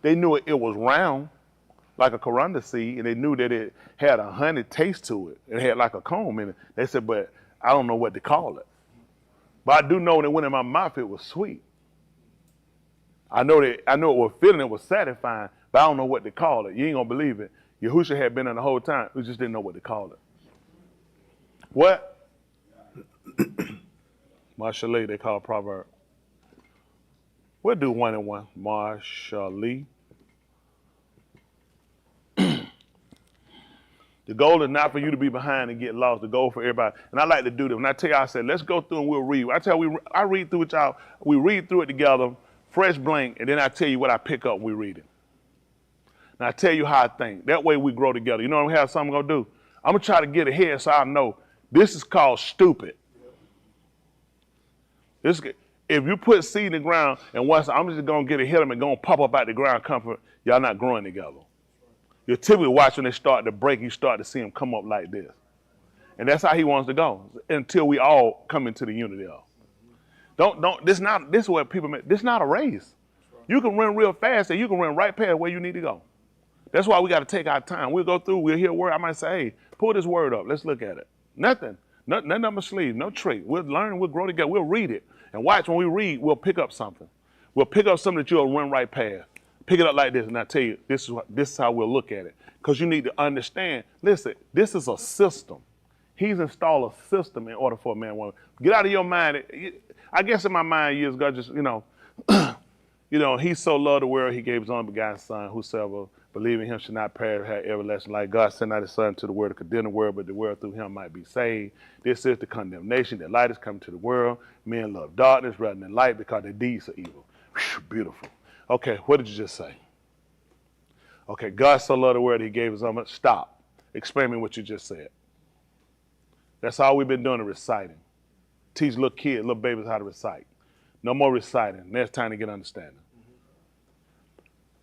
They knew it was round, like a corunda seed, and they knew that it had a honey taste to it. It had like a comb in it. They said, but I don't know what to call it. But I do know when it went in my mouth, it was sweet. I know it was feeling, it was satisfying, but I don't know what to call it. You ain't gonna believe it. Yahushua had been in the whole time. We just didn't know what to call it. What? Marshallee, they call a proverb. We'll do 1 and 1. Marshallee. The goal is not for you to be behind and get lost. The goal for everybody. And I like to do this. When I tell you, I said, let's go through and we'll read. I read through it, y'all. We read through it together, fresh blank, and then I tell you what I pick up when we read it. And I tell you how I think. That way we grow together. You know what I'm going to do? I'm going to try to get ahead so I know this is called stupid. If you put seed in the ground and once I'm just going to get ahead of them and going to pop up out the ground comfort, y'all not growing together. You're typically watching they start to break, you start to see them come up like this. And that's how he wants to go until we all come into the unity of. This is what people make. This is not a race. You can run real fast and you can run right past where you need to go. That's why we got to take our time. We'll go through, we'll hear a word. I might say, hey, pull this word up. Let's look at it. Nothing up my sleeve, no trick. We'll learn, we'll grow together, we'll read it. And watch, when we read, we'll pick up something. We'll pick up something that you'll run right past. Pick it up like this, and I tell you, this is how we'll look at it. Because you need to understand, listen, this is a system. He's installed a system in order for a man and woman. Get out of your mind. I guess in my mind years ago, just, he so loved the world, he gave his only begotten son, whosoever believe in him should not perish, have everlasting life. God sent not his son to the world to condemn the world, but the world through him might be saved. This is the condemnation, that light is coming to the world. Men love darkness rather than light because their deeds are evil. Whew, beautiful. Okay, what did you just say? Okay, God so loved the world he gave his own. Stop. Explain me what you just said. That's all we've been doing is reciting. Teach little kids, little babies how to recite. No more reciting. Next time to get understanding.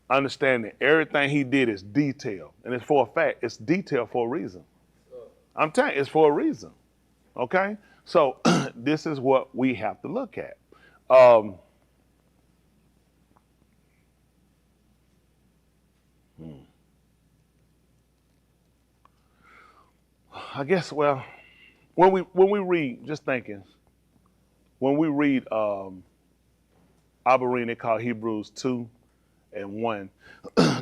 Understanding everything he did is detailed. And it's for a fact. It's detailed for a reason. I'm telling you, it's for a reason. Okay? So this is what we have to look at. I guess, well, when we read, just thinking, when we read Abarim, they call Hebrews 2 and 1,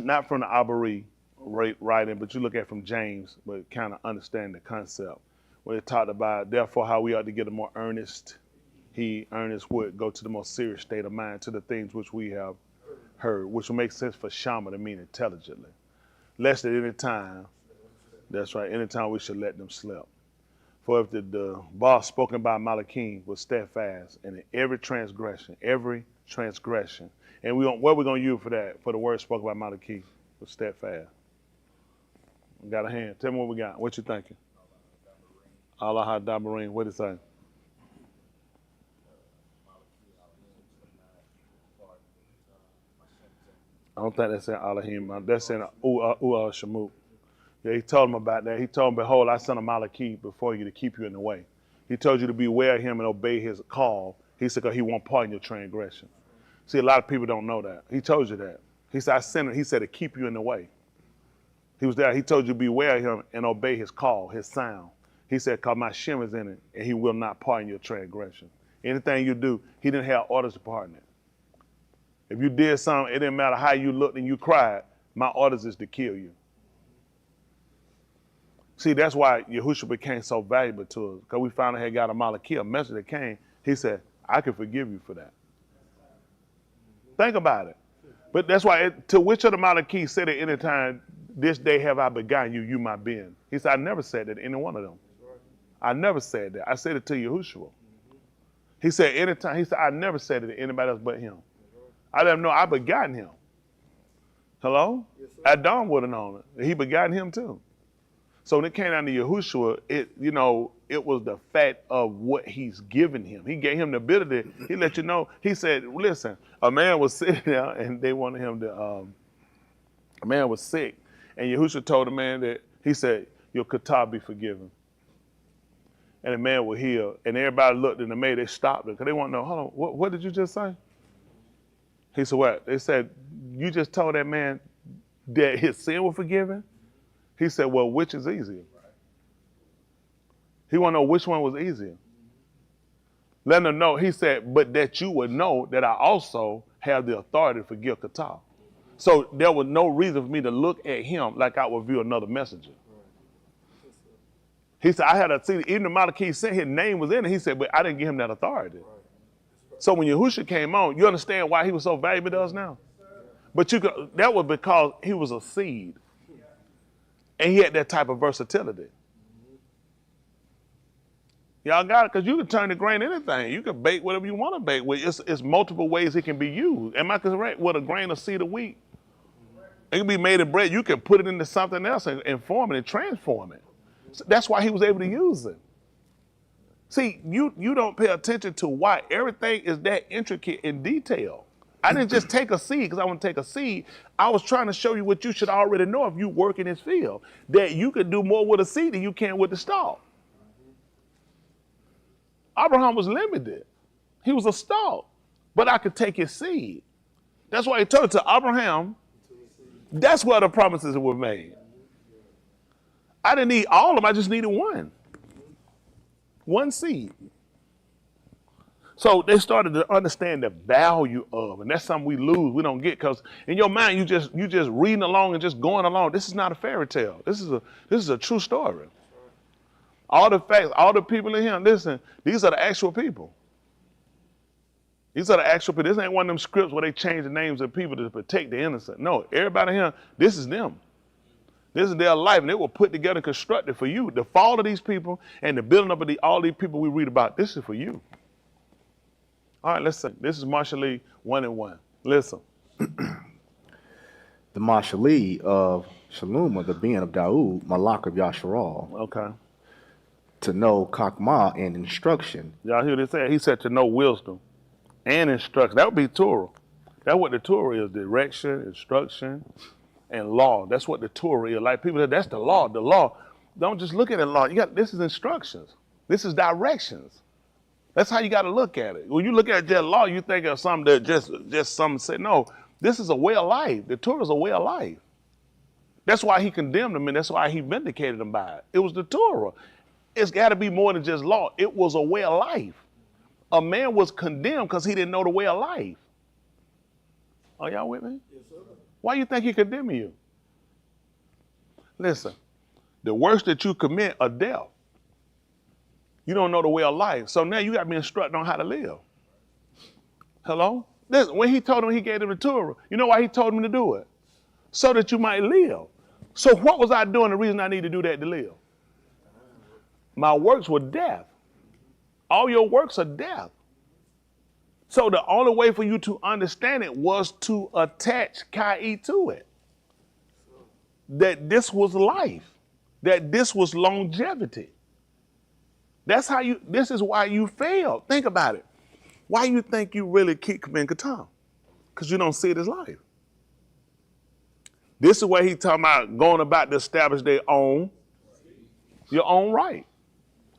not from the Abarim writing, but you look at from James, but kind of understand the concept. When it talked about, therefore, how we ought to get a more earnest, earnest would go to the most serious state of mind, to the things which we have heard, which will make sense for Shama to mean intelligently. Lest at any time, that's right, anytime we should let them slip. For if the boss spoken by Malachim was steadfast, and in every transgression, and what we're going to use for that, for the word spoken by Malachim was steadfast. We got a hand. Tell me what we got. What you thinking? Allah Dabarim. What it say? I don't think that's in Elohim. That's in Shamut. Yeah, he told him about that. He told him, behold, I sent a Malachim before you to keep you in the way. He told you to beware of him and obey his call. He said, because he won't pardon your transgression. See, a lot of people don't know that. He told you that. He said, I sent him. He said to keep you in the way. He was there. He told you to beware of him and obey his call, his sound. He said, because my shem is in it, and he will not pardon your transgression. Anything you do, he didn't have orders to pardon it. If you did something, it didn't matter how you looked and you cried, my orders is to kill you. See, that's why Yahushua became so valuable to us, because we finally had got a Malachi, a message that came. He said, I can forgive you for that. Think about it. But that's why, to which of the Malachi said at any time, this day have I begotten you, you my being. He said, I never said that to any one of them. I never said that. I said it to Yahushua. He said, anytime, he said, I never said it to anybody else but him. I let him know I begotten him. Hello? Yes, Adam would have known it. He begotten him too. So when it came down to Yahushua, it was the fact of what he's given him. He gave him the ability. He let you know. He said, listen, a man was sitting there and they wanted him to, a man was sick. And Yahushua told the man that, he said, your kata be forgiven. And the man was healed. And everybody looked and the man, they stopped it because they want to know, hold on, what did you just say? He said, what? They said, you just told that man that his sin was forgiven? He said, well, which is easier? He want to know which one was easier. Let them know. He said, but that you would know that I also have the authority to forgive kata. So there was no reason for me to look at him like I would view another messenger. He said, I had to see, even the Malachi said his name was in it. He said, but I didn't give him that authority. So when Yahushua came on, you understand why he was so valuable to us now? But that was because he was a seed. And he had that type of versatility. Y'all got it? Because you can turn the grain anything. You can bake whatever you want to bake with. It's multiple ways it can be used. Am I correct? With a grain of seed of wheat, it can be made in bread. You can put it into something else and form it and transform it. So that's why he was able to use it. See, you don't pay attention to why everything is that intricate in detail. I didn't just take a seed because I want to take a seed. I was trying to show you what you should already know if you work in this field, that you can do more with a seed than you can with the stalk. Abraham was limited. He was a stalk, but I could take his seed. That's why he told it to Abraham. That's where the promises were made. I didn't need all of them. I just needed one. One seed. So they started to understand the value of, and that's something we lose, we don't get, because in your mind you just reading along and just going along. This is not a fairy tale. This is a true story. All the facts, all the people in here, listen, these are the actual people. These are the actual people. This ain't one of them scripts where they change the names of people to protect the innocent. No, everybody here, this is them. This is their life, and they were put together and constructed for you. The fall of these people and the building up of all these people we read about, this is for you. All right, let's see. This is Marshallee 1-1. Listen. The Marshallee of Shalom, the being of Daoud, Malak of Yasharal. Okay. To know Kakma and instruction. Y'all hear what he said? He said to know wisdom and instruction. That would be Torah. That's what the Torah is, direction, instruction, and law. That's what the Torah is. Like people say, that's the law. The law. Don't just look at the law. This is instructions. This is directions. That's how you got to look at it. When you look at just law, you think of something that just something said. No, this is a way of life. The Torah is a way of life. That's why he condemned them, and that's why he vindicated them by it. It was the Torah. It's got to be more than just law. It was a way of life. A man was condemned because he didn't know the way of life. Are y'all with me? Yes, sir. Why you think he condemned you? Listen, the worst that you commit are death. You don't know the way of life. So now you got to be instructed on how to live. Hello? Listen, when he told him, he gave him the Torah. You know why he told him to do it? So that you might live. So what was I doing? The reason I need to do that to live? My works were death. All your works are death. So the only way for you to understand it was to attach Kai to it. That this was life. That this was longevity. This is why you failed. Think about it. Why you think you really keep committing Katan? Because you don't see it as life. This is where he's talking about going about to establish your own right.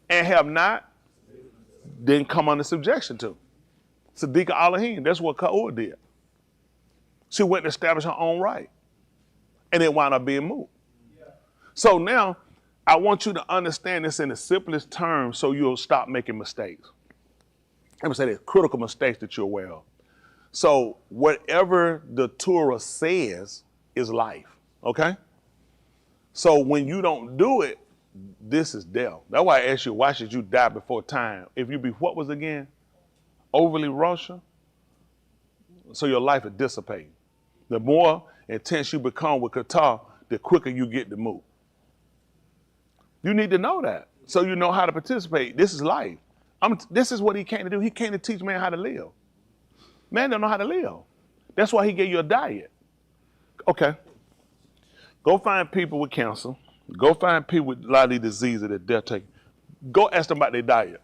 And have not, then come under subjection to. Sadiqa Alahim, that's what Ka'ur did. She went to establish her own right. And it wound up being moved. So now, I want you to understand this in the simplest terms so you'll stop making mistakes. Let me say this, critical mistakes that you're aware of. So whatever the Torah says is life, okay? So when you don't do it, This is death. That's why I asked you, why should you die before time? If you be what was again? Overly Russian, so your life is dissipating. The more intense you become with Qatar, the quicker you get to move. You need to know that, so you know how to participate. This is life. This is what he came to do. He came to teach man how to live. Man don't know how to live. That's why he gave you a diet. Okay. Go find people with cancer. Go find people with a lot of these diseases that they're taking. Go ask them about their diet.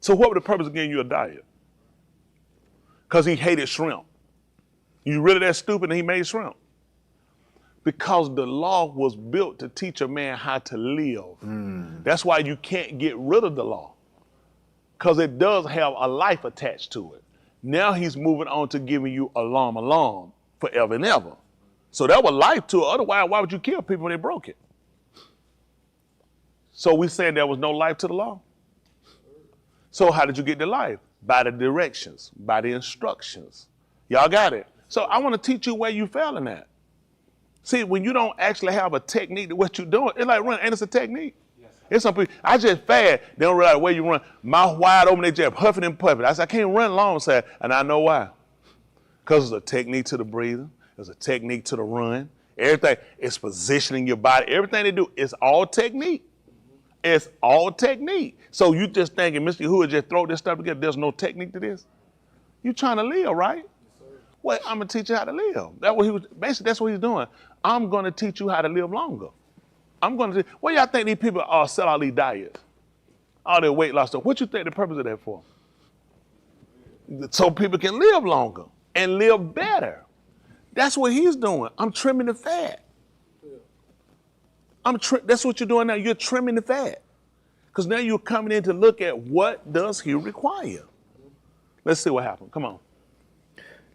So what was the purpose of giving you a diet? Because he hated shrimp. You really that stupid and he made shrimp? Because the law was built to teach a man how to live. That's why you can't get rid of the law. Because it does have a life attached to it. Now he's moving on to giving you alarm, forever and ever. So that was life to it. Otherwise, why would you kill people when they broke it? So we saying there was no life to the law? So how did you get the life? By the directions, by the instructions. Y'all got it? So I want to teach you where you failing at. See, when you don't actually have a technique to what you're doing, it's like running, and it's a technique. It's some people, I just fast, they don't realize where you run. Mouth wide open, they just huffing and puffing. I said, I can't run long, said, and I know why. Because there's a technique to the breathing, there's a technique to the run. Everything is positioning your body. Everything they do is all technique. It's all technique. So you just thinking, Mr. Who would just throw this stuff together, there's no technique to this? You trying to live, right? Well, I'm gonna teach you how to live. That's what he was, basically that's what he's doing. I'm gonna teach you how to live longer. I'm gonna, what y'all think these people sell all these diets? All their weight loss stuff. What you think the purpose of that for? So people can live longer and live better. That's what he's doing. I'm trimming the fat. That's what you're doing now. You're trimming the fat. Because now you're coming in to look at what does he require. Let's see what happened. Come on.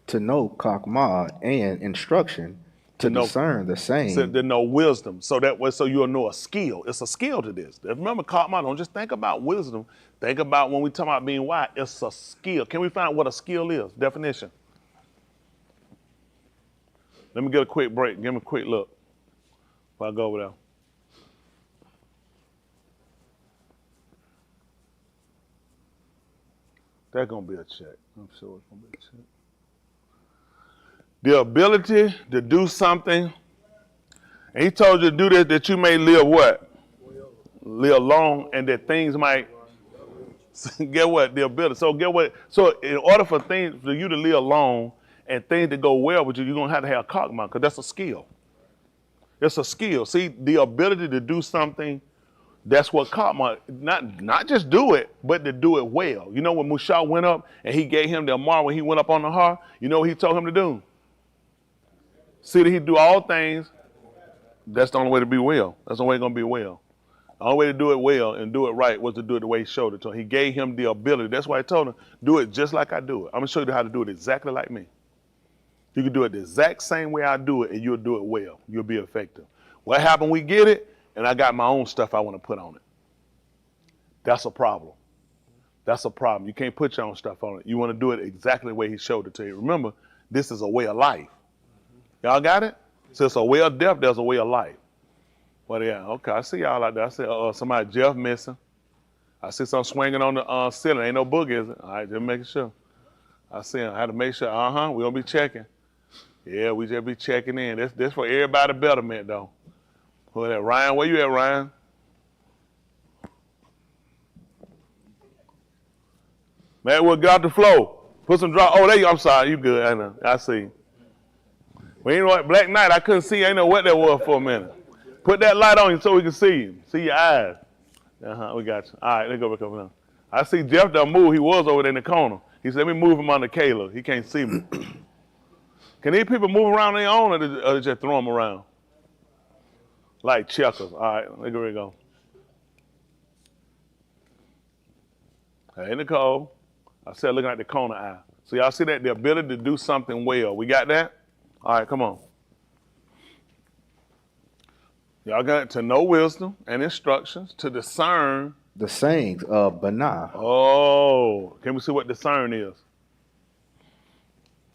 To know kakma and instruction, to discern the same. So to know wisdom. So that way, so you'll know a skill. It's a skill to this. Remember, kakma, don't just think about wisdom. Think about when we talk about being wise, it's a skill. Can we find out what a skill is? Definition. Let me get a quick break. Give me a quick look before I go over there. That's gonna be a check. I'm sure it's gonna be a check. The ability to do something, and he told you to do this that you may live what? Live long, and that things might get what? The ability. So get what? So in order for you to live long and things to go well with you, you're gonna have to have kakma, because that's a skill. It's a skill. See, the ability to do something. That's what kakma, not just do it, but to do it well. You know when Musha went up and he gave him the Amar when he went up on the har, you know what he told him to do? See that he do all things. That's the only way to be well. That's the only way it's going to be well. The only way to do it well and do it right was to do it the way he showed it to him. He gave him the ability. That's why he told him, do it just like I do it. I'm going to show you how to do it exactly like me. You can do it the exact same way I do it and you'll do it well. You'll be effective. What happened, we get it, and I got my own stuff I want to put on it. That's a problem. That's a problem. You can't put your own stuff on it. You want to do it exactly the way he showed it to you. Remember, this is a way of life. Y'all got it? So it's a way of death, there's a way of life. Well, yeah, okay, I see y'all like that. I see somebody, Jeff, missing. I see something swinging on the ceiling. Ain't no book, is it? All right, just making sure. I see him. I had to make sure, we gonna be checking. Yeah, we just be checking in. This for everybody betterment, though. Who that? Ryan, where you at, Ryan? Man, we'll get out the flow. Put some drop. Oh, there you. I'm sorry. You good? I know. I see. Well, you know what? Black Knight, I couldn't see. I didn't know what that was for a minute. Put that light on you so we can see you. See your eyes. We got you. All right, let's go back over now. I see Jeff done move. He was over there in the corner. He said, let me move him under Kayla. He can't see me. Can these people move around on their own or they just throw them around? Like checkers. All right, let's go. Hey, Nicole. I said looking at the corner eye. So y'all see that? The ability to do something well. We got that? All right, come on. Y'all got to know wisdom and instructions, to discern. The sayings of Bana. Oh, can we see what discern is?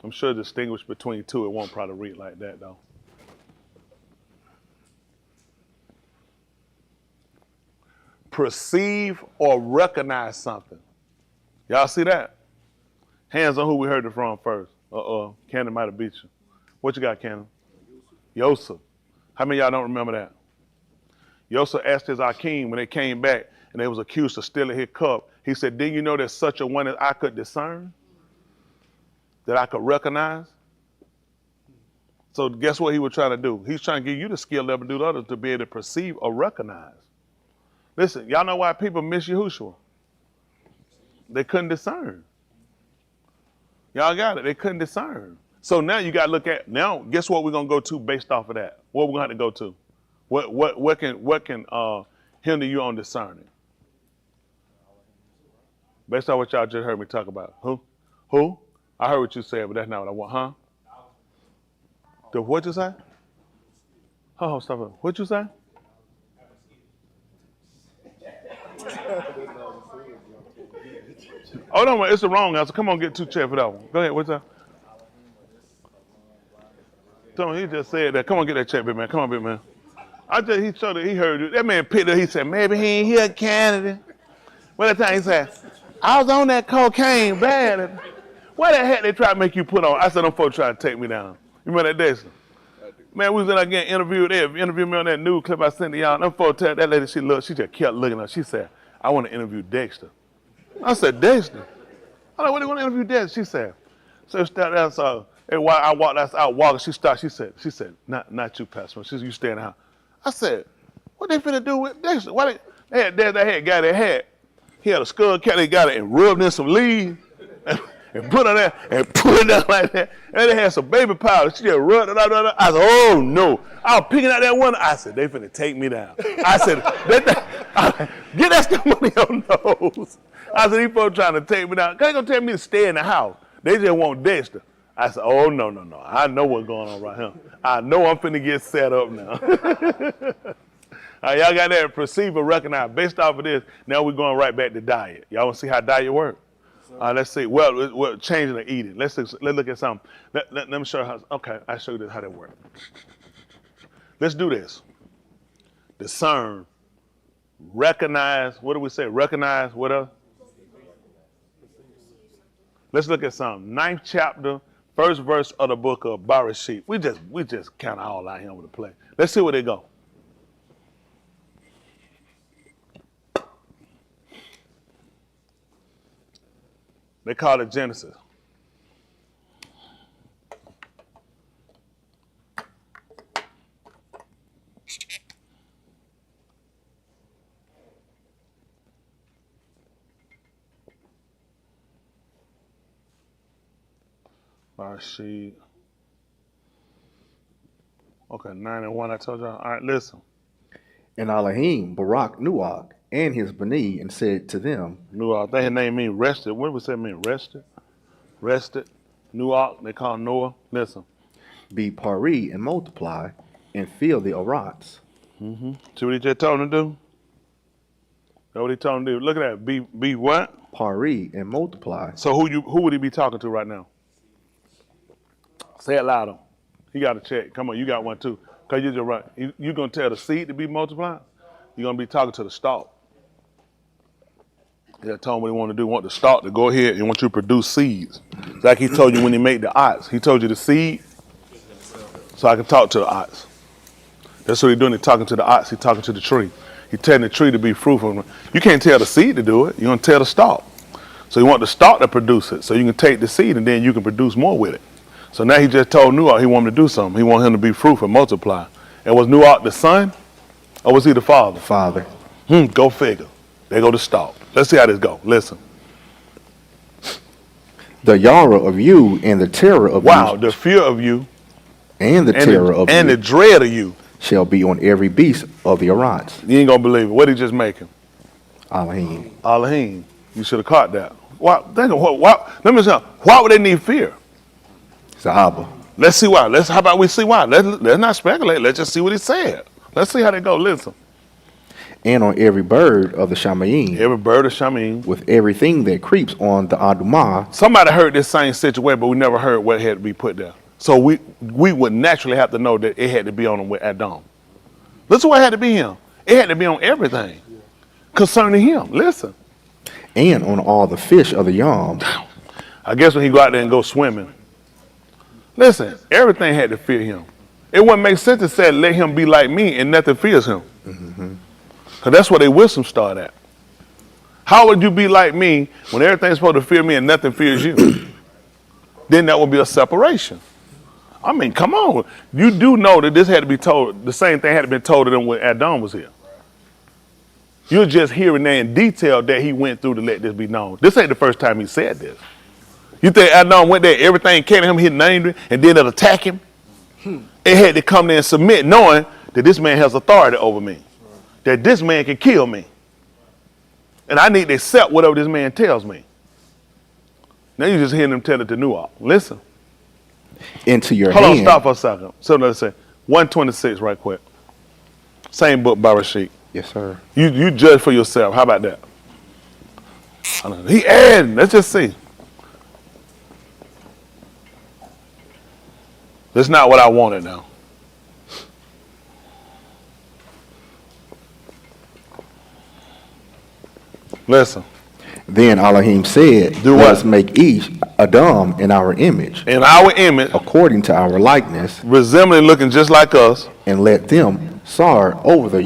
I'm sure distinguish between two. It won't probably read like that, though. perceive or recognize something. Y'all see that? Hands on who we heard it from first. Cannon might have beat you. What you got, Cannon? Yosef. How many of y'all don't remember that? Yosef asked his Akeem when they came back and they was accused of stealing his cup. He said, didn't you know there's such a one that I could discern? That I could recognize? So guess what he was trying to do? He's trying to give you the skill level to do to others to be able to perceive or recognize. Listen, y'all know why people miss Yahushua? They couldn't discern. Y'all got it. They couldn't discern. So now you got to look at, now guess what we're going to go to based off of that? What we're going to have to go to? What can hinder you on discerning? Based on what y'all just heard me talk about. Who? I heard what you said, but that's not what I want, huh? What you say? Oh, stop it. What you say? Oh, no, it's the wrong answer. Come on, get 2 checks for that one. Go ahead, what's that? Tell me, he just said that. Come on, get that check, big man. Come on, big man. He showed it, he heard it. That man picked it, he said, maybe he ain't here, Canada. Well, that time he said, I was on that cocaine bad. What the heck they try to make you put on? I said, them folks try to take me down. You remember that Dexter? Man, we was in there getting interviewed. They interviewed me on that news clip I sent to y'all. Them folks tell that lady, she just kept looking at her. She said, I want to interview Dexter. I said, Dexter? I like, what do you want to interview Dexter? She said, so start there, so and while I walked out walking, she stopped, she said, not you, Pastor. She said, you stay in the house. I said, what they finna do with Dexter? Why they had that guy that had, he had a skull cat, they got it and rubbed in some leaves and put on there and put it down like that. And they had some baby powder. She just rubbed it out. I said, oh no. I was picking out that one. I said, they finna take me down. I said, get that stuff on your nose. I said, these folks trying to take me down. They gonna tell me to stay in the house. They just want Dexter. I said, oh no. I know what's going on right here. I know I'm finna get set up now. Y'all got that perceive or recognize. Based off of this, now we're going right back to diet. Y'all want to see how diet works? Let's see. Well, changing the eating. Let's look at something. Let me show you how. Okay, I'll show you how that works. Let's do this. Discern. Recognize. What do we say? Recognize. What else? Let's look at something. 9th chapter, 1st verse of the book of Bereshit. We just kind of all out here with the play. Let's see where they go. They call it Genesis. Bereshit. Okay, 9 and 1, I told y'all. All right, listen. And Elohim barak Nuach and his Bani and said to them, Nuach, I think his name means rested. What does that mean? Rested? Rested. Nuach, they call Noah. Listen. Be pari and multiply and fill the arats. See what he just told him to do? That's what he told him to do. Look at that. Be what? Pari and multiply. So who would he be talking to right now? Say it louder. He got a check. Come on, you got one too. Because you're just right. You're going to tell the seed to be multiplied? You're going to be talking to the stalk. He told him what he wanted to do. He want the stalk to go ahead and want you to produce seeds. It's like he told you when he made the ox. He told you the seed so I can talk to the ox. That's what he's doing. He's talking to the ox. He's talking to the tree. He's telling the tree to be fruitful. You can't tell the seed to do it. You're going to tell the stalk. So you want the stalk to produce it so you can take the seed and then you can produce more with it. So now he just told Nuach he wanted to do something. He wanted him to be fruitful and multiply. And was Nuach the son or was he the father? Father. Go figure. There go the stalk. Let's see how this go. Listen. The Yara of you and the terror of you. Wow, the fear of you. And the terror of you. And the dread of you. Shall be on every beast of the Arats. You ain't going to believe it. What did he just make him? Elohim. Elohim. You should have caught that. Why? Think of let me say, why would they need fear? It's Abba. Let's see why. How about we see why? Let's not speculate. Let's just see what he said. Let's see how they go. Listen. And on every bird of the Shamayim. Every bird of Shamayim. With everything that creeps on the Adumah. Somebody heard this same situation, but we never heard what had to be put there. So we would naturally have to know that it had to be on him with Adam. Listen what had to be him. It had to be on everything. concerning him. Listen. And on all the fish of the yam. I guess when he go out there and go swimming. Listen, everything had to fear him. It wouldn't make sense to say, let him be like me and nothing fears him. Because that's where their wisdom start at. How would you be like me when everything's supposed to fear me and nothing fears you? Then that would be a separation. I mean, come on. You do know that this had to be told, the same thing had to be told to them when Adam was here. You're just hearing there in detail that he went through to let this be known. This ain't the first time he said this. You think Adam went there, everything came to him, he named it, and then it attack him? It had to come there and submit, knowing that this man has authority over me. That this man can kill me. And I need to accept whatever this man tells me. Now you just hearing him tell it to Nuak. Listen. Into your Hold hand. on, stop for a second. So let's say 126 right quick. Same book, Barashik. Yes, sir. You judge for yourself. How about that? He adding. Let's just see. That's not what I wanted now. Listen. Then Elohim said, Do let what? us make each Adam in our image. In our image. According to our likeness. Resembling, looking just like us. And let them soar over the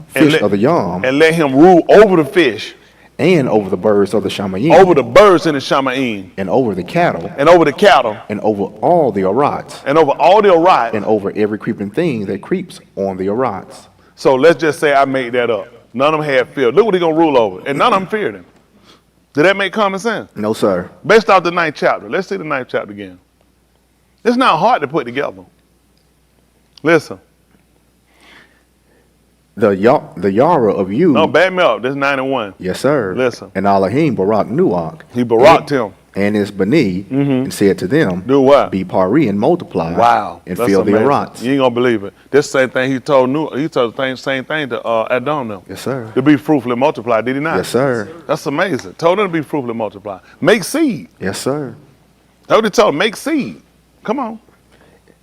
fish of the yam. And let him rule over the fish. And over the birds of the shamayim. Over the birds in the shamayim. And over the cattle. And over the cattle. And over all the arats. And over all the arats. And over every creeping thing that creeps on the arats. So let's just say I made that up. None of them had fear. Look what he gonna rule over. And none of them feared him. Did that make common sense? No, sir. Based off the 9th chapter. Let's see the 9th chapter again. It's not hard to put together. Listen. The Yara of you. No, back me up. This is 9 and 1. Yes, sir. Listen. And Elohim barak Nuak. He baraked him. And his Bani. And said to them. Do what? Be pari and multiply. Wow. And That's fill amazing. the arats. You ain't gonna believe it. This same thing he told the same thing to Adam now. Yes, sir. To be fruitful and multiply, did he not? Yes, sir. That's amazing. Told him to be fruitful and multiply. Make seed. Yes, sir. That's what he told him. Make seed. Come on.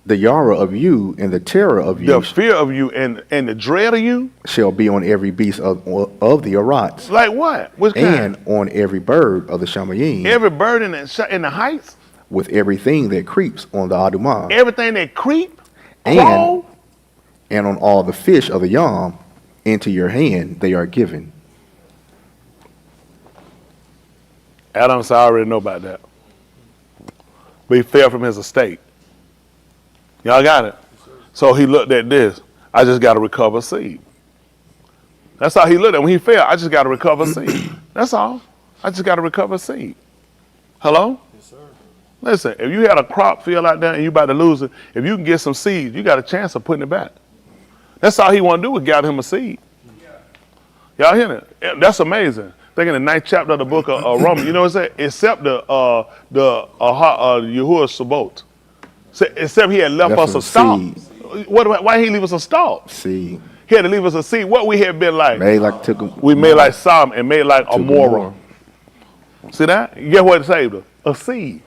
The Yara of you and the terror of you. The fear of you and the dread of you shall be on every beast of the arats. Like what? Which kind? And on every bird of the shamayim. Every bird in the heights. With everything that creeps on the adumah. Everything that creep. And on all the fish of the yam, into your hand they are given. Adam said, I already know about that. But he fell from his estate. Y'all got it? So he looked at this. I just got to recover seed. That's how he looked at it. When he fell, I just got to recover seed. That's all. I just got to recover seed. Hello? Yes, sir. Listen, if you had a crop field out there and you about to lose it, if you can get some seeds, you got a chance of putting it back. That's all he want to do is gather him a seed. Y'all hear that? That's amazing. Think in the 9th chapter of the book of Romans, you know what it said? Except the Yahuwah Sabot. Except he had left us a stalk. Why he leave us a stalk? Seed. He had to leave us a seed. What we had been like? We made like Sodom and made like a moron. See that? Guess what it saved us? A seed.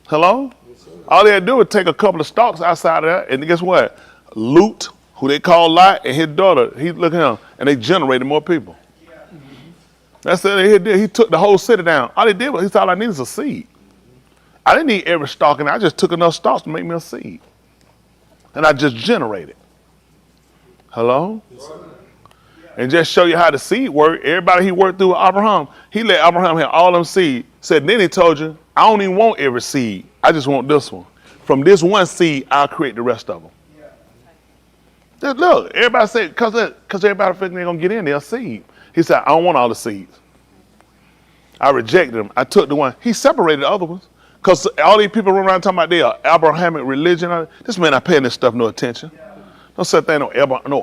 Hello? All they had to do was take a couple of stalks outside of that, and guess what? Lut, who they call Lot, and his daughter, he look at him, and they generated more people. That's what he did. He took the whole city down. All they did was, he said, all I need is a seed. I didn't need every stalk, and I just took enough stalks to make me a seed. And I just generated. Hello? Yes, and just show you how the seed worked. Everybody he worked through with Abraham, he let Abraham have all them seed. Said, then he told you, I don't even want every seed. I just want this one. From this one seed, I'll create the rest of them. Just look, everybody said, because everybody thinking they're going to get in, they'll seed. He said, I don't want all the seeds. I rejected them. I took the one. He separated the other ones. Because all these people run around talking about their Abrahamic religion. This man not paying this stuff no attention. Don't say thing no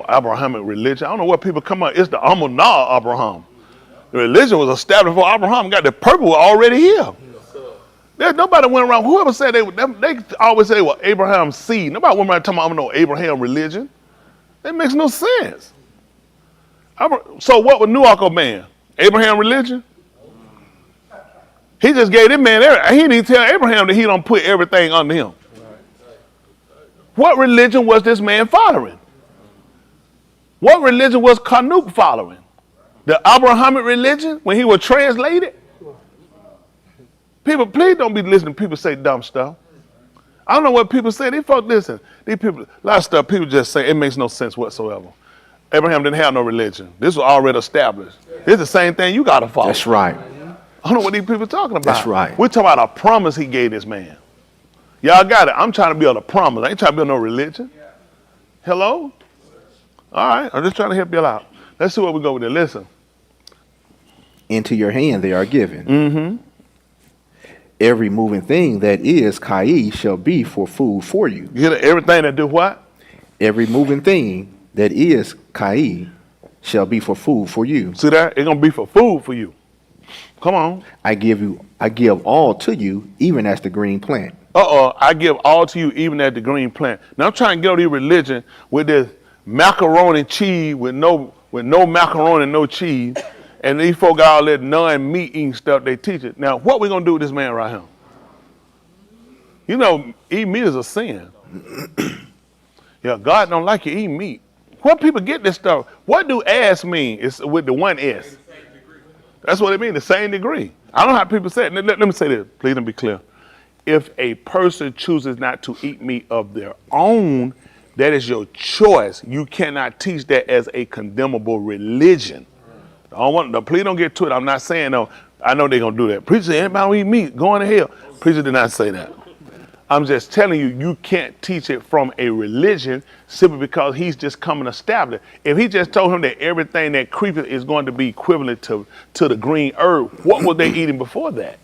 Abrahamic religion. I don't know what people come up. It's the Amunah Abraham. The religion was established before Abraham got the purple already here. There's nobody went around. Whoever said they always say they were Abraham's seed. Nobody went around talking about no Abraham religion. That makes no sense. So what would Nuak obey? Abraham religion? He just gave that man everything. He didn't tell Abraham that he don't put everything under him. What religion was this man following? What religion was Kanuk following? The Abrahamic religion, when he was translated. People, please don't be listening to people say dumb stuff. I don't know what people say. These folks, listen. These people, a lot of stuff people just say, it makes no sense whatsoever. Abraham didn't have no religion. This was already established. It's the same thing you got to follow. That's right. I don't know what these people are talking about. That's right. We're talking about a promise he gave this man. Y'all got it. I'm trying to build a promise. I ain't trying to build no religion. Hello? All right. I'm just trying to help y'all out. Let's see what we go with it. Listen. Into your hand they are given. Mm-hmm. Every moving thing that is Kai shall be for food for you. You hear everything that do what? Every moving thing that is Kai shall be for food for you. See that? It's gonna be for food for you. Come on. I give all to you, even as the green plant. I give all to you, even as the green plant. Now I'm trying to get on this religion with this macaroni cheese with no macaroni and no cheese. And these folk got all that non-meat eating stuff they teach it. Now, what we gonna do with this man right here? You know, eating meat is a sin. Yeah, God don't like you eating meat. What people get this stuff? What do ass mean? It's with the one S. That's what it means, the same degree. I don't know how people say it. Let me say this, please let me be clear. If a person chooses not to eat meat of their own, that is your choice. You cannot teach that as a condemnable religion. Please don't get to it. I'm not saying no. I know they're gonna do that. Preacher, anybody eat meat, going to hell. Preacher did not say that. I'm just telling you, you can't teach it from a religion simply because he's just coming established. If he just told him that everything that creepeth is going to be equivalent to the green herb, what were they eating before that?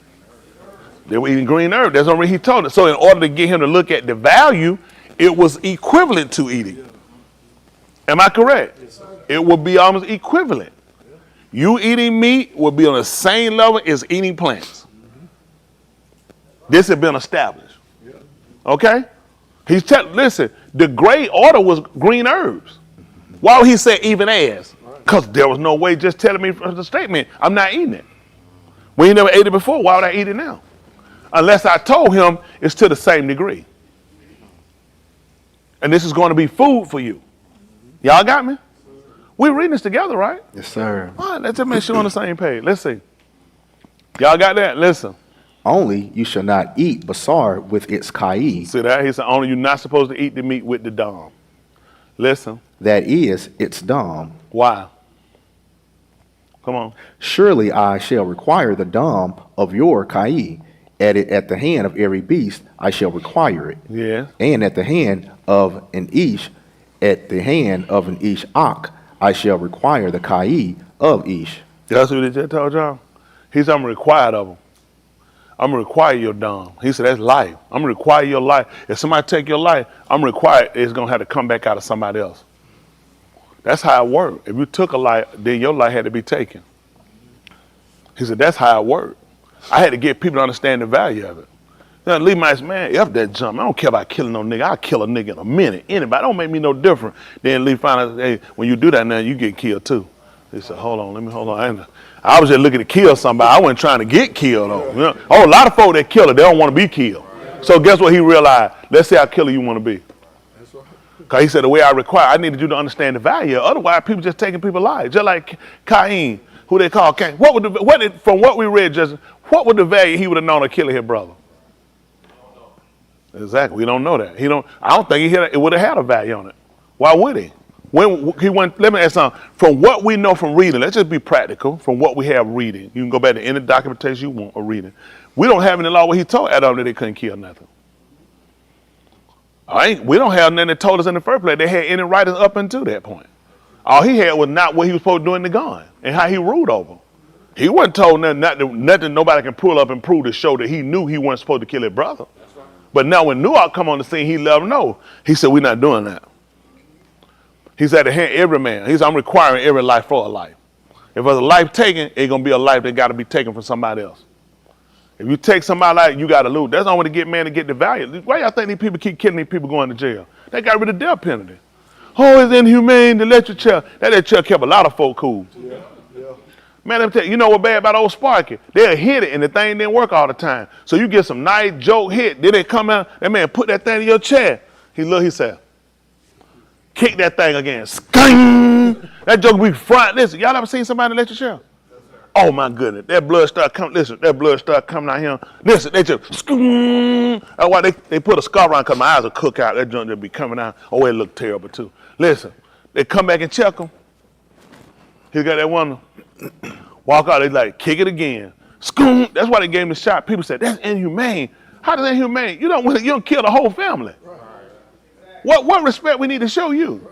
They were eating green herb. That's already he told us. So in order to get him to look at the value, it was equivalent to eating. Am I correct? It would be almost equivalent. You eating meat will be on the same level as eating plants. This has been established. Okay? Listen, the great order was green herbs. Why would he say even as? Because there was no way just telling me from the statement, I'm not eating it. When you never ate it before, why would I eat it now? Unless I told him it's to the same degree. And this is going to be food for you. Y'all got me? We're reading this together, right? Yes, sir. All right, let's just make sure we're on the same page. Let's see. Y'all got that? Listen. Only you shall not eat basar with its Kai. See that? He said, only you're not supposed to eat the meat with the dam. Listen. That is its dam. Why? Come on. Surely I shall require the dam of your Kai. At the hand of every beast I shall require it. Yeah. And at the hand of an Ish, at the hand of an Ish Ak, I shall require the Kai of Ish. That's what he just told y'all? He said, I'm required of him. I'm going to require your dam. He said, that's life. I'm going to require your life. If somebody take your life, I'm required it's going to have to come back out of somebody else. That's how it worked. If you took a life, then your life had to be taken. He said, that's how it worked. I had to get people to understand the value of it. Now, Levites, man, F that jump. I don't care about killing no nigga. I'll kill a nigga in a minute. Anybody. Don't make me no different. Then Lee found out, hey, when you do that now, you get killed too. He said, hold on. I was just looking to kill somebody. I wasn't trying to get killed though. You know? Oh, a lot of folk that kill it, they don't want to be killed. So guess what he realized? Let's see how killer you want to be. Because he said, the way I require, I needed you to understand the value. Otherwise, people just taking people's lives. Just like Cain, who they call Cain. From what we read, Justin, what would the value he would have known of killing his brother? Exactly. We don't know that. I don't think it would have had a value on it. Why would he? Let me ask something. From what we know from reading, let's just be practical. From what we have reading, you can go back to any documentation you want or reading. We don't have any law where he told Adam that they couldn't kill nothing. All right, we don't have nothing that told us in the first place they had any writers up until that point. All he had was not what he was supposed to do in the gun and how he ruled over. He wasn't told nothing nobody can pull up and prove to show that he knew he wasn't supposed to kill his brother. But now when Noah come on the scene, he let him know. He said, we're not doing that. He said, to hand every man. He said, I'm requiring every life for a life. If there's a life taken, it's going to be a life that got to be taken from somebody else. If you take somebody like you got to lose. That's the only way to get man to get the value. Why y'all think these people keep killing these people going to jail? They got rid of the death penalty. Oh, it's inhumane to let your child. That child kept a lot of folk cool. Yeah. Man, let me tell you, you know what bad about old Sparky? They'll hit it and the thing didn't work all the time. So you get some nice joke hit. Then they come out, that man put that thing in your chair. He said, Kick that thing again. Skang! That joke be front. Listen, y'all ever seen somebody electric chair? Oh my goodness, that blood start coming. Listen, that blood start coming out here. Listen, they just skang. That's why they put a scar around because my eyes will cook out. That joint just be coming out. Oh, it look terrible too. Listen, they come back and check him. He got that one. Walk out, they like kick it again. Skang. That's why they gave him the shot. People said that's inhumane. How is that inhumane? You don't kill the whole family. What respect we need to show you?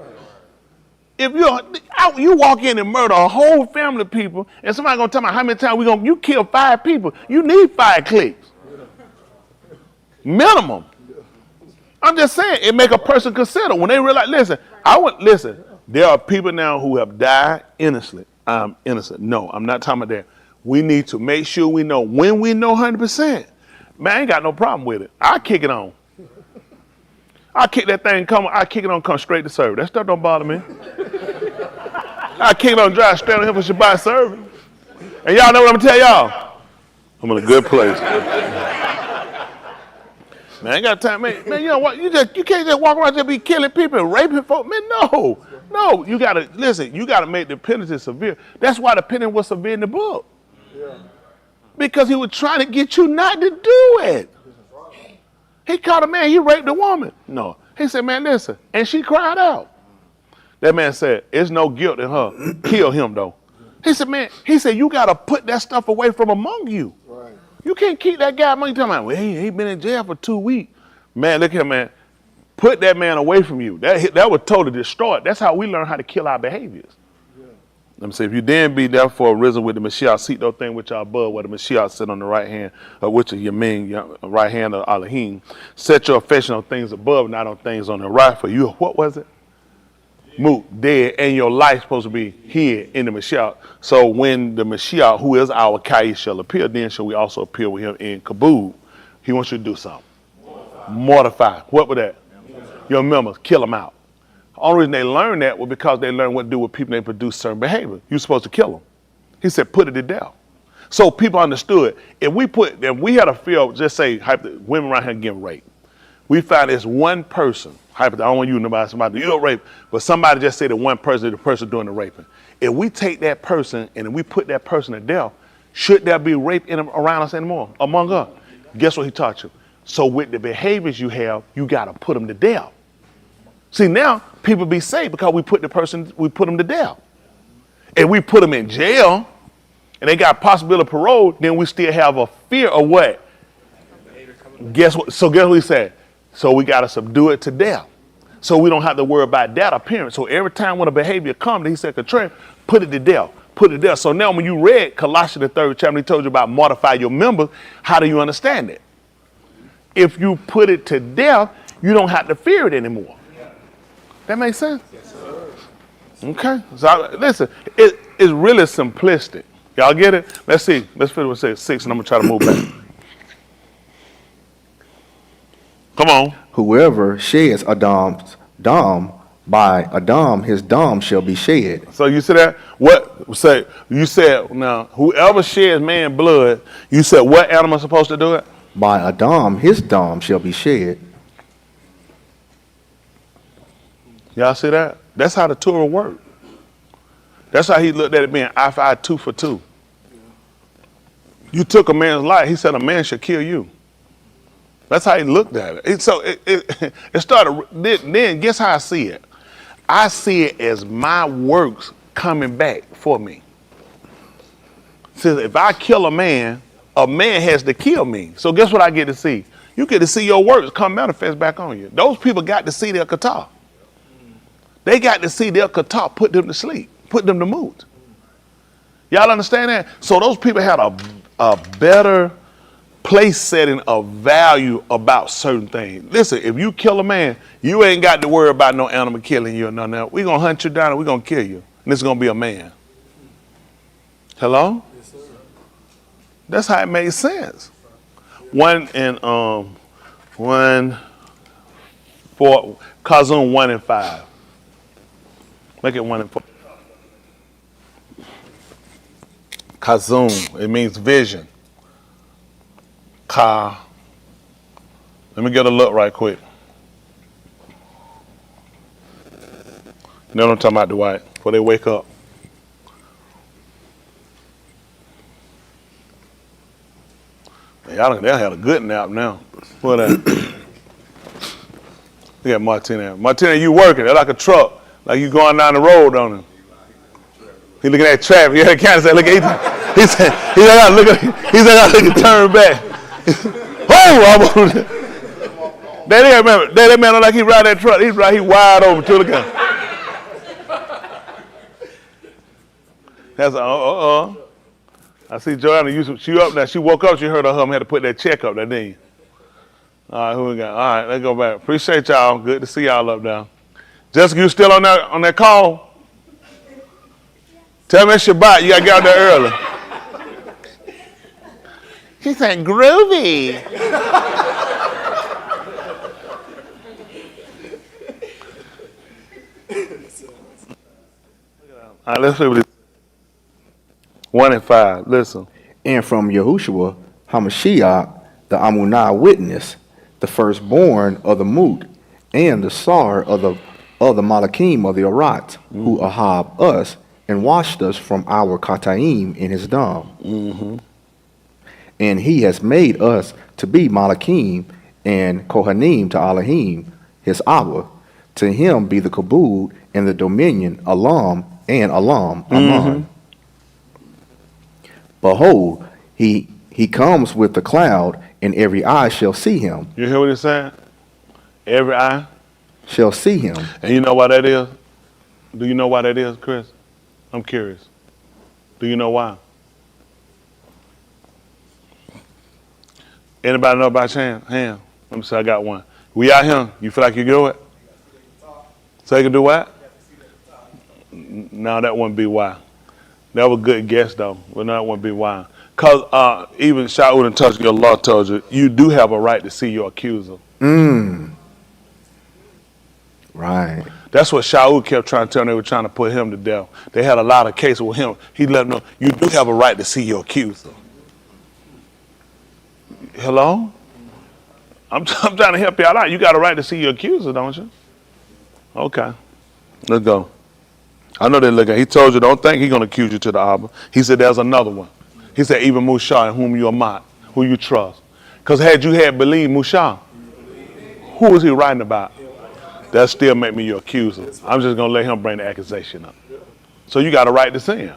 If you walk in and murder a whole family of people, and somebody gonna tell me how many times you kill 5 people, you need 5 clicks. Minimum. I'm just saying, it make a person consider when they realize, listen, there are people now who have died innocently. I'm innocent. No, I'm not talking about that. We need to make sure we know when we know 100%. Man, I ain't got no problem with it. I kick it on. I kick that thing, come straight to service. That stuff don't bother me. I kick it on, drive straight on here for Shabbat service. And y'all know what I'm gonna tell y'all? I'm in a good place. Man, I ain't got time, man. Man, you know what? You can't just walk around and be killing people and raping folks. Man, no. You gotta listen. You gotta make the penalty severe. That's why the penalty was severe in the book. Yeah. Because he was trying to get you not to do it. He caught a man, he raped a woman. No. He said, man, listen. And she cried out. That man said, there's no guilt in her. Kill him, though. He said, you got to put that stuff away from among you. Right. You can't keep that guy among you. Talking about, well, he been in jail for 2 weeks. Man, look here, man. Put that man away from you. That would totally destroy it. That's how we learn how to kill our behaviors. Let me say, if you then be therefore risen with the Mashiach, seek those things which are above, where the Mashiach sit on the right hand, of which is Yamin, your right hand of Elohim. Set your affection on things above, not on things on the right. For you, what was it? Moot, dead, and your life supposed to be here in the Mashiach. So when the Mashiach, who is our Kai, shall appear, then shall we also appear with him in Kabul. He wants you to do something. Mortify. What was that? Your members, kill them out. The only reason they learned that was because they learned what to do with people that produce certain behavior. You're supposed to kill them. He said, put it to death. So people understood. If we had a field, just say, women around here getting raped. We found this one person, I don't want you to know somebody, you don't rape, but somebody just said that one person is the person doing the raping. If we take that person and we put that person to death, should there be rape around us anymore, among us? Guess what he taught you? So with the behaviors you have, you got to put them to death. See, now people be safe because we put them to death. And we put them in jail and they got possibility of parole, then we still have a fear of what? Guess what? So guess what he said? So we got to subdue it to death. So we don't have to worry about that appearance. So every time when a behavior comes, he said, contrary, put it to death. Put it there. So now when you read Colossians the 3rd chapter, he told you about mortify your members. How do you understand it? If you put it to death, you don't have to fear it anymore. That makes sense? Yes, sir. Okay. So listen, it's really simplistic. Y'all get it? Let's see. Let's finish with say 6 and I'm going to try to move back. Come on. Whoever sheds Adam's dam, by Adam his dam shall be shed. So you see that? You said now whoever sheds man blood, you said what animal is supposed to do it? By Adam his dam shall be shed. Y'all see that? That's how the Torah worked. That's how he looked at it being eye for eye, tooth for tooth. You took a man's life. He said a man should kill you. That's how he looked at it. It started, then guess how I see it? I see it as my works coming back for me. So if I kill a man has to kill me. So guess what I get to see? You get to see your works come manifest back on you. Those people got to see their kata. They got to see their kata put them to sleep, put them to moot. Y'all understand that? So those people had a better place setting of value about certain things. Listen, if you kill a man, you ain't got to worry about no animal killing you or nothing else. We're going to hunt you down and we're going to kill you. And it's going to be a man. Hello? Yes, sir. That's how it makes sense. Kazum 1 and 5. Make it 1 and 4. Kazum, it means vision. Let me get a look right quick. You know what I'm talking about, Dwight? Before they wake up. Y'all had a good nap now. What that? Look at Martina. Martina, you working. They're like a truck. Like you going down the road on him. He looking at traffic. Yeah, kind of say, look at he said, I look at turn back. Oh, that man look like he ride that truck. He wide open too. Look at him. That's I see Joanna. She up now. She woke up. She heard her hum had to put that check up there, didn't you? All right, who we got? All right, let's go back. Appreciate y'all. Good to see y'all up there. Jessica, you still on that call? Tell me it's Shabbat. You got to get out there early. She said, groovy. All right, let's see what it is. 1 and 5. Listen. And from Yahushua HaMashiach, the Amunah witness, the firstborn of the Mut, and the Sar of the Malakim of the Arat, who ahab us and washed us from our Kataim in his dam. And he has made us to be Malakim and Kohanim to Elohim, his Abba. To him be the kabod and the dominion, Alam and Alam, Aman. Behold, he comes with the cloud, and every eye shall see him. You hear what he's saying? Every eye shall see him. And you know why that is? Do you know why that is, Chris? I'm curious. Do you know why? Anybody know about your hand? Let me see, I got one. We out here. You feel like you do it? So you can do what? No, that wouldn't be why. That was a good guess, though. But no, that wouldn't be why. Because even Shaul and Touch, your law tells you, you do have a right to see your accuser. Right. That's what Shaul kept trying to tell them. They were trying to put him to death. They had a lot of cases with him. He let them know, you do have a right to see your accuser. Hello? I'm trying to help y'all out. You got a right to see your accuser, don't you? Okay. Let's go. I know they're looking. He told you, don't think he's going to accuse you to the Abba. He said, there's another one. He said, even Mushah, in whom you are not, who you trust. Because had you had believed Mushah, who was he writing about? That still make me your accuser. I'm just going to let him bring the accusation up. So you got a right to see him.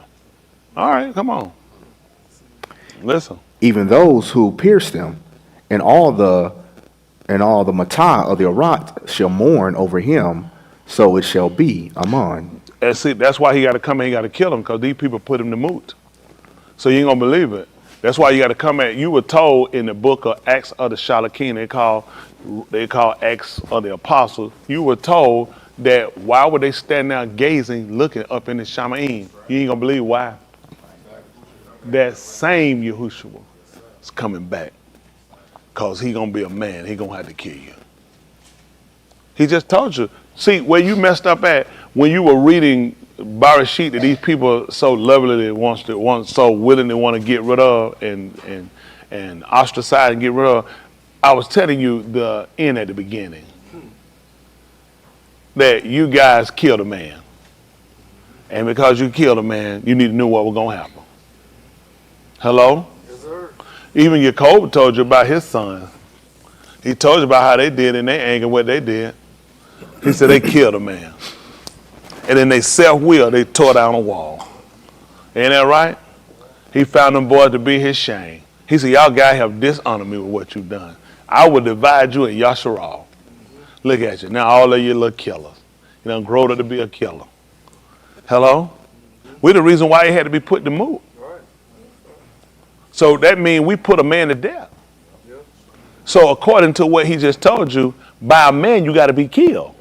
All right, come on. Listen. Even those who pierced him, and all the matah of the Arat shall mourn over him, so it shall be. Aman. And see, that's why he got to come and he got to kill him, because these people put him to moot. So you ain't going to believe it. That's why you got to come at. You were told in the book of Acts of the Shalakim, they call Acts of the Apostles. You were told that why would they stand there gazing, looking up in the Shamaim? You ain't going to believe why. That same Yahushua is coming back, because he going to be a man. He going to have to kill you. He just told you. See, where you messed up at, when you were reading Barashit that these people so lovingly so willingly want to get rid of and ostracize and get rid of, I was telling you the end at the beginning. That you guys killed a man. And because you killed a man, you need to know what was going to happen. Hello? Yes, sir. Even Jacob told you about his son. He told you about how they did in their anger, what they did. He said they killed a man. And then they self-will, they tore down a wall. Ain't that right? He found them boys to be his shame. He said, y'all guys have dishonored me with what you've done. I will divide you in Yasharal. Look at you. Now all of you little killers. You done growed up to be a killer. Hello? We're the reason why he had to be put to move. So that means we put a man to death. So according to what he just told you, by a man you got to be killed.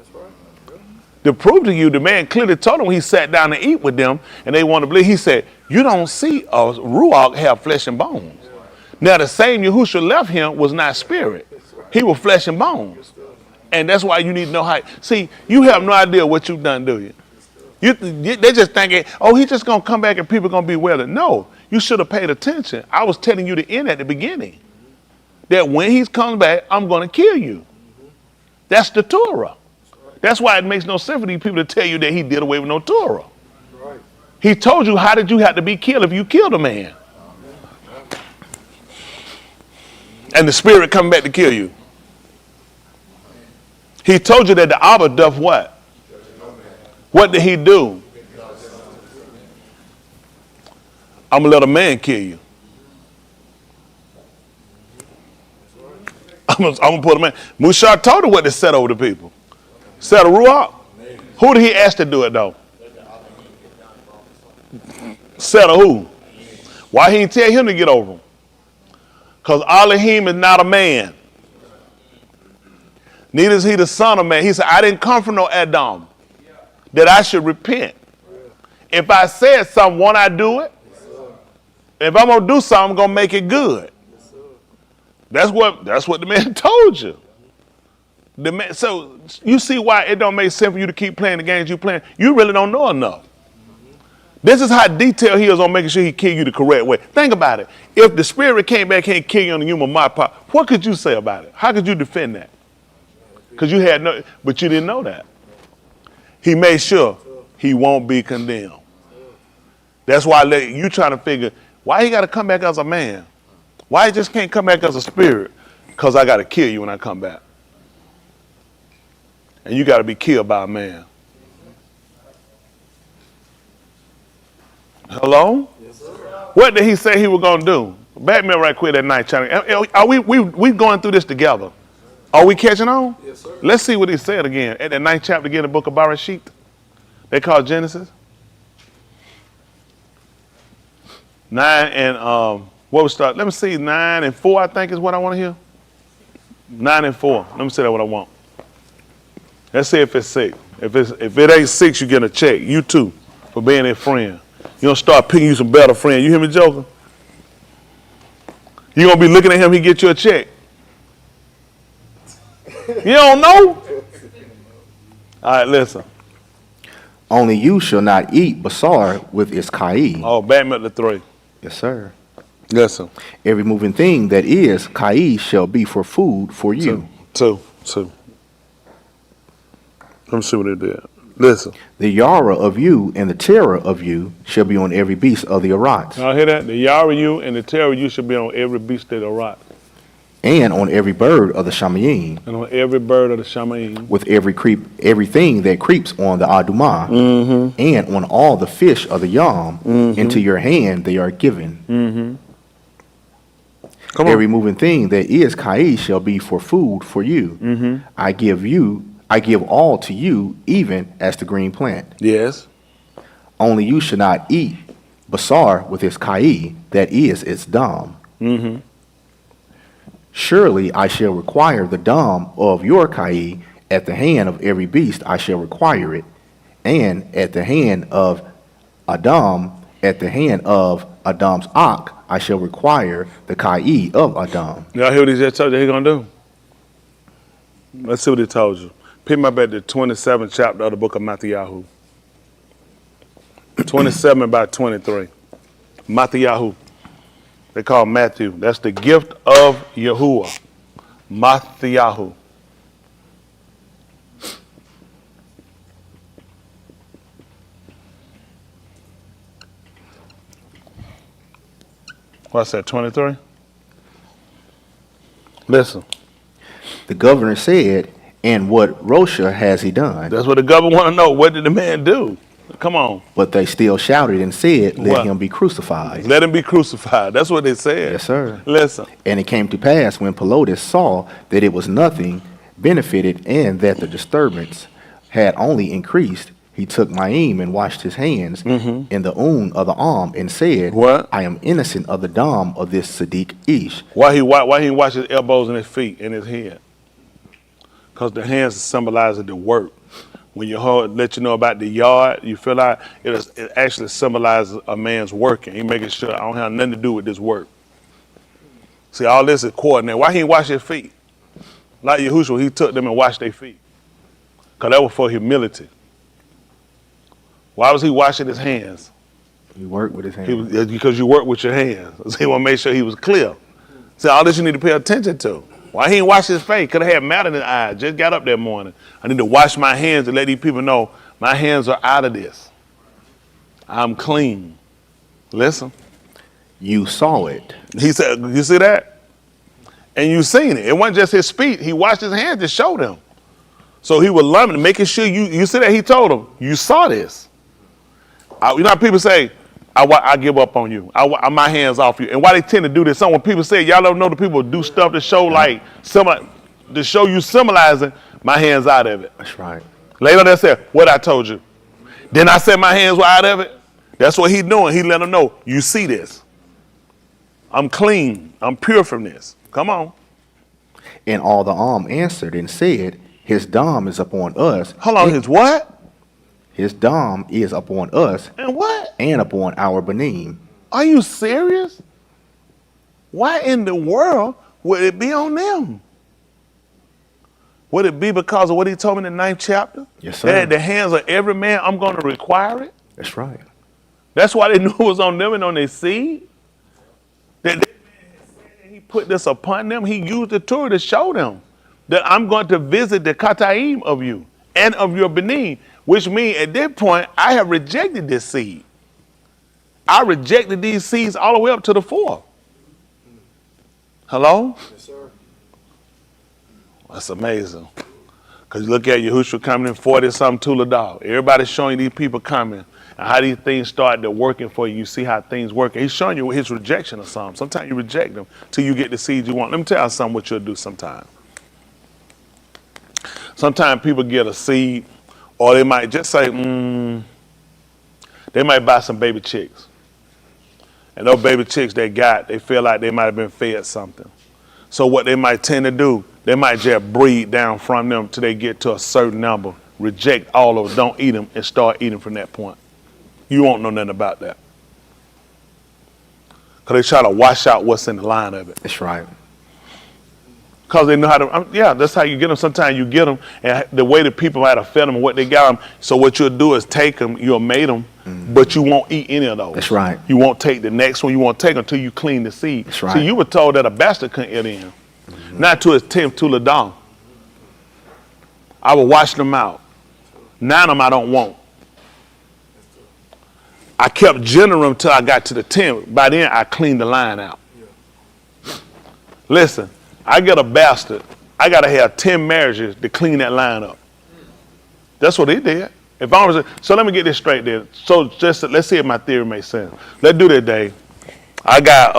To prove to you, the man clearly told him he sat down to eat with them, and they want to believe. He said, you don't see a Ruach have flesh and bones. Now, the same Yahushua left him was not spirit. He was flesh and bones. And that's why you need to know how. See, you have no idea what you've done, do you? They just thinking, oh, he's just going to come back and people are going to be well. No, you should have paid attention. I was telling you the end at the beginning. That when he comes back, I'm going to kill you. That's the Torah. That's why it makes no sense for these people to tell you that he did away with no Torah. Right. He told you how did you have to be killed if you killed a man. And the spirit coming back to kill you. He told you that the Abba doth what? What did he do? I'm going to let a man kill you. I'm going to put a man. Mushar told her what to set over the people. Set a ruach. Who did he ask to do it though? Set a who? Why he didn't tell him to get over him? Because Elohim is not a man. Neither is he the son of man. He said, I didn't come from no Adam that I should repent. If I said something, won't I do it? If I'm going to do something, I'm going to make it good. That's what the man told you. The man, so you see why it don't make sense for you to keep playing the games you playing. You really don't know enough. This is how detailed he is on making sure he kill you the correct way. Think about it. If the spirit came back here and killed you on the human part, what could you say about it? How could you defend that? Because you had no, but you didn't know that. He made sure he won't be condemned. That's why you trying to figure why he got to come back as a man. Why he just can't come back as a spirit? Because I got to kill you when I come back. And you got to be killed by a man. Hello? Yes, sir. What did he say he was going to do? Back me up right quick that night, channel. Are we going through this together? Are we catching on? Yes, sir. Let's see what he said again. At the 9th chapter again, the book of Bereshit. They call Genesis. 9 and, what we start? Let me see, 9 and 4, I think is what I want to hear. 9 and 4. Let me see that what I want. Let's see if it's 6. If it ain't 6, you get a check. You too, for being a friend. You don't start picking you some better friends. You hear me, Joker? You gonna be looking at him, he get you a check. You don't know? All right, listen. Only you shall not eat basar with its kai. Oh, back me up to 3. Yes, sir. Listen. Every moving thing that is kai shall be for food for you. 2. Let me see what it did. Listen. The yara of you and the terror of you shall be on every beast of the arats. Y'all hear that? The yara of you and the terror of you shall be on every beast of the arat. And on every bird of the shamayim. And on every bird of the shamayim. With everything that creeps on the adumah. Mm-hmm. And on all the fish of the yam. Mm-hmm. Into your hand they are given. Mm-hmm. Every moving thing that is kai shall be for food for you. Mm-hmm. I give all to you, even as the green plant. Yes. Only you should not eat basar with its kai, that is its dam. Mm-hmm. Surely I shall require the dam of your kai, at the hand of every beast I shall require it, and at the hand of Adam, at the hand of Adam's ak, I shall require the kai of Adam. Y'all hear what he just told you he's gonna do? Let's see what he told you. Pick my back to the 27th chapter of the book of Matthew. 27 by 23. Matthew. They call Matthew. That's the gift of Yahuwah. Matthew. What's that, 23? Listen. The governor said, and what Rosha has he done? That's what the governor want to know. What did the man do? Come on. But they still shouted and said, let What? him be crucified. Let him be crucified. That's what they said. Yes, sir. Listen. And it came to pass when Pelotus saw that it was nothing benefited and that the disturbance had only increased, he took Maim and washed his hands in the oon of the arm and said, What? I am innocent of the dam of this Sadiq Ish. Why he wash his elbows and his feet and his head? Because the hands symbolize the work. When your heart let you know about the yard, you feel like it actually symbolizes a man's working. He making sure I don't have nothing to do with this work. See, all this is coordinated. Why he ain't wash his feet? Like Yahushua, he took them and washed their feet. Because that was for humility. Why was he washing his hands? He worked with his hands. Because you work with your hands. So he want to make sure he was clear. See, all this you need to pay attention to. Why he didn't wash his face? Could have had matter in his eyes. Just got up that morning. I need to wash my hands and let these people know my hands are out of this. I'm clean. Listen. You saw it. He said, you see that? And you seen it. It wasn't just his speech. He washed his hands to show them. So he was learning, making sure you see that he told them, you saw this. You know how people say, I give up on you. My hands off you. And why they tend to do this? When people say, y'all don't know the people do stuff to show like, to show you symbolizing, my hands out of it. That's right. Later they said, what I told you. Then I said my hands were out of it. That's what he doing. He let them know, you see this. I'm clean. I'm pure from this. Come on. And all the answered and said, his dom is upon us. Hold on, his what? His dom is upon us. And what? And upon our benim. Are you serious? Why in the world would it be on them? Would it be because of what he told me in the 9th chapter? Yes, sir. That at the hands of every man, I'm going to require it? That's right. That's why they knew it was on them and on their seed. That he put this upon them. He used the Torah to show them that I'm going to visit the Kataim of you and of your Benin, which means at that point, I have rejected this seed. I rejected these seeds all the way up to the 4th. Hello? Yes, sir. That's amazing. Because you look at Yahushua coming in 40-something Tuledah. Everybody's showing these people coming and how these things started to working for you. You see how things work. He's showing you his rejection of something. Sometimes you reject them till you get the seeds you want. Let me tell you something what you'll do sometimes. Sometimes people get a seed, or they might just say, they might buy some baby chicks. And those baby chicks they feel like they might have been fed something. So what they might tend to do, they might just breed down from them till they get to a certain number, reject all of them, don't eat them, and start eating from that point. You won't know nothing about that. Because they try to wash out what's in the line of it. That's right. Because they know how to, that's how you get them. Sometimes you get them, and the way the people might have fed them and what they got them. So what you'll do is take them, you'll mate them, but you won't eat any of those. That's right. You won't take the next one. You won't take them until you clean the seed. That's right. See, you were told that a bastard couldn't eat in. Not to his 10th Tuledah. I will wash them out. 9 of them I don't want. I kept gendering them till I got to the 10th. By then, I cleaned the line out. Listen, I get a bastard. I got to have 10 marriages to clean that line up. That's what he did. If I was, so let me get this straight there. So just let's see if my theory makes sense. Let's do that, Dave. I got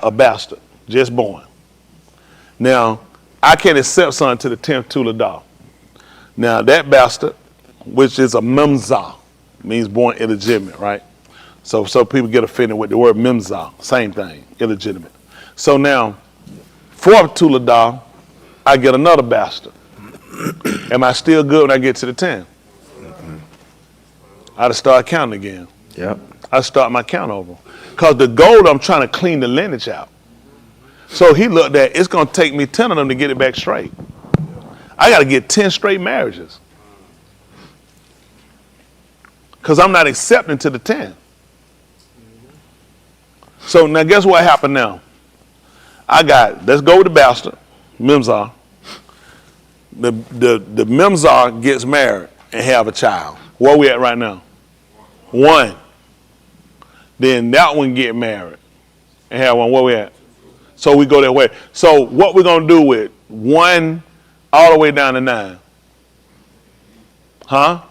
a bastard just born. Now I can't accept son to the 10th Tuledah. Now that bastard, which is a memzah, means born illegitimate, right? So people get offended with the word memzah, same thing, illegitimate. So now, 4th Tuledah, I get another bastard. Am I still good when I get to the 10? I had to start counting again. Yep. I start my count over. Because the goal, I'm trying to clean the lineage out. So he looked at, it's going to take me 10 of them to get it back straight. I got to get 10 straight marriages. Because I'm not accepting to the 10. So now guess what happened now? Let's go with the bastard, Memzar. The Memzar gets married and have a child. Where are we at right now? 1. Then that one get married and have one. Where we at? So we go that way. So what we're going to do with 1 all the way down to 9? Huh?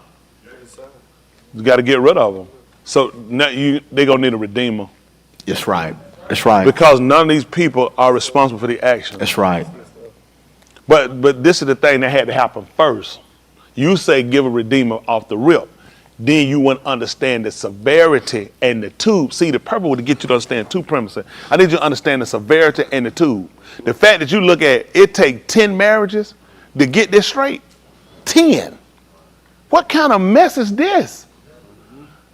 You got to get rid of them. So now they're going to need a redeemer. That's right. That's right. Because none of these people are responsible for the action. That's right. But this is the thing that had to happen first. You say give a redeemer off the rip. Then you wouldn't understand the severity and the tube. See, the purpose was to get you to understand 2 premises. I need you to understand the severity and the tube. The fact that you look at it take 10 marriages to get this straight. 10. What kind of mess is this?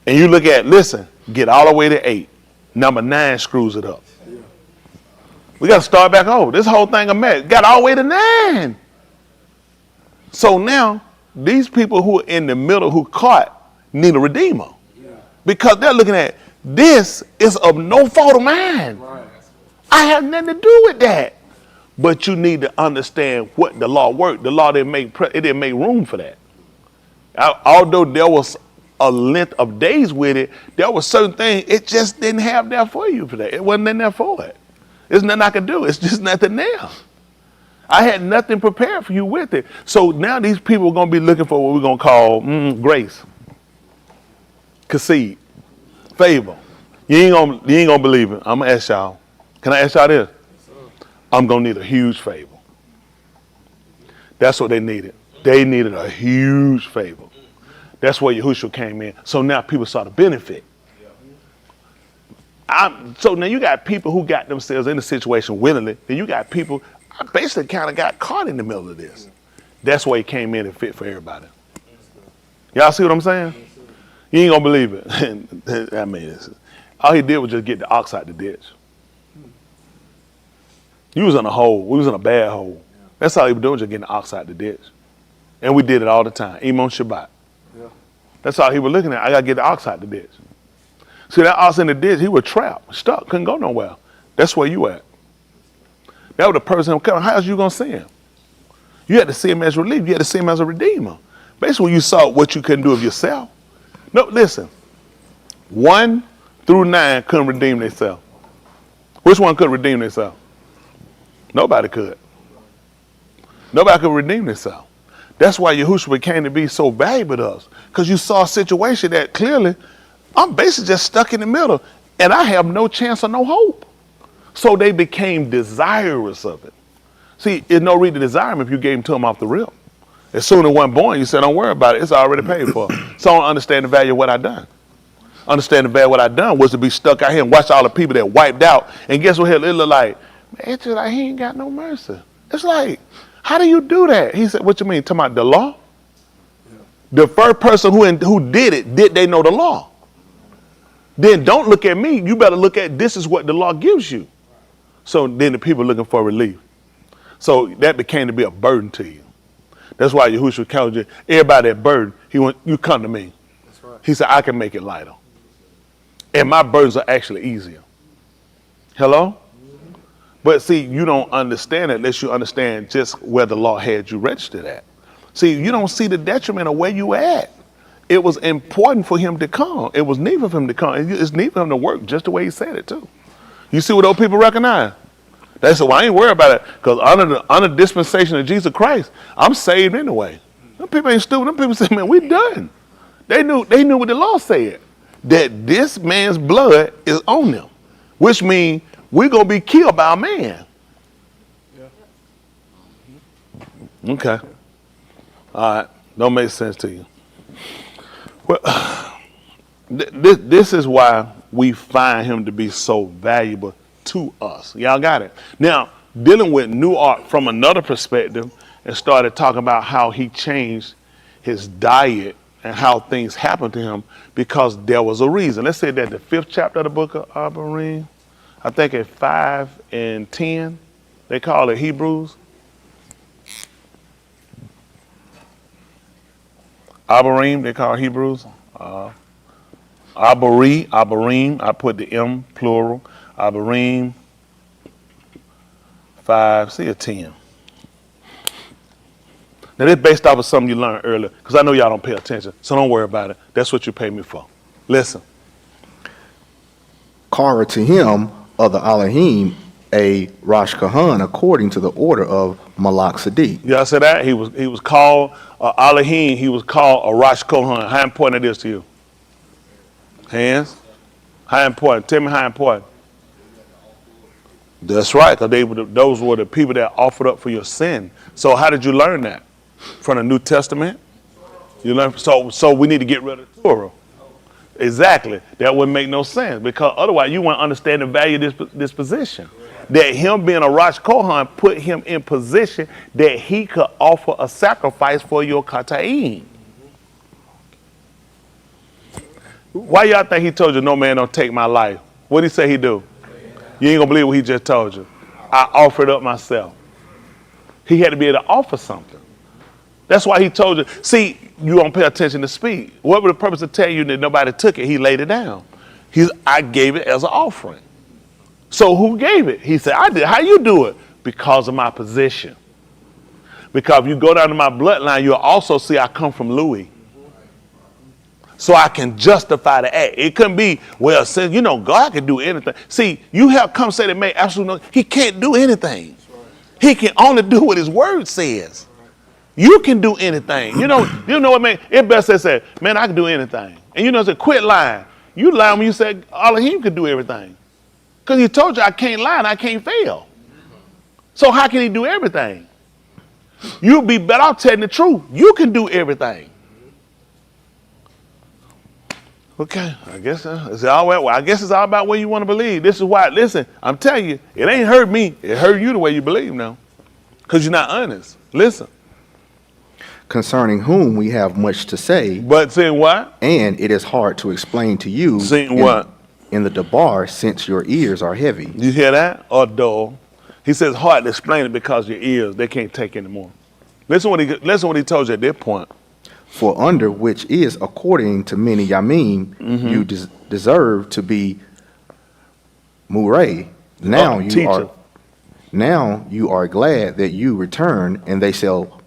And you look at, listen, get all the way to 8. Number 9 screws it up. We got to start back over. This whole thing a mess. Got all the way to 9. So now, these people who are in the middle who caught need a redeemer. Because they're looking at, this is of no fault of mine. I have nothing to do with that. But you need to understand what the law worked. The law didn't make room for that. Although there was a length of days with it, there was certain things it just didn't have there for you for that. It wasn't in there for it. There's nothing I could do. It's just nothing there. I had nothing prepared for you with it. So now these people are going to be looking for what we're going to call grace, concede, favor. You ain't gonna believe it. I'm going to ask y'all. Can I ask y'all this? I'm going to need a huge favor. That's what they needed. They needed a huge favor. That's where Yahushua came in. So now people saw the benefit. So now you got people who got themselves in the situation willingly. Then you got people basically kind of got caught in the middle of this. That's why he came in and fit for everybody. Y'all see what I'm saying? You ain't gonna believe it. I mean, all he did was just get the ox out the ditch. You was in a hole. We was in a bad hole. That's all he was doing, just getting the ox out the ditch. And we did it all the time, even on Shabbat. Yeah. That's all he was looking at. I gotta get the ox out the ditch. See, that ox in the ditch, he was trapped, stuck, couldn't go nowhere. That's where you at. That was the person coming. How else you gonna see him? You had to see him as relief. You had to see him as a redeemer. Basically, you saw what you couldn't do of yourself. No, listen. 1 through 9 couldn't redeem themselves. Which one could redeem themselves? Nobody could. Nobody could redeem themselves. That's why Yahushua came to be so valuable to us. Because you saw a situation that clearly, I'm basically just stuck in the middle. And I have no chance or no hope. So they became desirous of it. See, there's no reason to desire him if you gave him to him off the rip. As soon as one born, you said, don't worry about it. It's already paid for. So I don't understand the value of what I done. Understand the value of what I done was to be stuck out here and watch all the people that wiped out. And guess what? It looked like, man, it's just like he ain't got no mercy. It's like, how do you do that? He said, what you mean? Talking about the law? Yeah. The first person who did it, did they know the law? Then don't look at me. You better look at this is what the law gives you. So then the people looking for relief. So that became to be a burden to you. That's why Yahushua told you, everybody that burden, you come to me. That's right. He said, I can make it lighter. And my burdens are actually easier. Hello? Mm-hmm. But see, you don't understand it unless you understand just where the law had you registered at. See, you don't see the detriment of where you at. It was important for him to come. It was needed for him to come. It's needed for him to work just the way he said it too. You see what those people recognize? They said, well, I ain't worried about it because under the dispensation of Jesus Christ, I'm saved anyway. Them people ain't stupid. Them people say, man, we done. They knew what the law said, that this man's blood is on them, which means we're going to be killed by a man. Yeah. Okay. All right. Don't make sense to you. Well, this is why we find him to be so valuable to us. Y'all got it? Now, dealing with New Art from another perspective and started talking about how he changed his diet and how things happened to him because there was a reason. Let's say that the 5th chapter of the book of Abarim, I think at 5 and 10, they call it Hebrews. Abarim, they call it Hebrews. Abarim, I put the M plural. Abarim 5, see a 10. Now this based off of something you learned earlier, because I know y'all don't pay attention, so don't worry about it. That's what you pay me for. Listen. Kara to him of the Elohim, a Rosh Kahan, according to the order of Malak Sadiq. Y'all said that? He was called Elohim, he was called a Rosh Kohan. How important it is to you? Hands? How important? Tell me how important. That's right, because those were the people that offered up for your sin. So how did you learn that? From the New Testament? You learn. So we need to get rid of the Torah. Exactly. That wouldn't make no sense because otherwise you wouldn't understand the value of this position. That him being a Rosh Kohan put him in position that he could offer a sacrifice for your Kata'im. Why y'all think he told you no man don't take my life? What did he say he do? You ain't gonna believe what he just told you. I offered up myself. He had to be able to offer something. That's why he told you. See, you don't pay attention to speed. What was the purpose of telling you that nobody took it? He laid it down. I gave it as an offering. So who gave it? He said, I did. How you do it? Because of my position. Because if you go down to my bloodline, you'll also see I come from Louis. So I can justify the act. It couldn't be, well, since you know God can do anything. See, you have come say that make absolutely no, he can't do anything. He can only do what his word says. You can do anything. You know what I mean? It best say, man, I can do anything. And you know, say, quit lying. You lie when you said Elohim could do everything. Because he told you I can't lie and I can't fail. So how can he do everything? You'll be better off telling the truth. You can do everything. Okay, I guess it's all right. Well, I guess it's all about what you want to believe. This is why, listen, I'm telling you, it ain't hurt me. It hurt you the way you believe now. Because you're not honest. Listen. Concerning whom we have much to say. But saying what? And it is hard to explain to you. Saying what? In the debar, since your ears are heavy. You hear that? Or dull. He says hard to explain it because your ears, they can't take anymore. Listen what he told you at that point. For under which is, according to many Yamim, you deserve to be Murray. Now you are glad that you return, and they shall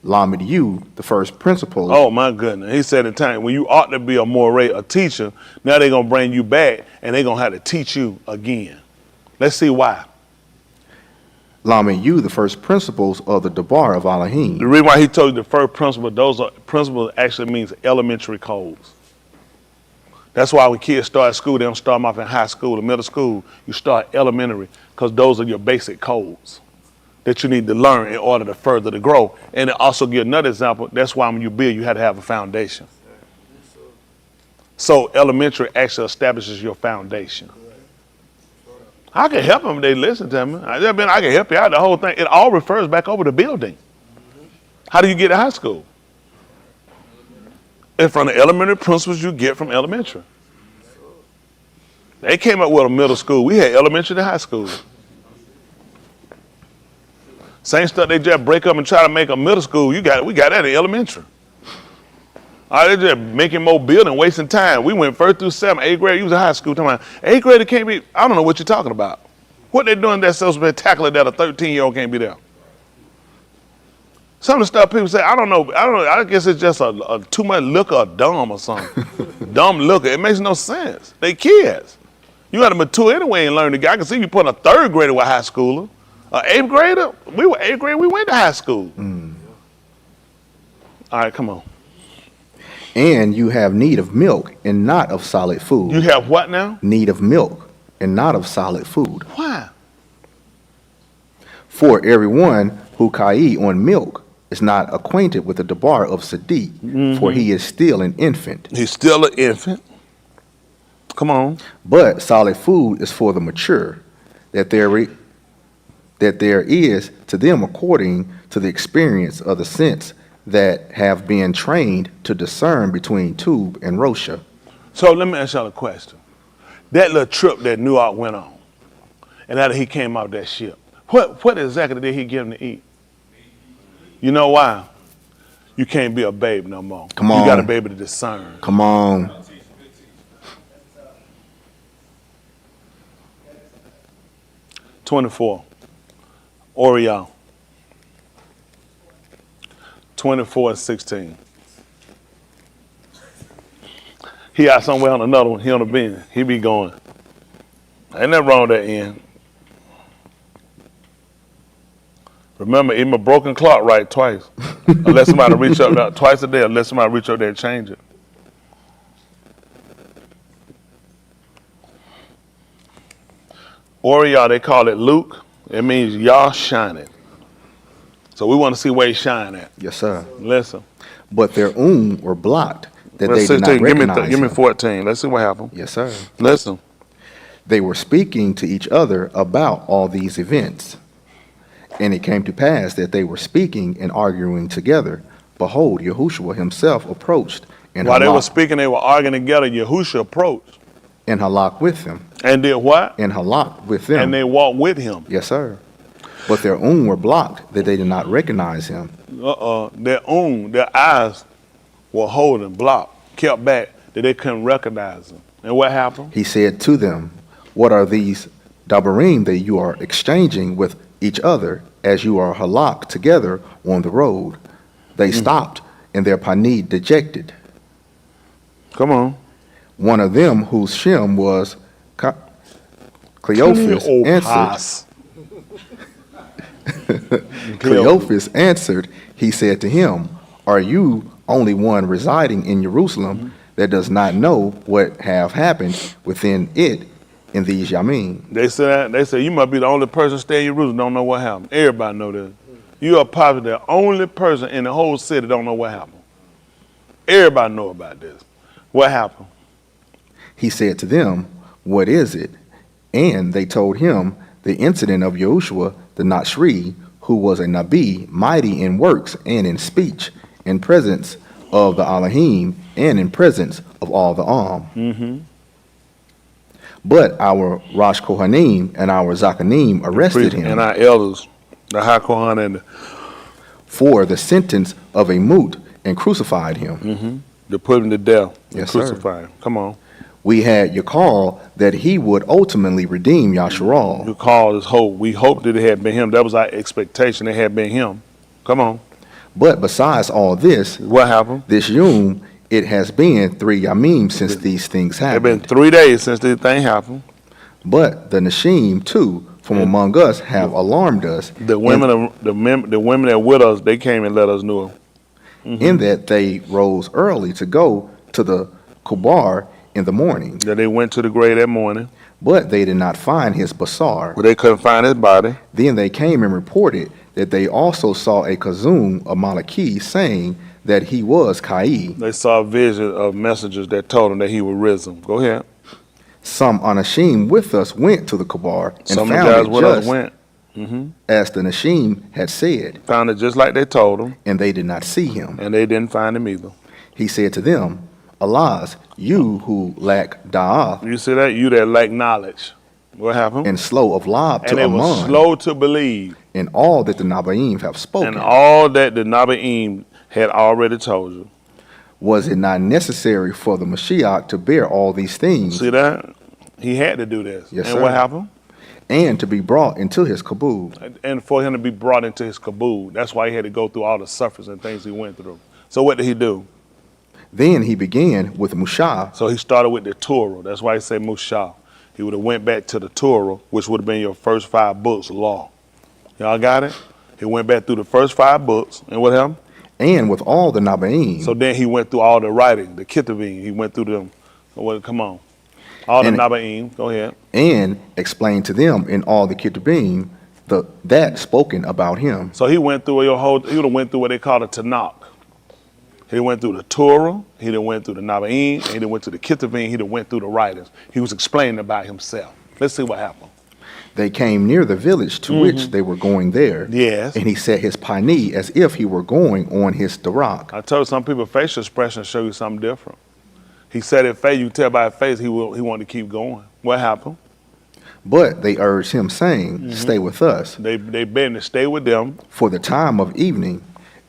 lamed you the first principles. Oh my goodness! He said in time when you ought to be a moray, a teacher. Now they're gonna bring you back, and they're gonna have to teach you again. Let's see why. Lamed you the first principles of the Debar of Elohim. The reason why he told you the first principle, those are principles actually means elementary codes. That's why when kids start school, they don't start them off in high school or middle school. You start elementary because those are your basic codes that you need to learn in order to further to grow. And it also give another example. That's why when you build, you have to have a foundation. So elementary actually establishes your foundation. I can help them if they listen to me. I can help you out. The whole thing, it all refers back over to building. How do you get to high school? And from the elementary principles you get from elementary. They came up with a middle school. We had elementary to high school. Same stuff they just break up and try to make a middle school. We got that in elementary. They just making more building, wasting time. We went 1st through 7th, 8th grade. You was in high school. Talking about 8th grader can't be. I don't know what you're talking about. What they doing that's so spectacular that a 13-year-old can't be there? Some of the stuff people say, I don't know. I guess it's just a too much liquor or dumb or something. Dumb liquor. It makes no sense. They kids. You got to mature anyway and learn. I can see you putting a 3rd grader with a high schooler. An 8th grader. We were 8th grade. We went to high school. All right, come on. And you have need of milk and not of solid food. You have what now? Need of milk and not of solid food. Why? For everyone who kai on milk is not acquainted with the debar of Sadiq, for he is still an infant. He's still an infant. Come on. But solid food is for the mature, that there is to them according to the experience of the sense that have been trained to discern between tube and rosha. So let me ask y'all a question. That little trip that New York went on, and after he came out that ship, what exactly did he give him to eat? You know why? You can't be a babe no more. Come on. You got to be able to discern. Come on. $24. Oriel. 24:16. He out somewhere on another one. He on the bench. He be going. Ain't nothing wrong with that end. Remember, even a broken clock right twice. Unless somebody reach up there twice a day, unless somebody reach up there and change it. Oriel, they call it Luke. It means Yah shining. So we want to see where he shine at. Yes, sir. Listen. But their were blocked, that they did not recognize Give me him. 14. Let's see what happened. Yes, sir. Listen. They were speaking to each other about all these events. And it came to pass that they were speaking and arguing together. Behold, Yahushua himself approached. And While they were speaking, they were arguing together. Yahushua approached. And halak with them. And did what? And halak with them. And they walked with him. Yes, sir. But their own were blocked, that they did not recognize him. Their eyes were holding, blocked, kept back, that they couldn't recognize him. And what happened? He said to them, what are these dabarim that you are exchanging with each other as you are halak together on the road. They stopped, and their pani dejected. Come on. One of them, whose Shem was Cleophas, answered. Cleophas answered, he said to him, "Are you only one residing in Jerusalem that does not know what have happened within it in these Yamim?" They said you must be the only person staying in Jerusalem don't know what happened. Everybody know this. You are probably the only person in the whole city don't know what happened. Everybody know about this. What happened? He said to them, "What is it?" And they told him the incident of Yahushua the Nashri, who was a Nabi, mighty in works and in speech, in presence of the Elohim and in presence of all the Am. But our Rosh Kohanim and our Zakanim arrested him. And our elders, the High Kohan and for the sentence of a moot and crucified him. To put him to death and Yes, crucify him. Come on. We had Yakal that he would ultimately redeem Yasharal. Yakal is hope. We hoped that it had been him. That was our expectation. It had been him. Come on. But besides all this, what happened? This Yom, it has been 3 Yamim since these things happened. It's been 3 days since this thing happened. But the Nashim too from among us have alarmed us. The women, the women that with us, they came and let us know. In that they rose early to go to the Kubar in the morning. That they went to the grave that morning. But they did not find his basar. But they couldn't find his body. Then they came and reported that they also saw a kazum of Malaki saying that he was Kai. They saw a vision of messengers that told them that he was risen. Go ahead. Some Anashim with us went to the Kubar and Some found guys it with just us went. as the Nashim had said. Found it just like they told them. And they did not see him. And they didn't find him either. He said to them, "Allahs, you who lack da'ah." You see that? You that lack knowledge. What happened? And slow of lob to and they were aman. slow to believe. In all that the Nabaim have spoken. And all that the Nabaim had already told you. Was it not necessary for the Mashiach to bear all these things? See that? He had to do this. Yes, and sir. what happened? And to be brought into his kabul. And for him to be brought into his kabul. That's why he had to go through all the sufferings and things he went through. So what did he do? Then he began with Mushah. So he started with the Torah. That's why he said Mushah. He would have went back to the Torah, which would have been your first 5 books, law. Y'all got it? He went back through the first 5 books. And what happened? And with all the Nabaim. So then he went through all the writing, the Kitabim. He went through them. So what, come on. All the Nabaim. Go ahead. And explained to them in all the Kitabim that spoken about him. So he went through he would have went through what they call the Tanakh. He went through the Torah, he done went through the Nabaim, he done went through the Kitabim, he done went through the writings. He was explaining about himself. Let's see what happened. They came near the village to which they were going there. Yes. And he set his pani as if he were going on his darak. I told some people facial expressions show you something different. He said it face, you can tell by his face he wanted to keep going. What happened? But they urged him, saying, "Stay with us." They begged to stay with them. For the time of evening,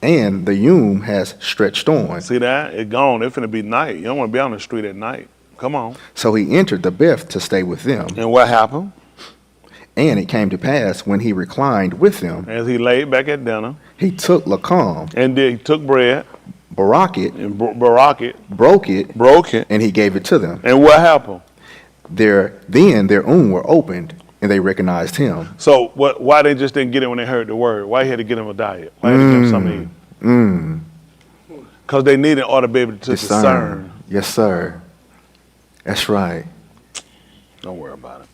and the Yom has stretched on. See that? It's gone. It's finna be night. You don't want to be on the street at night. Come on. So he entered the Beth to stay with them. And what happened? And it came to pass when he reclined with them, as he laid back at dinner, he took lakam, and he took bread, barak it, and broke it, and he gave it to them. And what happened? Then their were opened, and they recognized him. So why they just didn't get it when they heard the word? Why he had to get them a diet? Why he had to give them something to eat? Because they needed ought to be able to discern. Yes, sir. That's right. Don't worry about it.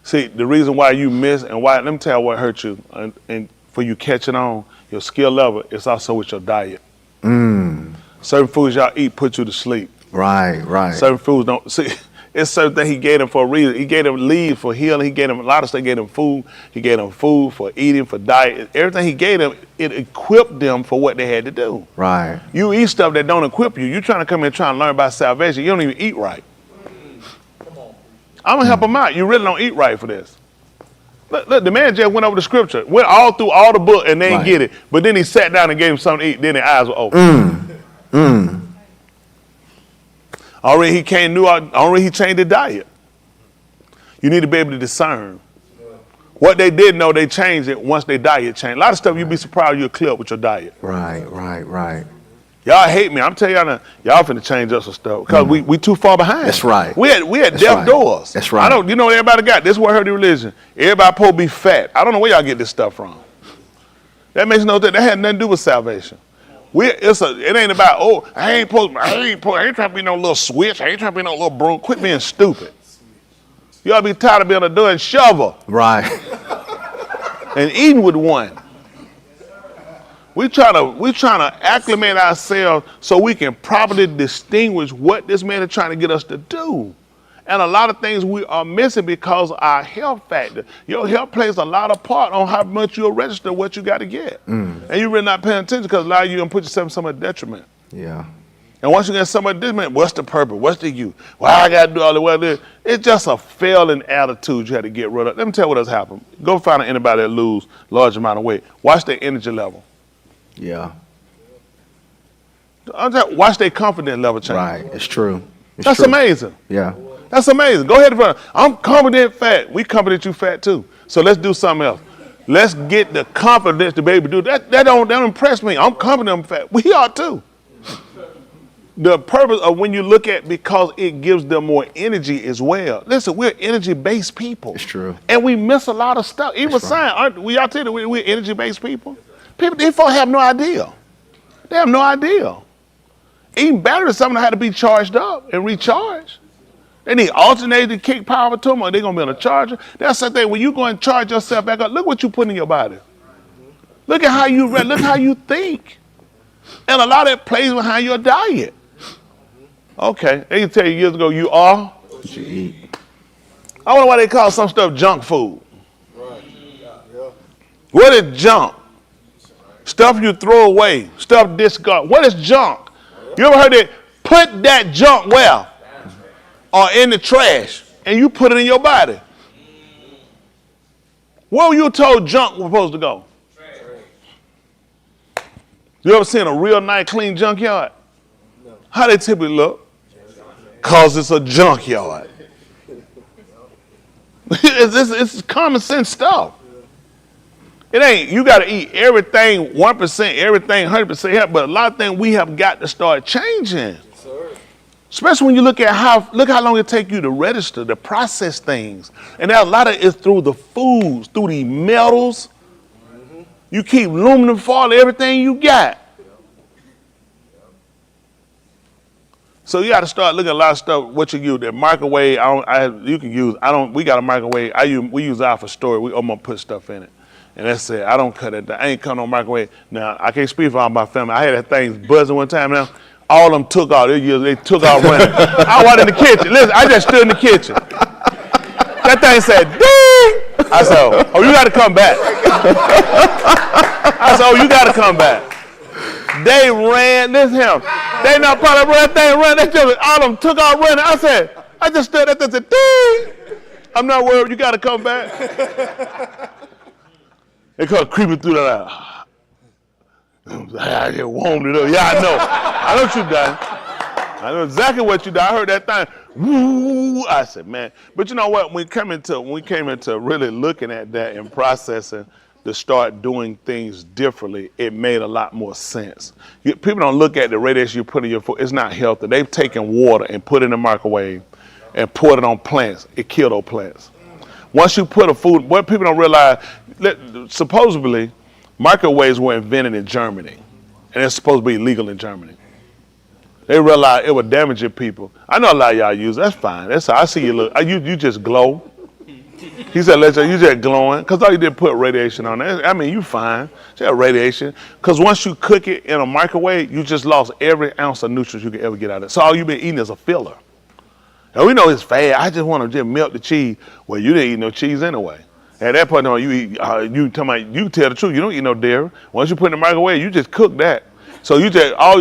See, the reason why you miss and why, let me tell you what hurt you, and for you catching on, your skill level, it's also with your diet. Certain foods y'all eat put you to sleep. Right. Certain foods don't, see, it's certain things he gave them for a reason. He gave them leave for healing. He gave them a lot of stuff. He gave them food. He gave them food for eating, for diet. Everything he gave them, it equipped them for what they had to do. Right. You eat stuff that don't equip you. You trying to come in and try and learn about salvation. You don't even eat right. I'm going to help him out. You really don't eat right for this. Look, the man just went over the scripture, went all through all the book and they didn't get it. But then he sat down and gave him something to eat. Then their eyes were open. Already he changed the diet. You need to be able to discern. What they didn't know, they changed it once their diet changed. A lot of stuff you'd be surprised you'll clear up with your diet. Right. Y'all hate me. I'm telling y'all now, y'all finna change us some stuff because we too far behind. That's right. We at deaf doors. That's right. I don't. You know what everybody got? This is what hurt the religion. Everybody supposed to be fat. I don't know where y'all get this stuff from. That makes no sense. That had nothing to do with salvation. It ain't about I ain't trying to be no little switch. I ain't trying to be no little broom. Quit being stupid. You ought to be tired of being a doing shovel. Right. And eating with one. We trying to acclimate ourselves so we can properly distinguish what this man is trying to get us to do. And a lot of things we are missing because of our health factor. Your health plays a lot of part on how much you'll register what you got to get. And you're really not paying attention because a lot of you going to put yourself in some of the detriment. Yeah. And once you get some of the detriment, what's the purpose? What's the you? Why I got to do all the way? It's just a failing attitude you had to get rid of. Let me tell you what has happened. Go find anybody that lose large amount of weight. Watch their energy level. Yeah. Watch their confidence level change. Right. It's true. That's amazing. Yeah. That's amazing. Go ahead and find. I'm confident fat. We confident you fat too. So let's do something else. Let's get the confidence to be able to do that. That don't impress me. I'm confident I'm fat. We are too. The purpose of when you look at because it gives them more energy as well. Listen, we're energy-based people. It's true. And we miss a lot of stuff. Even science, aren't we? Y'all tell you we're energy-based people. People, these folks have no idea. They have no idea. Even batteries, something had to be charged up and recharged. They need alternators to kick power to them, or they're going to be on a charger. That's the thing. When you go and charge yourself back up, look what you put in your body. Look at how you read. Look how you think. And a lot of it plays behind your diet. Okay, they can tell you years ago you are what you eat. I wonder why they call some stuff junk food. Right. Yeah. What is junk? Stuff you throw away, stuff discard. What is junk? You ever heard it? Put that junk where? Or in the trash, and you put it in your body. Where were you told junk was supposed to go? You ever seen a real nice, clean junkyard? How they typically look? Because it's a junkyard. It's common sense stuff. It ain't, you got to eat everything 1%, everything 100%, but a lot of things we have got to start changing. Especially when you look how long it take you to register, to process things. And a lot of it is through the foods, through the metals. You keep aluminum foil, everything you got. So you got to start looking at a lot of stuff, what you use. The microwave, you can use, we got a microwave. We use ours for storage. I'm going to put stuff in it. And that's it. I don't cut it down. I ain't cut no microwave. Now, I can't speak for all my family. I had that thing buzzing one time now. All of them took off. They took off running. I was in the kitchen. Listen, I just stood in the kitchen. That thing said, ding! I said, oh, you got to come back. I said, oh, you got to come back. They ran, this him. They not probably run that thing, run that thing. All of them took off running. I said, I just stood there and said, ding! I'm not worried. You got to come back. They come creeping through that. I just warmed it up. Yeah, I know. I know what you done. I know exactly what you done. I heard that thing. Woo! I said, man. But you know what? When we came into really looking at that and processing to start doing things differently, it made a lot more sense. People don't look at the radiation you put in your food. It's not healthy. They've taken water and put it in the microwave and poured it on plants. It killed those plants. Once you put a food, what people don't realize, supposedly, microwaves were invented in Germany, and it's supposed to be legal in Germany. They realized it would damage your people. I know a lot of y'all use it. That's fine. That's how I see you look. You just glow. He said, you just glowing, because all you did put radiation on it. I mean, you fine. Just radiation. Because once you cook it in a microwave, you just lost every ounce of nutrients you could ever get out of it. So all you've been eating is a filler. And we know it's fast. I just want to just melt the cheese. Well, you didn't eat no cheese anyway. At that point, you tell the truth. You don't eat no dairy. Once you put it in the microwave, you just cook that. So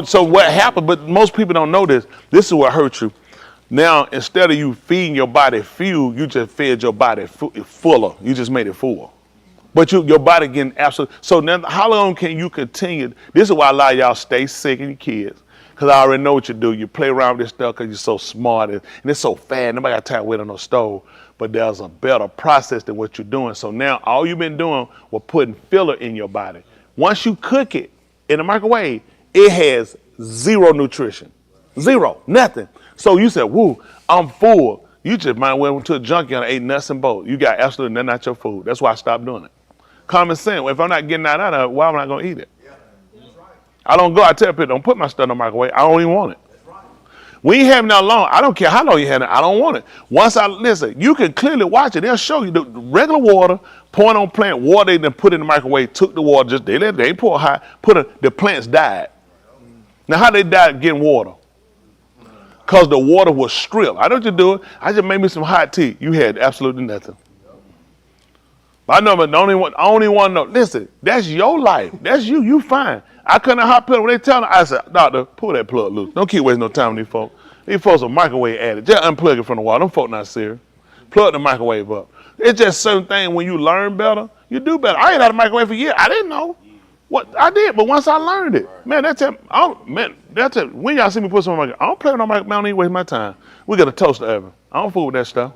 so what happened? But most people don't know this. This is what hurts you. Now, instead of you feeding your body fuel, you just fed your body fuller. You just made it full. But your body getting absolute. So now, how long can you continue? This is why a lot of y'all stay sick and your kids. Because I already know what you do. You play around with this stuff because you're so smart and it's so fast. Nobody got time to wait on no stove. But there's a better process than what you're doing. So now all you've been doing was putting filler in your body. Once you cook it in the microwave, it has zero nutrition. Zero, nothing. So you said, woo, I'm full. You just might have went to a junkyard and ate nuts and bolts. You got absolutely nothing out your food. That's why I stopped doing it. Common sense. If I'm not getting that out of it, why am I going to eat it? I don't go. I tell people, don't put my stuff in the microwave. I don't even want it. We ain't having that long. I don't care how long you had it. I don't want it. Once listen, you can clearly watch it. They'll show you the regular water, pouring on plant water. They then put it in the microwave, took the water, they ain't pour hot, the plants died. Now how they died getting water? Because the water was stripped. I know what you do. I just made me some hot tea. You had absolutely nothing. I know, but I only want to know. Listen, that's your life. That's you. You fine. I couldn't hot plug when they tell me. I said, doctor, pull that plug loose. Don't keep wasting no time with these folks. These folks are microwave addicts. Just unplug it from the wall. Them folks not serious. Plug the microwave up. It's just certain things when you learn better, you do better. I ain't had a microwave for years. I didn't know. What I did, but once I learned it, man, that's it. That's it. When y'all see me put something, I don't play with no microwave. I don't even waste my time. We got a toaster oven. I don't fool with that stuff.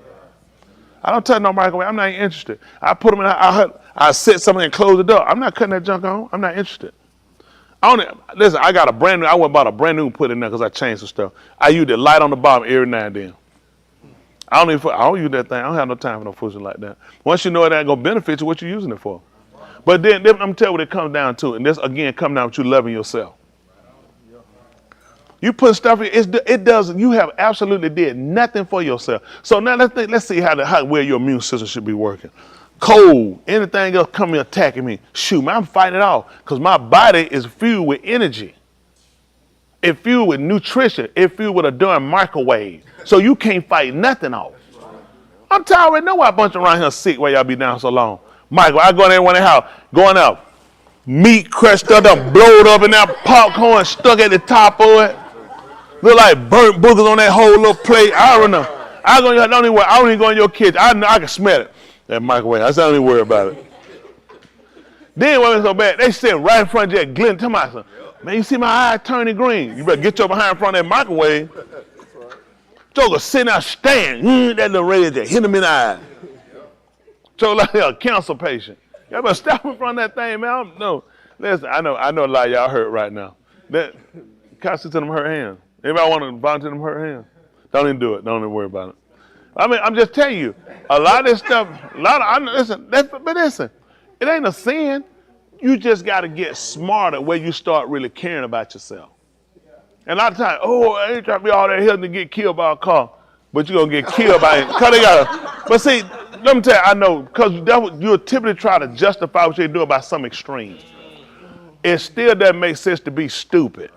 I don't touch no microwave. I'm not even interested. I put them in. I set something and close the door. I'm not cutting that junk on. I'm not interested. Listen, I got a brand new. I went and bought a brand new and put in there because I changed some stuff. I use the light on the bottom every now and then. I don't use that thing. I don't have no time for no fooling like that. Once you know it ain't gonna benefit you, what you using it for? But then I'm gonna tell you what it comes down to, and this again comes down to you loving yourself. You put stuff in, it doesn't. You have absolutely did nothing for yourself. So now let's see where your immune system should be working. Cold, anything else coming attacking me, shoot, man, I'm fighting it off because my body is filled with energy. It's filled with nutrition. It's filled with a darn microwave. So you can't fight nothing off. I'm tired. I already know why a bunch around here sick while y'all be down so long. Michael, I go in there one house, going out, meat crushed up, blowed up in that popcorn stuck at the top of it. Look like burnt boogers on that whole little plate. I don't know. I don't even go in your kitchen. I know I can smell it. That microwave. I don't even worry about it. Then when it's so bad, they sit right in front of that glint. Tell me, man, you see my eye turning green. You better get your behind in front of that microwave. Joker sitting out staring. That little radio just hit him in the eye. Joker like a cancer patient. Y'all better stop in front of that thing, man. No. Listen, I know a lot of y'all hurt right now. Can I sit to them hurt hands? Anybody want to volunteer them hurt hands? Don't even do it. Don't even worry about it. I mean, I'm just telling you, a lot of this stuff, listen, it ain't a sin. You just got to get smarter where you start really caring about yourself. And a lot of times, I ain't trying to be all that here to get killed by a car, but you're going to get killed by it. But see, let me tell you, I know, because you'll typically try to justify what you're doing by some extreme. It still doesn't make sense to be stupid.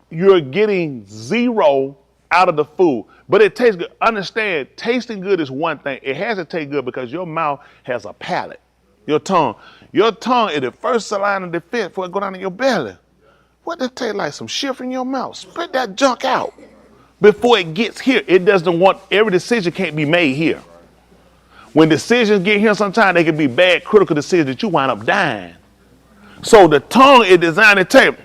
You're getting zero out of the food, but it tastes good. Understand, tasting good is one thing. It has to taste good because your mouth has a palate. Your tongue is the first line of defense before it go down in your belly. What does it taste like? Some shit in your mouth. Spit that junk out before it gets here. It doesn't want, every decision can't be made here. When decisions get here, sometimes they can be bad, critical decisions that you wind up dying. So the tongue is designed to taste.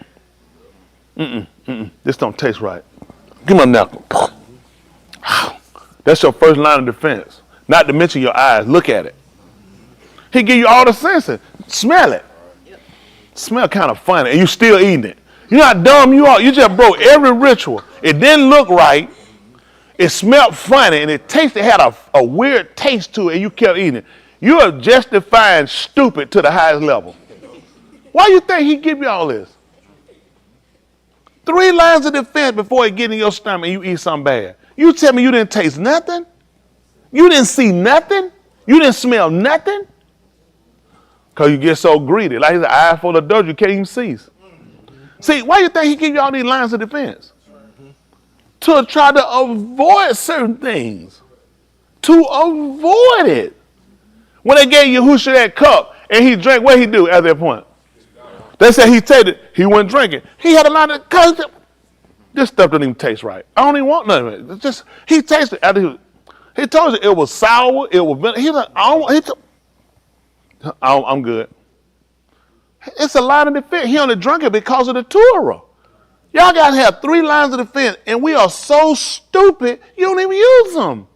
This don't taste right. Give me a knuckle. That's your first line of defense. Not to mention your eyes. Look at it. He give you all the senses. Smell it. Smell kind of funny, and you still eating it. You know how dumb you are. You just broke every ritual. It didn't look right. It smelled funny, and it had a weird taste to it, and you kept eating it. You are justifying stupid to the highest level. Why you think he give you all this? 3 lines of defense before it get in your stomach and you eat something bad. You tell me you didn't taste nothing? You didn't see nothing? You didn't smell nothing? Because you get so greedy. Like he's an eye full of dirt, you can't even see. See, why you think he give you all these lines of defense? To try to avoid certain things. To avoid it. When they gave Yahushua that cup and he drank, what he do at that point? They said he tasted it. He wasn't drinking. He had a lot of, this stuff doesn't even taste right. I don't even want none of it. It's just, he tasted it. He told you it was sour. It was vinegar. He's like, I'm good. It's a lot of defense. He only drank it because of the Torah. Y'all guys have 3 lines of defense, and we are so stupid, you don't even use them.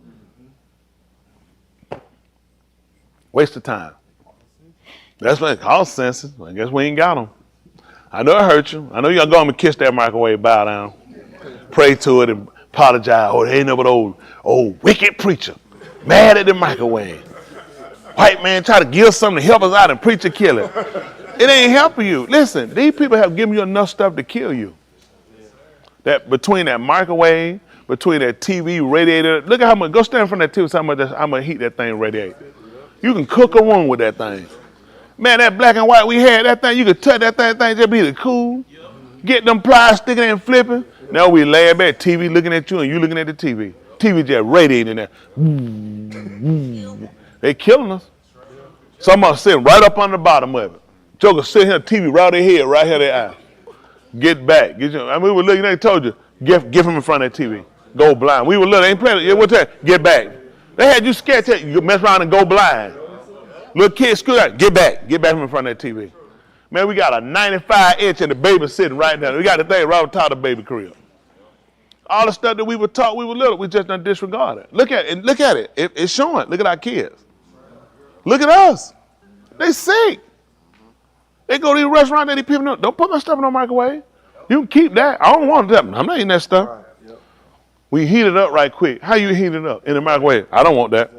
Waste of time. That's what it costs senses. I guess we ain't got them. I know it hurt you. I know you're going to kiss that microwave, bow down, pray to it, and apologize. Oh, they ain't no but old wicked preacher, mad at the microwave. White man try to give something to help us out and preacher kill it. It ain't helping you. Listen, these people have given you enough stuff to kill you. That between that microwave, between that TV radiator, look at how much, go stand in front of that TV, how much heat that thing radiates. You can cook a room with that thing. Man, that black and white we had, that thing, you could touch that thing just be the cool. Get them pliers sticking and flipping. Now we lay back, TV looking at you and you looking at the TV. TV just radiating there. They killing us. Some of us sitting right up on the bottom of it. Joker sitting here, TV right their head, right here their eye. Get back. We were looking, they told you, get him in front of that TV. Go blind. We were looking, ain't playing it. What's that? Get back. They had you scared that you mess around and go blind. Little kids screw out, get back from in front of that TV. Man, we got a 95-inch and the baby sitting right there. We got the thing right on top of the baby crib. All the stuff that we were taught we were little, we just done disregarded. Look at it. It's showing. Look at our kids. Look at us. They sick. They go to these restaurants and these people know, don't put my stuff in the microwave. You can keep that. I don't want that. I'm not eating that stuff. Right. Yep. We heat it up right quick. How you heat it up? In the microwave. I don't want that.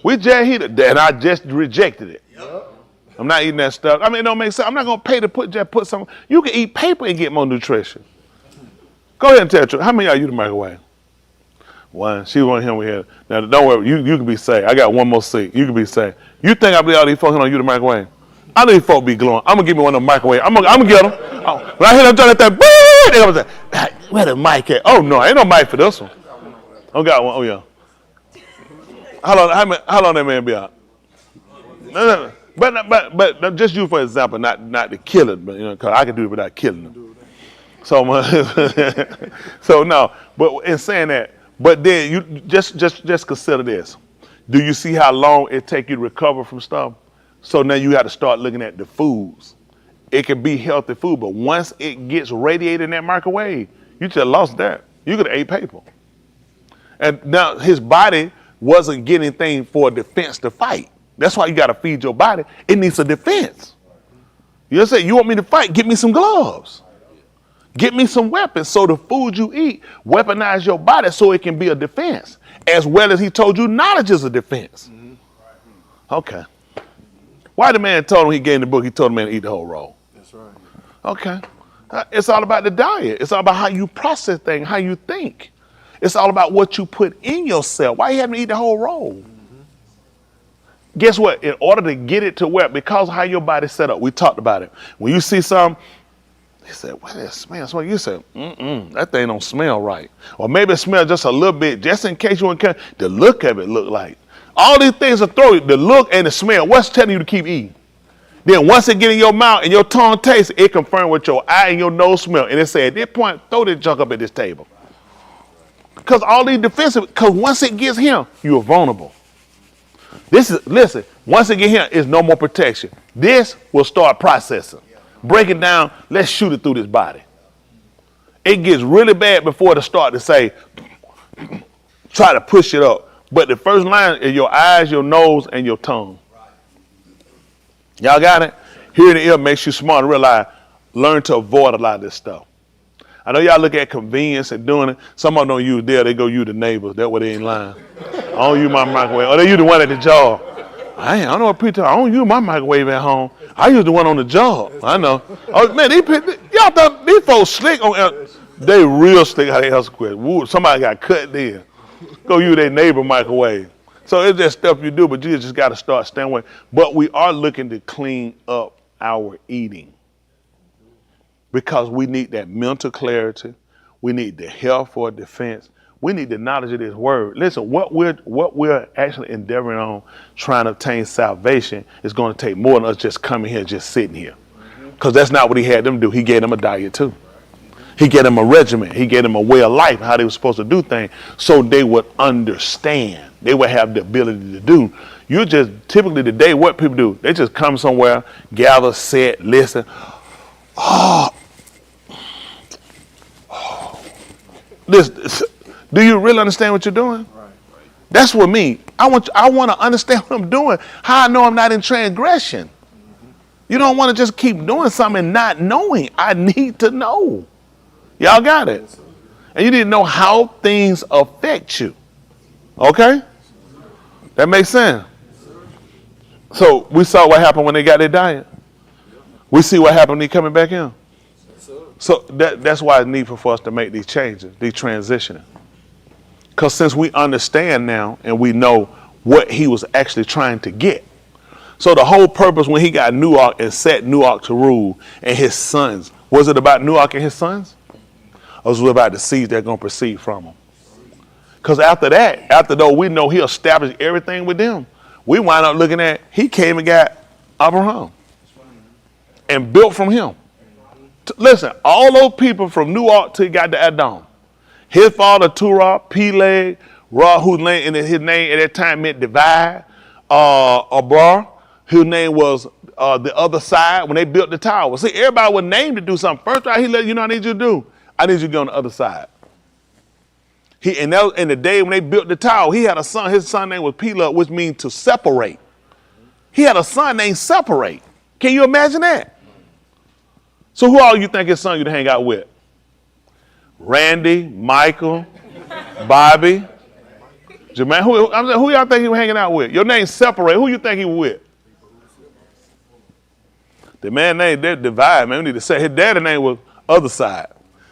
We just heated that, and I just rejected it. Yep. I'm not eating that stuff. I mean, it don't make sense. I'm not going to pay to put some. You can eat paper and get more nutrition. Go ahead and tell the truth. How many of y'all use the microwave? One. She one of him we had. Now, don't worry. You can be safe. I got one more seat. You can be safe. You think I believe all these folks on you the microwave? I know these folks be glowing. I'm going to give me one of them microwaves. I'm gonna get them. Oh, when I hear them turn that thing, they're going to say, where the mic at? Oh, no. Ain't no mic for this one. I got one. Oh, yeah. How long that man be out? No. But just you for example, not to kill it, but because I can do it without killing them. So no. But in saying that, but then you just consider this. Do you see how long it take you to recover from stuff? So now you got to start looking at the foods. It can be healthy food, but once it gets radiated in that microwave, you just lost that. You could have ate paper. And now his body wasn't getting anything for defense to fight. That's why you got to feed your body. It needs a defense. You know what I'm saying? You want me to fight? Get me some gloves. Get me some weapons so the food you eat weaponize your body so it can be a defense. As well as he told you knowledge is a defense. Okay. Why the man told him he gave him the book, he told the man to eat the whole roll? That's right. Okay. It's all about the diet. It's all about how you process things, how you think. It's all about what you put in yourself. Why you having to eat the whole roll? Guess what? In order to get it to where, because of how your body's set up, we talked about it. When you see some, he said, what is smell? So you said, that thing don't smell right. Or maybe it smells just a little bit, just in case you want to, the look of it look like. All these things are throw you, the look and the smell. What's telling you to keep eating? Then once it get in your mouth and your tongue tastes, it confirms what your eye and your nose smell. And it say, at this point, throw this junk up at this table. Because all these defensive, because once it gets him, you are vulnerable. Listen, once it get him, it's no more protection. This will start processing. Break it down, let's shoot it through this body. It gets really bad before it start to say, try to push it up. But the first line is your eyes, your nose, and your tongue. Y'all got it? Hearing the ear makes you smart and realize, learn to avoid a lot of this stuff. I know y'all look at convenience and doing it. Some of them don't use there, they go use the neighbors. That way they ain't lying. I don't use my microwave. Or they use the one at the job. I don't know what people I don't use my microwave at home. I use the one on the job. I know. Oh man, y'all thought these folks slick on they real slick how they hustle quick. Somebody got cut there. Go use their neighbor microwave. So it's just stuff you do, but you just got to start staying away. But we are looking to clean up our eating because we need that mental clarity. We need the health for defense. We need the knowledge of this word. Listen, what we're actually endeavoring on trying to obtain salvation is going to take more than us just coming here, just sitting here. Because that's not what he had them do. He gave them a diet too. He gave them a regimen. He gave them a way of life, how they were supposed to do things, so they would understand. They would have the ability to do. You just, typically today, what people do, they just come somewhere, gather, sit, listen. Oh, This, do you really understand what you're doing? That's what me. I want to understand what I'm doing. How I know I'm not in transgression. You don't want to just keep doing something and not knowing. I need to know. Y'all got it? And you need to know how things affect you. Okay? That makes sense. So we saw what happened when they got their diet. We see what happened when they coming back in. So that's why it's needful for us to make these changes, these transitioning. Because since we understand now and we know what he was actually trying to get. So the whole purpose when he got Nuach and set Nuach to rule and his sons, was it about Nuach and his sons? Or was it about the seeds that are going to proceed from him? Because after that, after though we know he established everything with them, we wind up looking at, he came and got Abraham and built from him. Listen, all those people from Nuach till he got to Adam. His father, Turah, Peleg, Ra, whose name at that time meant divide, Abrar, whose name was the other side when they built the tower. See, everybody was named to do something. First, he let you know I need you to do. I need you to go on the other side. And that was in the day when they built the tower, he had a son. His son name was Peleg, which means to separate. He had a son named Separate. Can you imagine that? So who all you think his son you to hang out with? Randy, Michael, Bobby, Jermaine. Who y'all think he was hanging out with? Your name Separate. Who you think he was with? The man named that Divide, man. We need to say his daddy name was Other Side.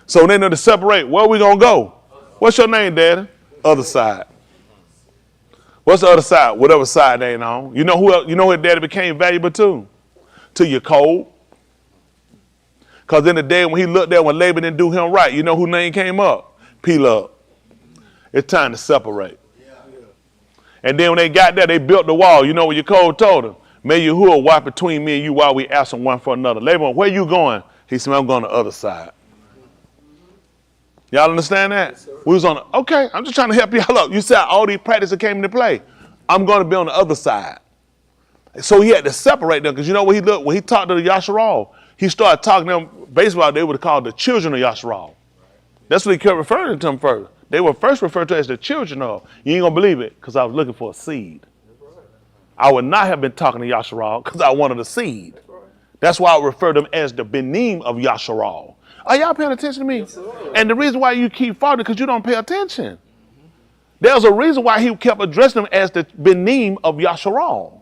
So when they know to separate, where we gonna go? What's your name, Daddy? Other Side. What's the other side? Whatever side they ain't on. You know who else, you know what Daddy became valuable to? To your code. Because in the day when he looked there when Laban didn't do him right, you know who name came up? Peleg. It's time to separate. And then when they got there, they built the wall. You know what your code told them? May Yahuwah watch between me and you while we absent one for another. Laban, where you going? He said, I'm going to the other side. Y'all understand that? Yes, we was on the, okay, I'm just trying to help y'all up. You said all these practices came into play. I'm going to be on the other side. So he had to separate them because you know what he looked, when he talked to the Yasharal, he started talking to them, basically they would have called the children of Yasharal. That's what he kept referring to them first. They were first referred to as the children of. You ain't going to believe it because I was looking for a seed. I would not have been talking to Yasharal because I wanted a seed. That's why I refer to them as the Benim of Yasharal. Are y'all paying attention to me? Yes, and the reason why you keep falling is because you don't pay attention. There's a reason why he kept addressing them as the Benim of Yasharal.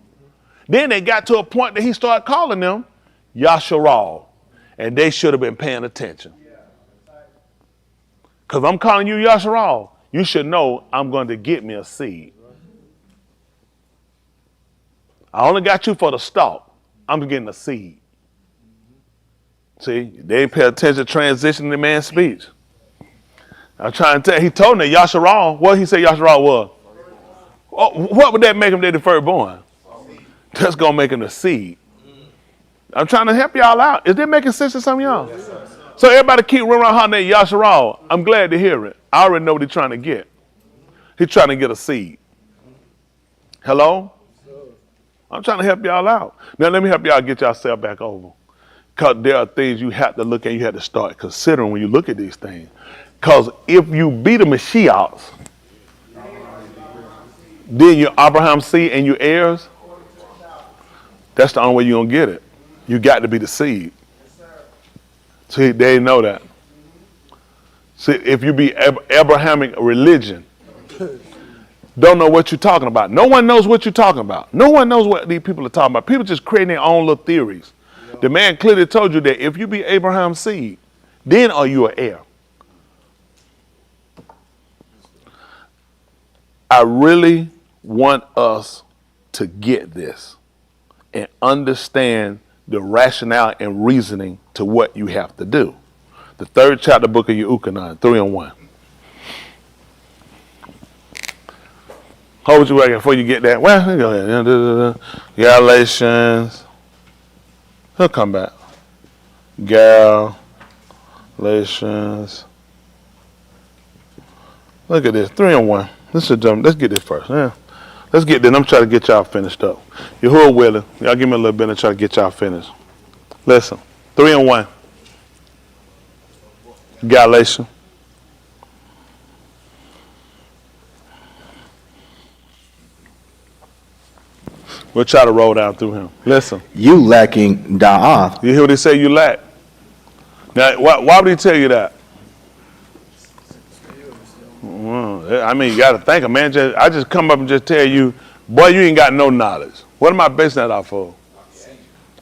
Then they got to a point that he started calling them Yasharal. And they should have been paying attention. Because I'm calling you Yasharal, you should know I'm going to get me a seed. I only got you for the stalk. I'm getting a seed. See, they didn't pay attention to transitioning the man's speech. I'm trying to tell you, he told them that Yasharal, what he said Yasharal was? Oh, what would that make him their deferred born? That's going to make him a seed. I'm trying to help y'all out. Is that making sense to some of y'all? Yes, so everybody keep running around hollering at Yasharal. I'm glad to hear it. I already know what he's trying to get. He's trying to get a seed. Hello? I'm trying to help y'all out. Now let me help y'all get yourself back over. Because there are things you have to look at, you have to start considering when you look at these things. Because if you be the Mashiachs, then you're Abraham's seed and your heirs, that's the only way you're going to get it. You got to be the seed. See, they know that. See, if you be Abrahamic religion, don't know what you're talking about. No one knows what you're talking about. No one knows what these people are talking about. People just creating their own little theories. The man clearly told you that if you be Abraham's seed, then are you an heir? I really want us to get this and understand the rationale and reasoning to what you have to do. The third chapter book of Yehukanan, 3-1. Hold you right before you get that. Well, go ahead. Galatians. He'll come back. Galatians. Look at this. 3-1. Let's get this first. Yeah. Let's get this. I'm trying to get y'all finished up. Yahuwah willing. Y'all give me a little bit and try to get y'all finished. Listen. 3-1. Galatians. We'll try to roll down through him. Listen. You lacking da'ath. You hear what he say you lack? Now, why would he tell you that? I mean, you got to think, man. I just come up and just tell you, boy, you ain't got no knowledge. What am I basing that off of?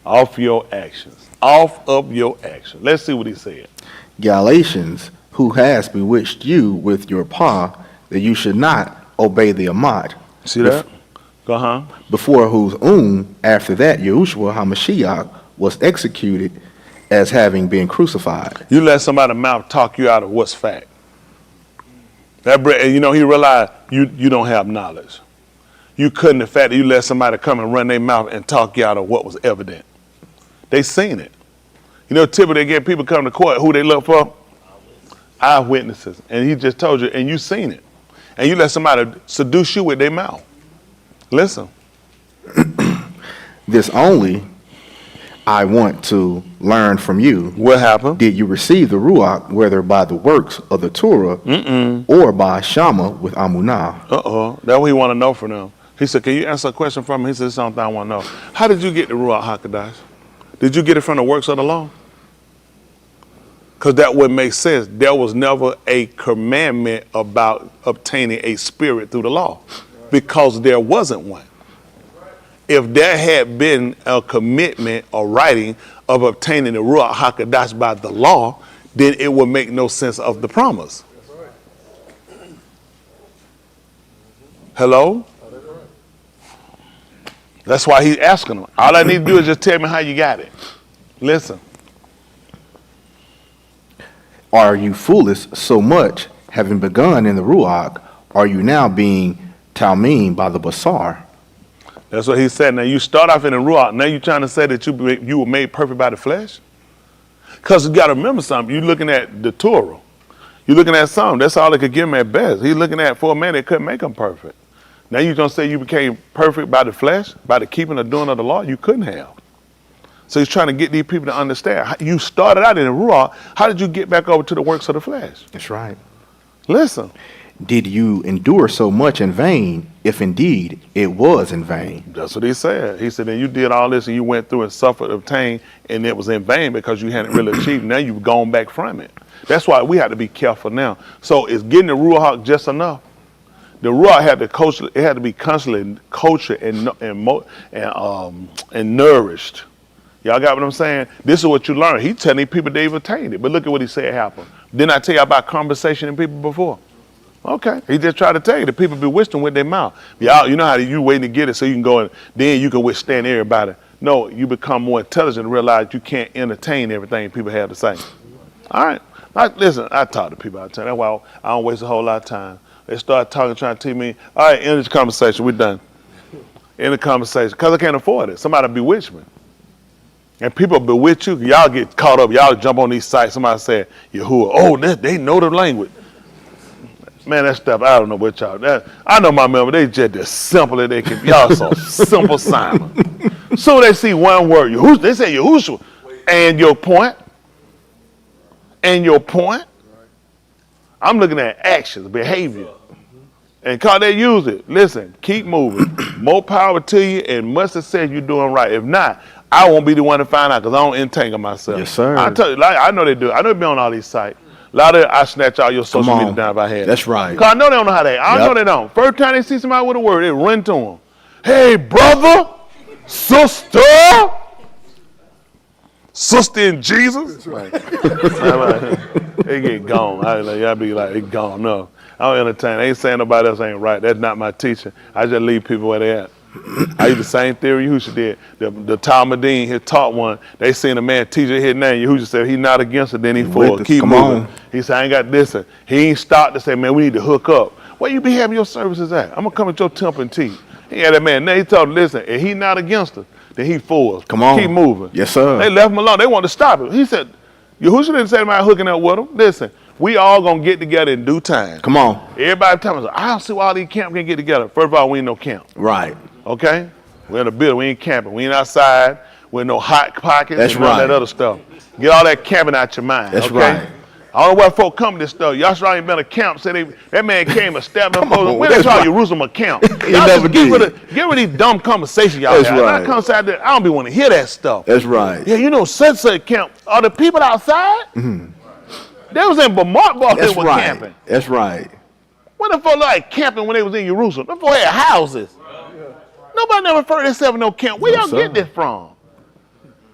Off your actions. Off of your actions. Let's see what he said. Galatians, who has bewitched you with your paw, that you should not obey the Amat. See that? Uh-huh. Before whose after that, Yahushua HaMashiach was executed as having been crucified. You let somebody's mouth talk you out of what's fact. And you know, he realized you don't have knowledge. You couldn't the fact that you let somebody come and run their mouth and talk you out of what was evident. They seen it. You know, typically they get people come to court, who they look for? Eyewitnesses. And he just told you, and you seen it. And you let somebody seduce you with their mouth. Listen. This only I want to learn from you. What happened? Did you receive the Ruach, whether by the works of the Torah or by Shama with Amunah? That's what he want to know from them. He said, can you answer a question from me? He said, this is something I want to know. How did you get the Ruach HaKodesh? Did you get it from the works of the law? Because that would make sense. There was never a commandment about obtaining a spirit through the law, because there wasn't one. If there had been a commitment or writing of obtaining the Ruach HaKodesh by the law, then it would make no sense of the promise. Hello? That's why he's asking them. All I need to do is just tell me how you got it. Listen. Are you foolish so much, having begun in the Ruach, are you now being Talmim by the Basar? That's what he said. Now you start off in the Ruach. Now you're trying to say that you were made perfect by the flesh? Because you got to remember something. You're looking at the Torah. You're looking at something. That's all they could give him at best. He's looking at, for a man, they couldn't make him perfect. Now you're going to say you became perfect by the flesh, by the keeping or doing of the law? You couldn't have. So he's trying to get these people to understand. You started out in the Ruach. How did you get back over to the works of the flesh? That's right. Listen. Did you endure so much in vain, if indeed it was in vain? That's what he said. He said, then you did all this and you went through and suffered, obtained, and it was in vain because you hadn't really achieved. Now you've gone back from it. That's why we have to be careful now. So is getting the Ruach just enough? The Ruach had to coach. It had to be constantly cultured and nourished. Y'all got what I'm saying? This is what you learn. He's telling people they've attained it. But look at what he said happened. Didn't I tell you about conversation and people before? Okay. He just tried to tell you that people bewitched them with their mouth. Y'all, you know how you waiting to get it so you can go and then you can withstand everybody. No, you become more intelligent and realize you can't entertain everything people have to say. All right. Listen, I talk to people all the time. That's why I don't waste a whole lot of time. They start talking, trying to tell me, all right, end this conversation. We're done. End the conversation. Because I can't afford it. Somebody bewitch me. And people bewitch you. Y'all get caught up. Y'all jump on these sites. Somebody said, Yahuwah. Oh, they know the language. Man, that stuff, I don't know what y'all. I know my member, they just as simple as they can be. Y'all so simple, Simon. So they see one word, Yahushua. They say Yahushua. And your point? And your point? I'm looking at actions, behavior. And because they use it, listen, keep moving. More power to you, and must have said you're doing right. If not, I won't be the one to find out because I don't entangle myself. Yes, sir. I tell you, like, I know they do. I know they be on all these sites. A lot of it, I snatch all your social media down if I had it. That's right. Because I know they don't know how they. I know they don't. First time they see somebody with a word, they run to them. Hey, brother, sister in Jesus. Right. They get gone. I be like, they gone. No, I don't entertain. I ain't saying nobody else ain't right. That's not my teaching. I just leave people where they at. I use the same theory Yahushua did. The Talmudim, he taught one. They seen a man teacher his name. Yahushua said he not against it. Then he for it. Keep moving. He said I ain't got this. He ain't stopped to say, man, we need to hook up. Where you be having your services at? I'm gonna come at your temple and teach. He had that man. Now he told him, listen, if he not against us, then he for us. Come on. Keep moving. Yes, sir. They left him alone. They wanted to stop him. He said, Yahushua didn't say about hooking up with him. Listen, we all gonna get together in due time. Come on. Everybody telling us, I don't see why all these camps can get together. First of all, we ain't no camp. Right. Okay? We're in the building. We ain't camping. We ain't outside. We're no hot pockets. That's and all right. that other stuff. Get all that camping out your mind. That's okay? right. I don't know where folk come to this stuff. Y'all sure ain't been a camp. Say that man came and stabbed them folks. on, When they that's call right. Jerusalem a camp? He Y'all never just get rid did. of these dumb conversations y'all That's have. right. I come outside there, I don't be want to hear that stuff. That's right. Yeah, you know, such camp. Are the people outside? Mm-hmm. They was in Vermont while they That's were right. camping. That's right. When the folk like camping when they was in Jerusalem? Them folk had houses. Nobody never referred to themselves no camp. Where y'all get this from?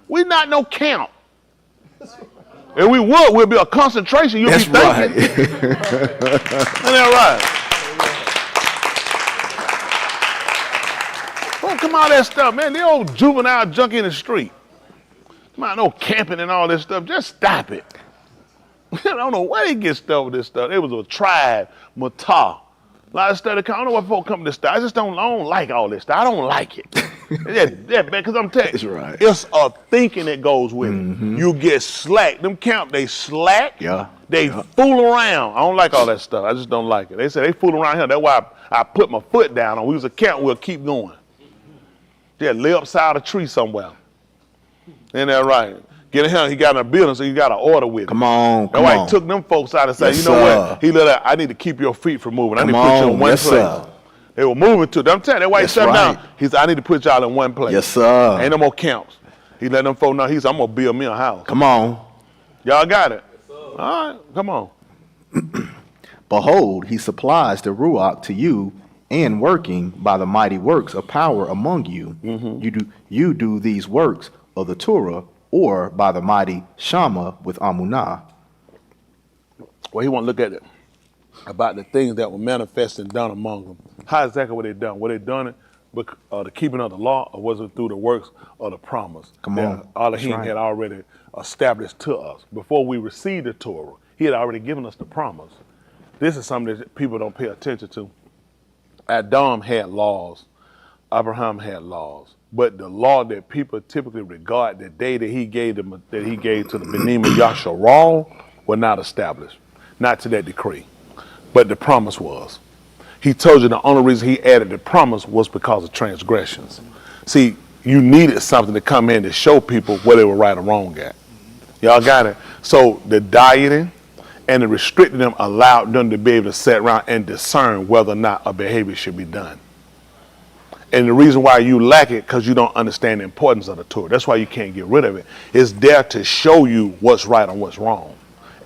We not no camp. If we would, we'd be a concentration. You'll That's be thinking. right. Ain't that right? Don't come out of that stuff, man. The old juvenile junkie in the street. Come on, no camping and all this stuff. Just stop it. I don't know where they get stuff with this stuff. It was a tribe, Matah. A lot of stuff. I don't know what folk come to this stuff. I don't like all this stuff. I don't like it. That because I'm telling you, That's right. it's a thinking that goes with it. You get slack. Them camp, they slack. Yeah. They fool around. I don't like all that stuff. I just don't like it. They say they fool around here. That's why I put my foot down on. We was a camp, we'll keep going. Yeah, lay upside a tree somewhere. Ain't that right? Get in here, he got in a building, so you got to order with him. Come on, That's why he took them folks out and said, Yes, you know sir. what? He let out, I need to keep your feet from moving. I need to Come put you in on, one yes, place. sir. They were moving to them. I'm telling you, that's why he That's shut right. down. He said, I need to put y'all in one place. Yes, sir. Ain't no more camps. He let them folks know, he said, I'm going to build me a house. Come on. Y'all got it? All right, come on. Behold, he supplies the Ruach to you, and working by the mighty works of power among you. You do these works of the Torah, or by the mighty Shama with Amunah. Well, he want to look at it about the things that were manifest and done among them. How exactly were they done? Were they done it with the keeping of the law, or was it through the works of the promise? Come that on. Elohim That's right. had already established to us. Before we received the Torah, he had already given us the promise. This is something that people don't pay attention to. Adam had laws. Abraham had laws. But the law that people typically regard the day that he gave to the Benim of Yasharal were not established. Not to that decree. But the promise was. He told you the only reason he added the promise was because of transgressions. See, you needed something to come in to show people where they were right or wrong at. Y'all got it? So the dieting and the restricting them allowed them to be able to sit around and discern whether or not a behavior should be done. And the reason why you lack it, because you don't understand the importance of the Torah. That's why you can't get rid of it. It's there to show you what's right and what's wrong.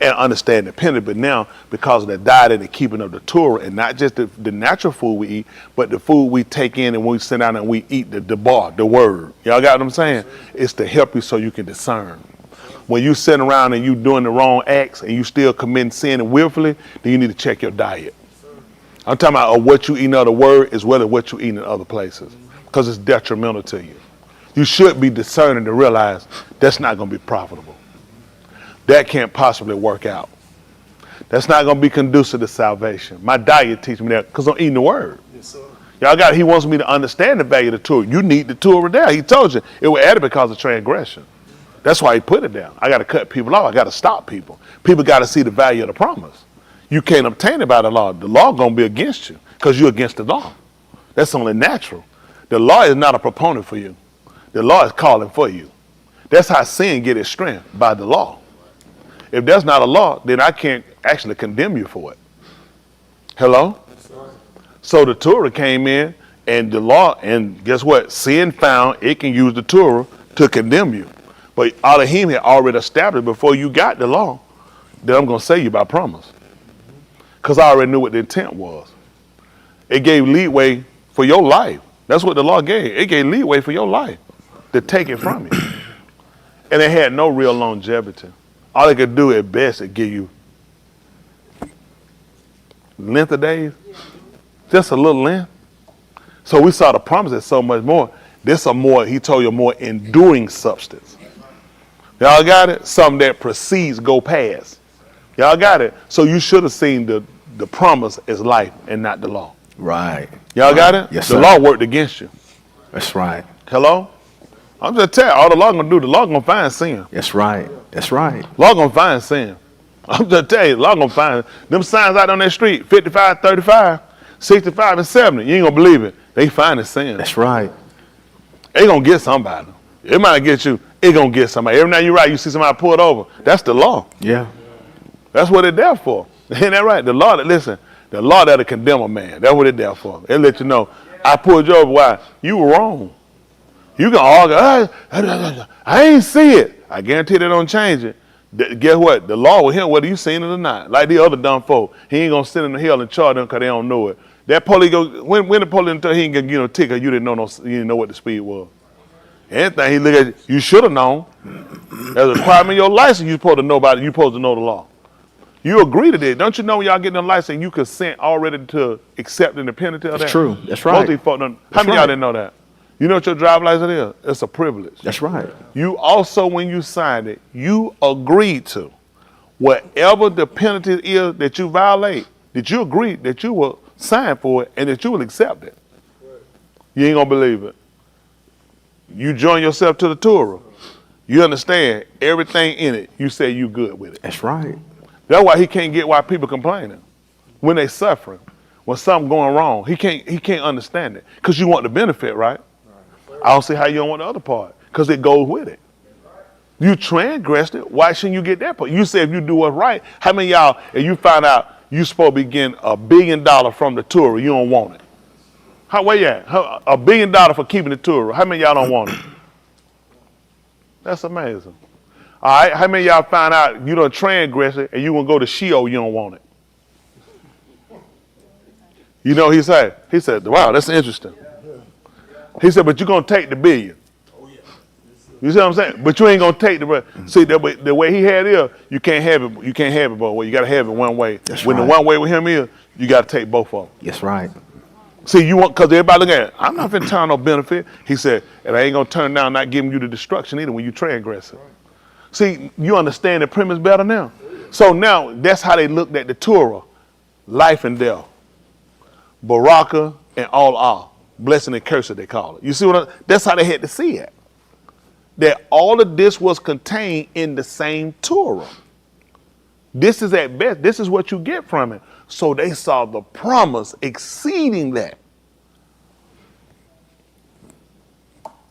And understand the penalty. But now, because of the diet and the keeping of the Torah, and not just the natural food we eat, but the food we take in and we sit down and we eat the bar, the word. Y'all got what I'm saying? It's to help you so you can discern. When you sitting around and you doing the wrong acts and you still committing sin and willfully, then you need to check your diet. I'm talking about what you eat of the word as well as what you eat in other places, because it's detrimental to you. You should be discerning to realize that's not going to be profitable. That can't possibly work out. That's not going to be conducive to salvation. My diet teaches me that because I'm eating the word. Yes, sir. Y'all got. He wants me to understand the value of the Torah. You need the Torah there. He told you it was added because of transgression. That's why he put it down. I got to cut people off. I got to stop people. People got to see the value of the promise. You can't obtain it by the law. The law going to be against you because you're against the law. That's only natural. The law is not a proponent for you. The law is calling for you. That's how sin get its strength, by the law. If there's not a law, then I can't actually condemn you for it. Hello? So the Torah came in and the law, and guess what? Sin found it can use the Torah to condemn you. But Elohim had already established before you got the law that I'm going to save you by promise. Because I already knew what the intent was. It gave leeway for your life. That's what the law gave. It gave leeway for your life to take it from you. And it had no real longevity. All it could do at best is give you length of days, just a little length. So we saw the promise as so much more. This a more, he told you, a more enduring substance. Y'all got it? Something that precedes, go past. Y'all got it? So you should have seen the promise as life and not the law. Right. Y'all got it? Yes, the sir. law worked against you. That's right. Hello? I'm just telling you, all the law gonna do, the law gonna find sin. That's right. That's right. Law gonna find sin. I'm just telling you, law gonna find them signs out on that street, 55, 35, 65, and 70. You ain't gonna believe it. They finding sin. That's right. They gonna get somebody. It might not get you. It gonna get somebody. Every now you right, you see somebody pulled over. That's the law. Yeah. That's what it's there for. Ain't that right? The law that, listen, the law that'll condemn a man. That's what it's there for. It'll let you know, I pulled you over. Why? You were wrong. You can argue, I ain't see it. I guarantee they don't change it. Guess what? The law with him, whether you seen it or not. Like the other dumb folk, he ain't gonna sit in the hill and charge them because they don't know it. That police go, when the police until he ain't gonna get no ticket, you didn't know what the speed was. Anything he look at, you should have known. As a requirement of your license, you supposed to know about it. You supposed to know the law. You agree to this. Don't you know when y'all getting a license, you consent already to accepting the penalty of that? That's true. That's Most right. of these folk don't. How many of y'all didn't know that? You know what your driver's license is? It's a privilege. That's right. You also, when you signed it, you agreed to whatever the penalty is that you violate, that you agreed that you will sign for it and that you will accept it. You ain't gonna believe it. You join yourself to the Torah. You understand everything in it. You say you good with it. That's right. That's why he can't get why people complaining when they suffering, when something going wrong. He can't understand it because you want the benefit, right? I don't see how you don't want the other part because it goes with it. You transgressed it. Why shouldn't you get that part? You say if you do what's right, how many of y'all, if you find out you supposed to be getting $1 billion from the Torah, you don't want it? Where you at? $1 billion for keeping the Torah. How many of y'all don't want it? That's amazing. All right, how many of y'all find out you done transgress it and you gonna go to Sheol, you don't want it? You know what he said? He said, wow, that's interesting. He said, but you're gonna take the billion. You see what I'm saying? But you ain't gonna take the rest. See, the way he had it, you can't have it. You can't have it both ways. You gotta have it one way. That's when right. The one way with him is, you gotta take both of them. That's right. See, you want, because everybody look at it, I'm not finna turn no benefit. He said, and I ain't gonna turn down not giving you the destruction either when you transgress it. See, you understand the premise better now. So now, that's how they looked at the Torah, life and death. Baraka and Allah, blessing and curse they call it. You see that's how they had to see it. That all of this was contained in the same Torah. This is at best, this is what you get from it. So they saw the promise exceeding that.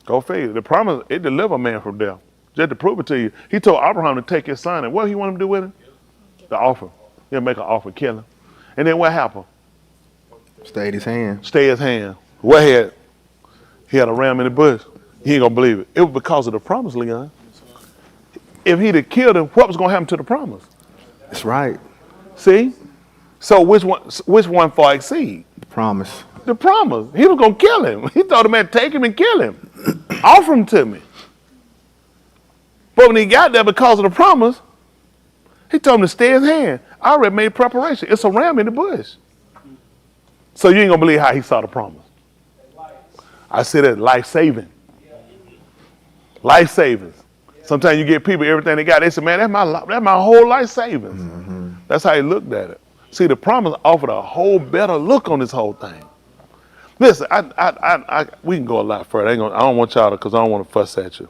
Go figure. The promise, it delivered man from death. Just to prove it to you, he told Abraham to take his son, and what he wanted him to do with him? The offer. He'll make an offer, kill him. And then what happened? Stayed his hand. Stay his hand. What he had a ram in the bush. He ain't gonna believe it. It was because of the promise, Leon. If he'd have killed him, what was gonna happen to the promise? That's right. See? So which one far exceed? The promise. The promise. He was gonna kill him. He told the man, take him and kill him. Offer him to me. But when he got there because of the promise, he told him to stay his hand. I already made preparation. It's a ram in the bush. So you ain't gonna believe how he saw the promise. I said that life-saving. Life savings. Sometimes you get people, everything they got, they say, man, that's my whole life savings. Mm-hmm. That's how he looked at it. See, the promise offered a whole better look on this whole thing. Listen, we can go a lot further. I don't want y'all to, because I don't want to fuss at you.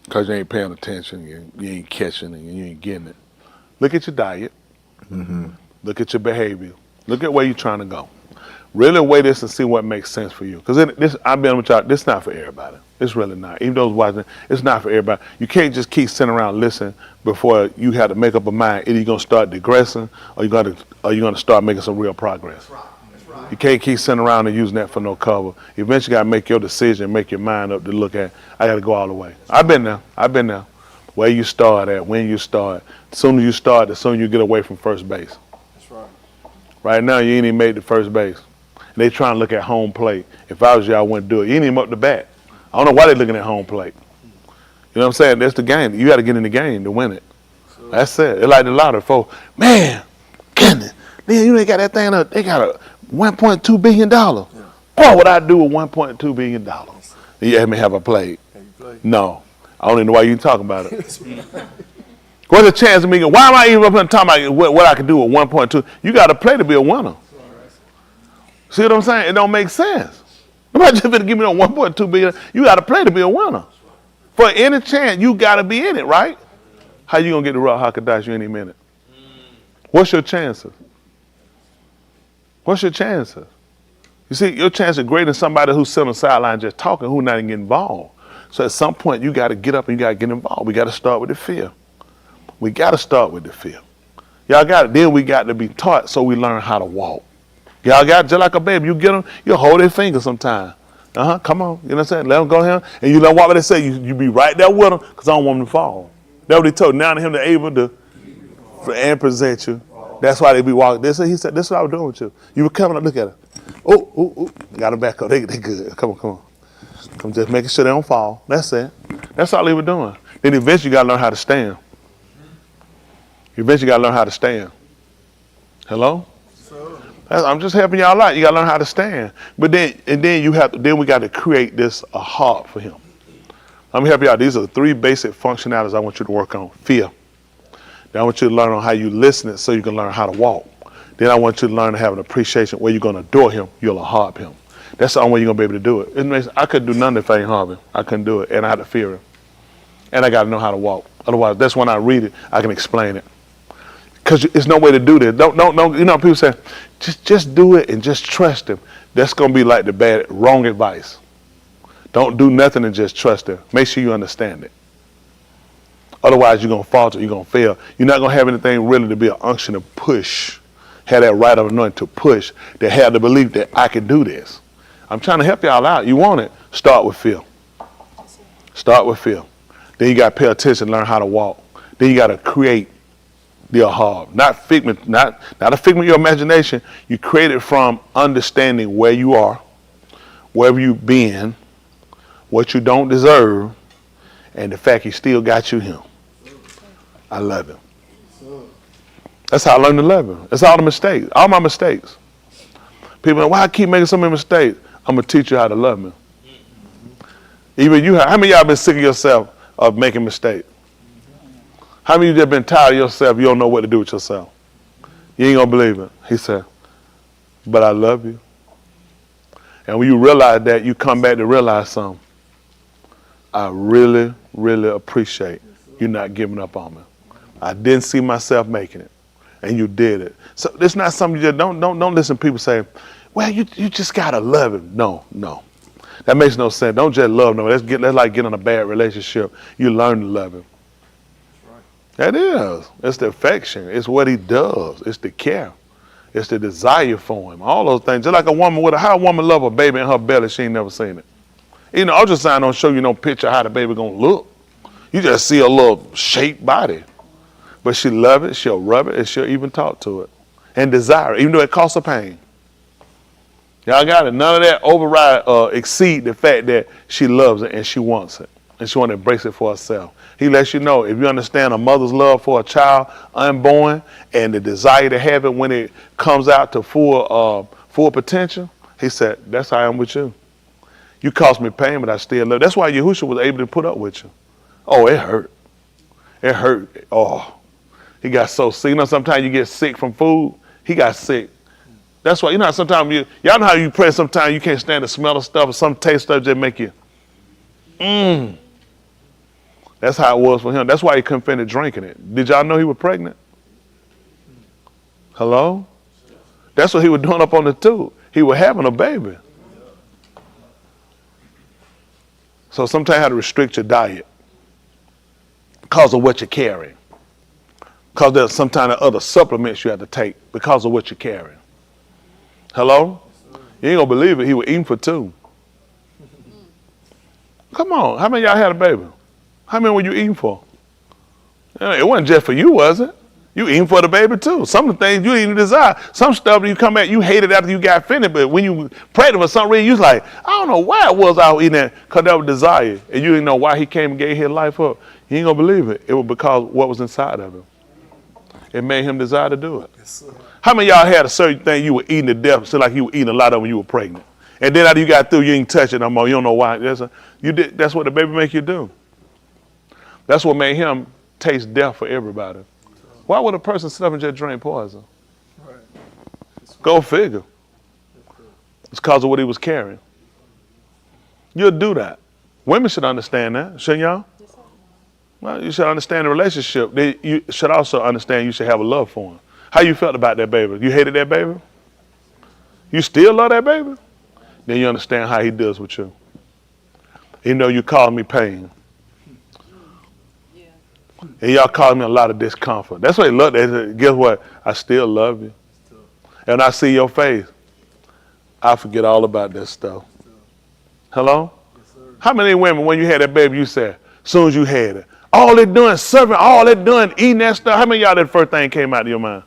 Because you ain't paying attention, you ain't catching it, you ain't getting it. Look at your diet. Mm-hmm. Look at your behavior. Look at where you're trying to go. Really weigh this and see what makes sense for you. Because I've been with y'all, this is not for everybody. It's really not. Even those watching, it's not for everybody. You can't just keep sitting around listening before you have to make up a mind. Either you're going to start digressing or you're going to start making some real progress. That's right. You can't keep sitting around and using that for no cover. Eventually you got to make your decision, make your mind up to look at, I got to go all the way. I've been there. Where you start at, when you start. The sooner you start, the sooner you get away from first base. That's right. Right now, you ain't even made the first base. And they trying to look at home plate. If I was you, I wouldn't do it. You ain't even up the bat. I don't know why they're looking at home plate. You know what I'm saying? That's the game. You got to get in the game to win it. That's it. It's like the lottery, folks. Man, goodness. Man, you ain't got that thing up. They got a $1.2 billion. Boy, what I do with $1.2 billion? You had me have a play. No. I don't even know why you talking about it. What's the chance of me going, why am I even up here talking about what I can do with 1.2? You got to play to be a winner. See what I'm saying? It don't make sense. Nobody just gonna give me no 1.2 billion. You got to play to be a winner. For any chance, you got to be in it, right? How you gonna get the Ruach HaKodesh any minute? What's your chances? What's your chances? You see, your chances are greater than somebody who's sitting on the sideline just talking, who not even getting involved. So at some point, you got to get up and you got to get involved. We got to start with the fear. We got to start with the fear. Y'all got it. Then we got to be taught so we learn how to walk. Y'all got it just like a baby. You get them, you hold their finger sometimes. Come on. You know what I'm saying? Let them go here. And you know what they say. You be right there with them because I don't want them to fall. That's what he told. Now to him, they're able to and present you. That's why they be walking. He said, this is what I was doing with you. You were coming up, look at it. Oh. Got them back up. They good. Come on. Come just making sure they don't fall. That's it. That's all they were doing. Then eventually you got to learn how to stand. Eventually you got to learn how to stand. Hello? I'm just helping y'all out. You got to learn how to stand. But then we got to create this a heart for him. Let me help you out. These are the 3 basic functionalities I want you to work on. Fear. Then I want you to learn on how you listen it so you can learn how to walk. Then I want you to learn to have an appreciation where you're going to adore him, you'll harp him. That's the only way you're going to be able to do it. I couldn't do nothing if I ain't harp him. I couldn't do it. And I had to fear him. And I got to know how to walk. Otherwise, that's when I read it, I can explain it. Because there's no way to do this. Don't. You know, people say, just do it and just trust him. That's going to be like the wrong advice. Don't do nothing and just trust him. Make sure you understand it. Otherwise, you're going to falter. You're going to fail. You're not going to have anything really to be an unction to push. Have that right of anointing to push. That have the belief that I can do this. I'm trying to help y'all out. You want it? Start with fear. Start with fear. Then you got to pay attention, learn how to walk. Then you got to create the aha. Not a figment of your imagination. You create it from understanding where you are, wherever you've been, what you don't deserve, and the fact he still got you him. I love him. That's how I learned to love him. That's all the mistakes, all my mistakes. People know, why I keep making so many mistakes? I'm going to teach you how to love me. Even you, how many of y'all been sick of yourself of making mistakes? How many of you just been tired of yourself, you don't know what to do with yourself? You ain't going to believe it. He said, but I love you. And when you realize that, you come back to realize something. I really, really appreciate you not giving up on me. I didn't see myself making it, and you did it. So it's not something you just don't listen to people say, well, you just gotta love him. No. That makes no sense. Don't just love him. That's like getting in a bad relationship. You learn to love him. That is. It's the affection. It's what he does. It's the care. It's the desire for him. All those things. Just like a woman how a woman love a baby in her belly, she ain't never seen it. You know, ultrasound don't show you no picture of how the baby gonna look. You just see a little shaped body. But she love it, she'll rub it, and she'll even talk to it. And desire it, even though it costs her pain. Y'all got it. None of that exceed the fact that she loves it and she wants it. And she want to embrace it for herself. He lets you know, if you understand a mother's love for a child unborn and the desire to have it when it comes out to full potential, he said, that's how I am with you. You cost me pain, but I still love. That's why Yahushua was able to put up with you. Oh, it hurt. It hurt. Oh, he got so sick. You know, sometimes you get sick from food. He got sick. That's why, you know how sometimes y'all know how you pray, sometimes you can't stand the smell of stuff or some taste stuff just make you, That's how it was for him. That's why he couldn't finish drinking it. Did y'all know he was pregnant? Hello? That's what he was doing up on the tube. He was having a baby. So sometimes you have to restrict your diet because of what you're carrying. Because there's sometimes other supplements you have to take because of what you're carrying. Hello? You ain't gonna believe it. He was eating for 2. Come on. How many of y'all had a baby? How many were you eating for? It wasn't just for you, was it? You eating for the baby too. Some of the things you even desire. Some stuff you come back, you hate it after you got finished, but when you pregnant for some reason, you was like, I don't know why it was I was eating that, because that was desire. And you didn't know why he came and gave his life up. You ain't gonna believe it. It was because what was inside of him. It made him desire to do it. Yes, how many of y'all had a certain thing you were eating to death, so like you were eating a lot of when you were pregnant? And then after you got through, you ain't touch it no more. You don't know why. That's what the baby make you do. That's what made him taste death for everybody. Why would a person sit up and just drink poison? Right. Go figure. It's because of what he was carrying. You'll do that. Women should understand that, shouldn't y'all? Well, you should understand the relationship. You should also understand you should have a love for him. How you felt about that baby? You hated that baby? You still love that baby? Then you understand how he deals with you. Even though you call me pain. And y'all caused me a lot of discomfort. That's why they look at it. Guess what? I still love you. And I see your face. I forget all about that stuff. Hello? How many women, when you had that baby, you said, as soon as you had it, all they doing serving, all they doing eating that stuff. How many of y'all that first thing came out of your mind?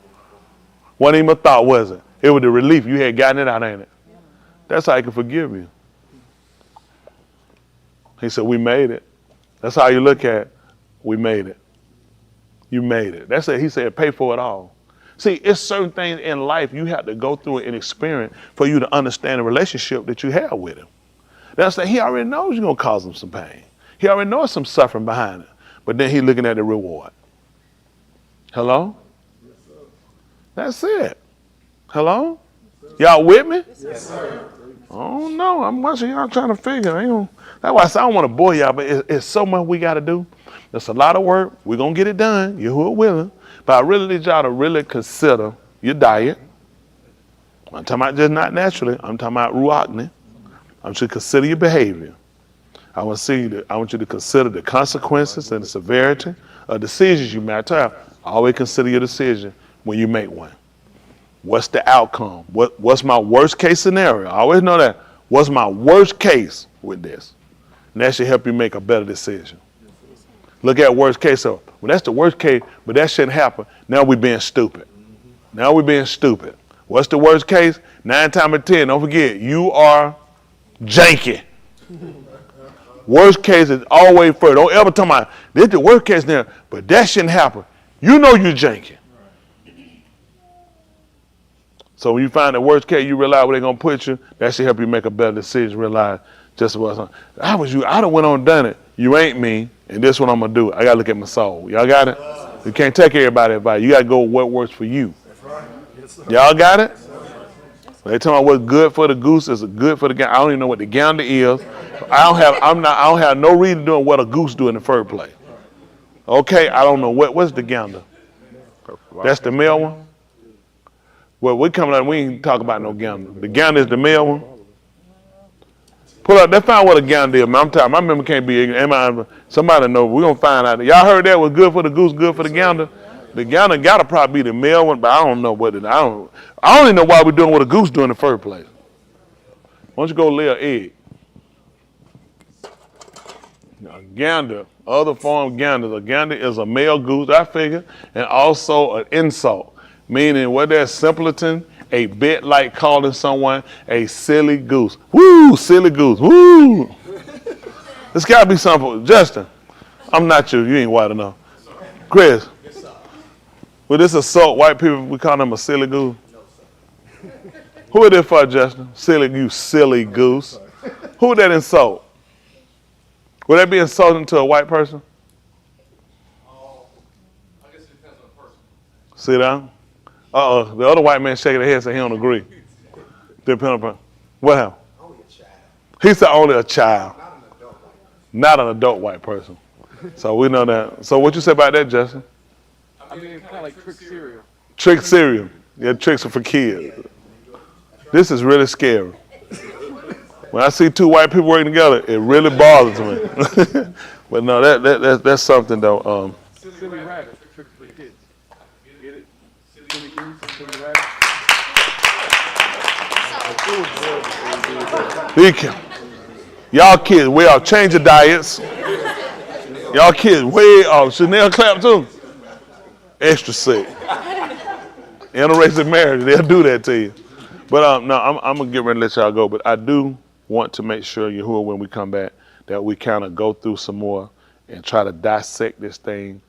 Wasn't even a thought, was it? It was the relief. You had gotten it out, ain't it? That's how he can forgive you. He said, we made it. That's how you look at it. We made it. You made it. That's it. He said, pay for it all. See, it's certain things in life you have to go through and experience for you to understand the relationship that you have with him. That's that he already knows you're going to cause him some pain. He already knows some suffering behind it. But then he's looking at the reward. Hello? That's it. Hello? Y'all with me? Yes, sir. Oh, no. I'm watching y'all trying to figure. That's why I said I don't want to bore y'all, but it's so much we got to do. It's a lot of work. We're going to get it done. You who are willing. But I really need y'all to really consider your diet. I'm talking about just not naturally. I'm talking about ruachni. I want you to consider your behavior. I want you to consider the consequences and the severity of decisions you make. Always consider your decision when you make one. What's the outcome? What's my worst case scenario? I always know that. What's my worst case with this? And that should help you make a better decision. Look at worst case. So, well, that's the worst case, but that shouldn't happen. Now we're being stupid. Now we're being stupid. What's the worst case? 9 times out of 10, don't forget, you are janky. Worst case is always first. Don't ever talk about this is the worst case now, but that shouldn't happen. You know you're janky. So when you find the worst case, you realize where they're gonna put you. That should help you make a better decision. Realize just what I was you. I done went on and done it. You ain't me, and this is what I'm gonna do. I gotta look at my soul. Y'all got it? You can't take everybody's advice. You gotta go with what works for you. Y'all got it? They talking about what's good for the goose is good for the gander. I don't even know what the gander is. I don't have no reason doing what a goose do in the first place. Okay, I don't know what's the gander. That's the male one. Well, we coming out. We ain't talking about no gander. The gander is the male one. Pull up. Let's find what a gander is. Man, I'm telling you, my memory can't be ignorant. Somebody know. We're gonna find out. Y'all heard that was good for the goose, good for the gander. The gander gotta probably be the male one, but I don't know what it. I don't even know why we're doing what a goose do in the first place. Why don't you go lay an egg? A gander, other form of gander. A gander is a male goose, I figure, and also an insult. Meaning what that simpleton, a bit like calling someone a silly goose. Woo, silly goose, woo. This gotta be something. Justin, I'm not you ain't white enough. Chris, will this assault white people, we call them a silly goose? Who is it for, Justin? Silly, you silly goose. Who would that insult? Would that be insulting to a white person? I guess it depends on the person. Sit down. The other white man shaking their head said he don't agree. Depending upon what happened? Only a child. He said only a child. Not an adult white person. So we know that. So what you say about that, Justin? I mean, it's kind of like trick cereal. Trick cereal. Yeah, tricks are for kids. This is really scary. When I see two white people working together, it really bothers me. But no, that's something though. Silly rabbit, tricks for kids. Get it? Silly goose, silly rabbit. Y'all kids way off. Change your diets. Y'all kids way off. Chanel clap too. Extra sick. Interracial marriage, they'll do that to you. But no, I'm gonna get ready to let y'all go. But I do want to make sure Yahuwah, when we come back, that we kind of go through some more and try to dissect this thing,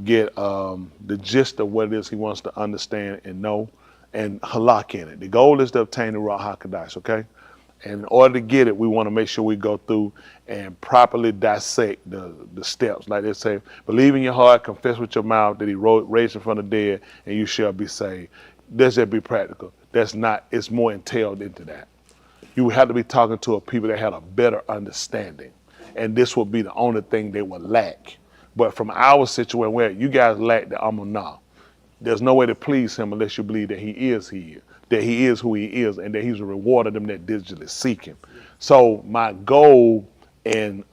get the gist of what it is he wants to understand and know, and halak in it. The goal is to obtain the Ruach HaKodesh, okay? And in order to get it, we want to make sure we go through and properly dissect the steps. Like they say, believe in your heart, confess with your mouth that he raised him from the dead, and you shall be saved. Let's just be practical. That's not, it's more entailed into that. You would have to be talking to a people that had a better understanding. And this would be the only thing they would lack. But from our situation where you guys lack the Amunah, there's no way to please him unless you believe that he is who he is, and that he's rewarded them that diligently seek him. So my goal in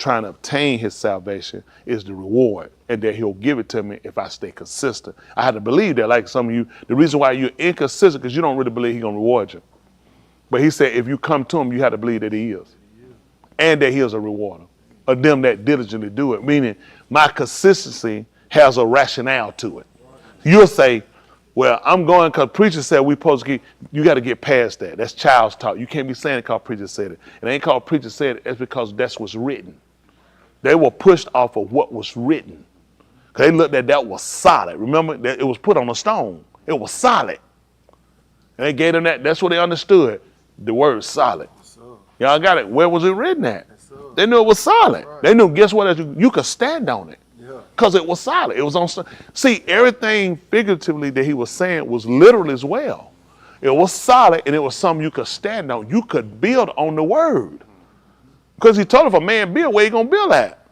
trying to obtain his salvation is the reward, and that he'll give it to me if I stay consistent. I had to believe that, like some of you, the reason why you're inconsistent because you don't really believe he's going to reward you. But he said if you come to him, you have to believe that he is. And that he is a rewarder of them that diligently do it, meaning my consistency has a rationale to it. You'll say, well, I'm going because preacher said we supposed to you got to get past that. That's child's talk. You can't be saying it because preacher said it. It ain't called preacher said it. It's because that's what's written. They were pushed off of what was written. Because they looked at that was solid. Remember, that it was put on a stone. It was solid. And they gave them that. That's what they understood. The word solid. Y'all got it. Where was it written at? They knew it was solid. Right. They knew, guess what? You could stand on it. Because it was solid. It was on. See, everything figuratively that he was saying was literal as well. It was solid and it was something you could stand on. You could build on the word. Because he told if a man build, where you going to build at?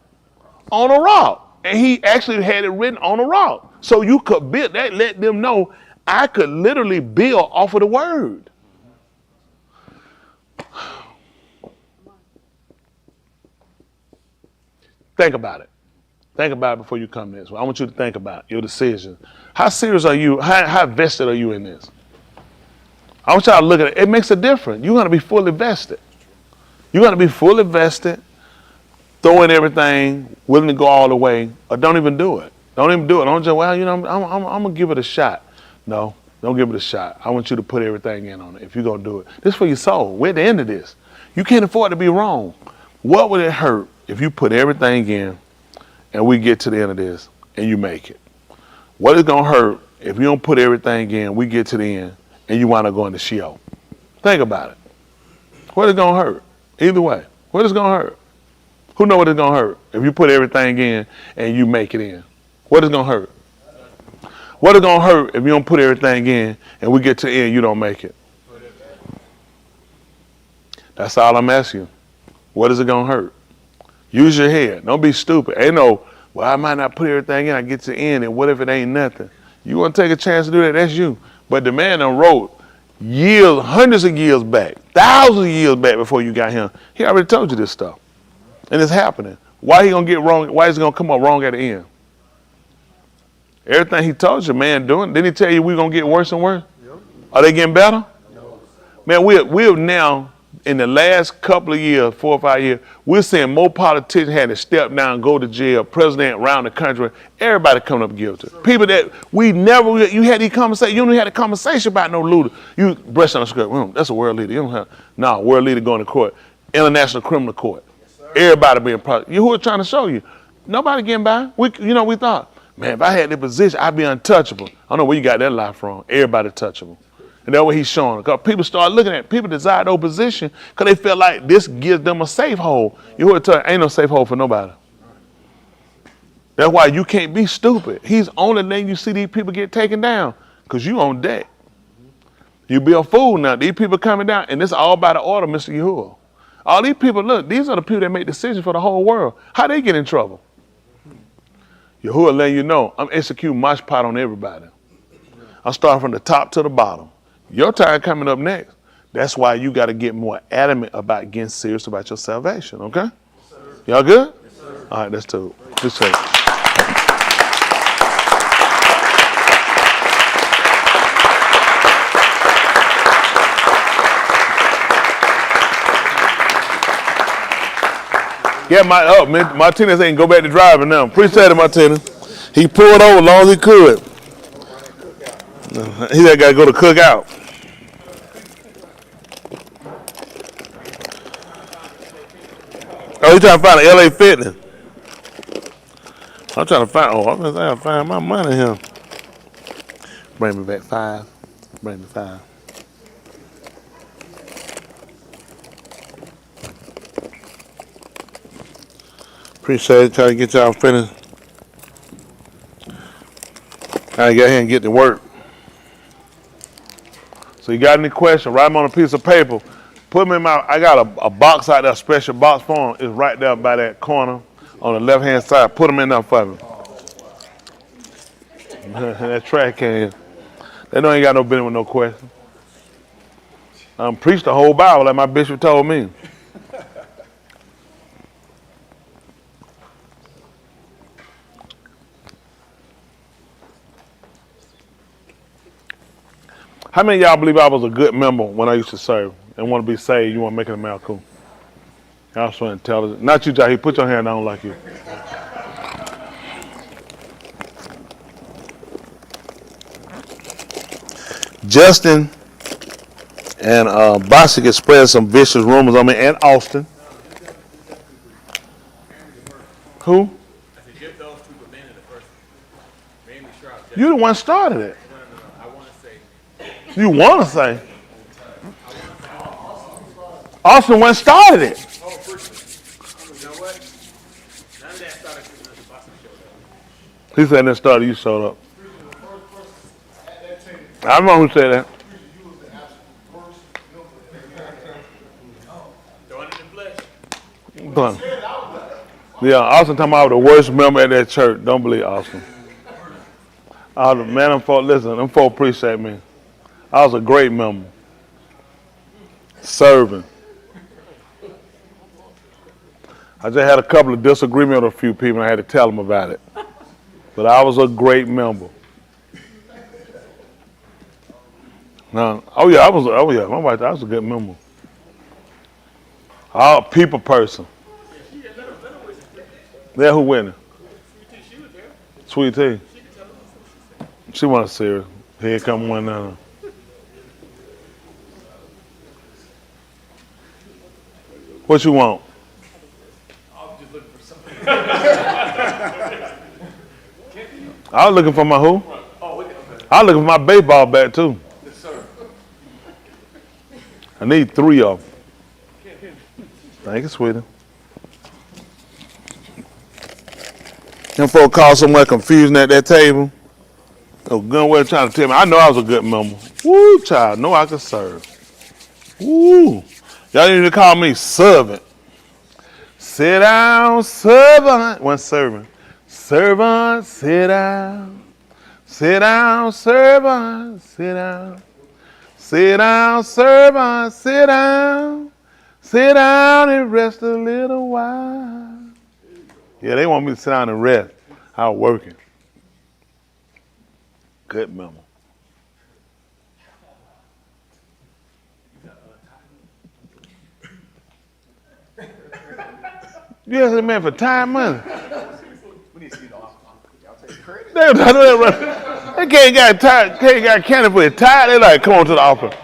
On a rock. And he actually had it written on a rock. So you could build that, let them know I could literally build off of the word. Think about it. Think about it before you come to this. I want you to think about your decision. How serious are you? How vested are you in this? I want y'all to look at it. It makes a difference. You're going to be fully vested. You're going to be fully vested, throw in everything, willing to go all the way, or don't even do it. Don't even do it. Don't just, well, you know, I'm going to give it a shot. No, don't give it a shot. I want you to put everything in on it if you're going to do it. This is for your soul. We're at the end of this. You can't afford to be wrong. What would it hurt if you put everything in and we get to the end of this and you make it? What is going to hurt if you don't put everything in, we get to the end and you wind up going to Sheol? Think about it. What is going to hurt? Either way, what is going to hurt? Who knows what is going to hurt if you put everything in and you make it in? What is going to hurt? What is going to hurt if you don't put everything in and we get to the end, you don't make it? That's all I'm asking you. What is it going to hurt? Use your head. Don't be stupid. Ain't no, well, I might not put everything in, I get to the end, and what if it ain't nothing? You want to take a chance to do that, that's you. But the man done wrote years, hundreds of years back, thousands of years back before you got him. He already told you this stuff. And it's happening. Why he going to get wrong? Why is it going to come up wrong at the end? Everything he told you, man, doing. Didn't he tell you we're going to get worse and worse? Yep. Are they getting better? No. Man, we're now, in the last couple of years, 4 or 5 years, we're seeing more politicians had to step down, go to jail, president around the country, everybody coming up guilty. People that we never, you had these conversations, you only had a conversation about no looter. You brush on the skirt, that's a world leader. You don't have, no, world leader going to court, international criminal court. Everybody being prosecuted. You who are trying to show you. Nobody getting by. We thought, man, if I had the position, I'd be untouchable. I don't know where you got that lie from. Everybody touchable. And that's what he's showing. Because people start looking at it. People desire those positions because they feel like this gives them a safe hold. You heard tell ain't no safe hold for nobody. That's why you can't be stupid. He's only letting you see these people get taken down because you on deck. You be a fool now. These people coming down, and this is all by the order, Mr. Yahuwah. All these people, look, these are the people that make decisions for the whole world. How they get in trouble? Yahuwah letting you know, I'm executing my spot on everybody. I'm starting from the top to the bottom. Your time coming up next. That's why you got to get more adamant about getting serious about your salvation, okay? Y'all good? All right, let's do it. Let's take it. Yeah, Martinez ain't go back to driving now. Appreciate it, Martinez. He pulled over as long as he could. He got to go to cookout. Oh, you trying to find an LA Fitness? I'm trying to find my money here. Bring me back 5. Bring me 5. Appreciate it. Trying to get y'all finished. I get here and get to work. So you got any questions? Write them on a piece of paper. Put them in my. I got a box out there, a special box for them. It's right there by that corner on the left hand side. Put them in there for me. That trash can. They know I ain't got no business with no question. Preached the whole Bible like my bishop told me. How many of y'all believe I was a good member when I used to serve and want to be saved? You want to make it a miracle? Y'all so intelligent. Not you, Jahi. Put your hand down like you. Justin and Bostic has spread some vicious rumors on me, and Austin. Who? You the one started it. You want to say? Austin one started it. He said that started, you showed up. I remember who said that. But, yeah, Austin talking about the worst member at that church. Don't believe Austin. Man, them folk, listen, them folk appreciate me. I was a great member. Serving. I just had a couple of disagreements with a few people and I had to tell them about it. But I was a great member. No, I was a good member. Oh, people person. Yeah, who winning? Sweet Tea. She wants to see her. Here come one now. What you want? I was looking for my who? I was looking for my baseball bat too. I need 3 of them. Thank you, sweetie. Them folk called somewhere confusing at that table. Oh, good way trying to tell me. I know I was a good member. Woo, child. Know I could serve. Woo. Y'all need to call me servant. Sit down, servant. One servant. Servant, sit down. Sit down, servant. Sit down. Sit down, servant. Sit down. Sit down and rest a little while. Yeah, they want me to sit down and rest. I was working. Good member. You asked the man for time money. They can't got candy for his tithe. They like, come on to the office.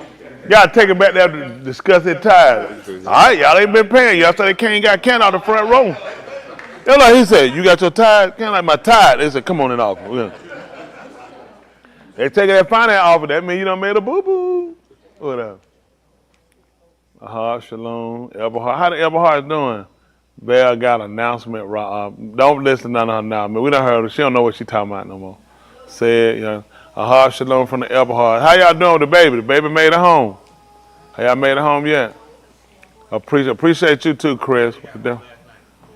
Y'all take it back there to discuss his tithe. All right, y'all ain't been paying. Y'all said they can't got candy out the front row. They're like, he said, you got your tithe? Kind of like my tithe. They said, come on in the office. Yeah. They take that finance offer. That means you done made a boo-boo. What up? Shalom. Eberhard. How the Eberhard's doing? Belle got an announcement. Don't listen to her now. We done heard her. She don't know what she talking about no more. Said, you know, shalom from the Eberhard. How y'all doing with the baby? The baby made it home. Have y'all made it home yet? Appreciate you too, Chris.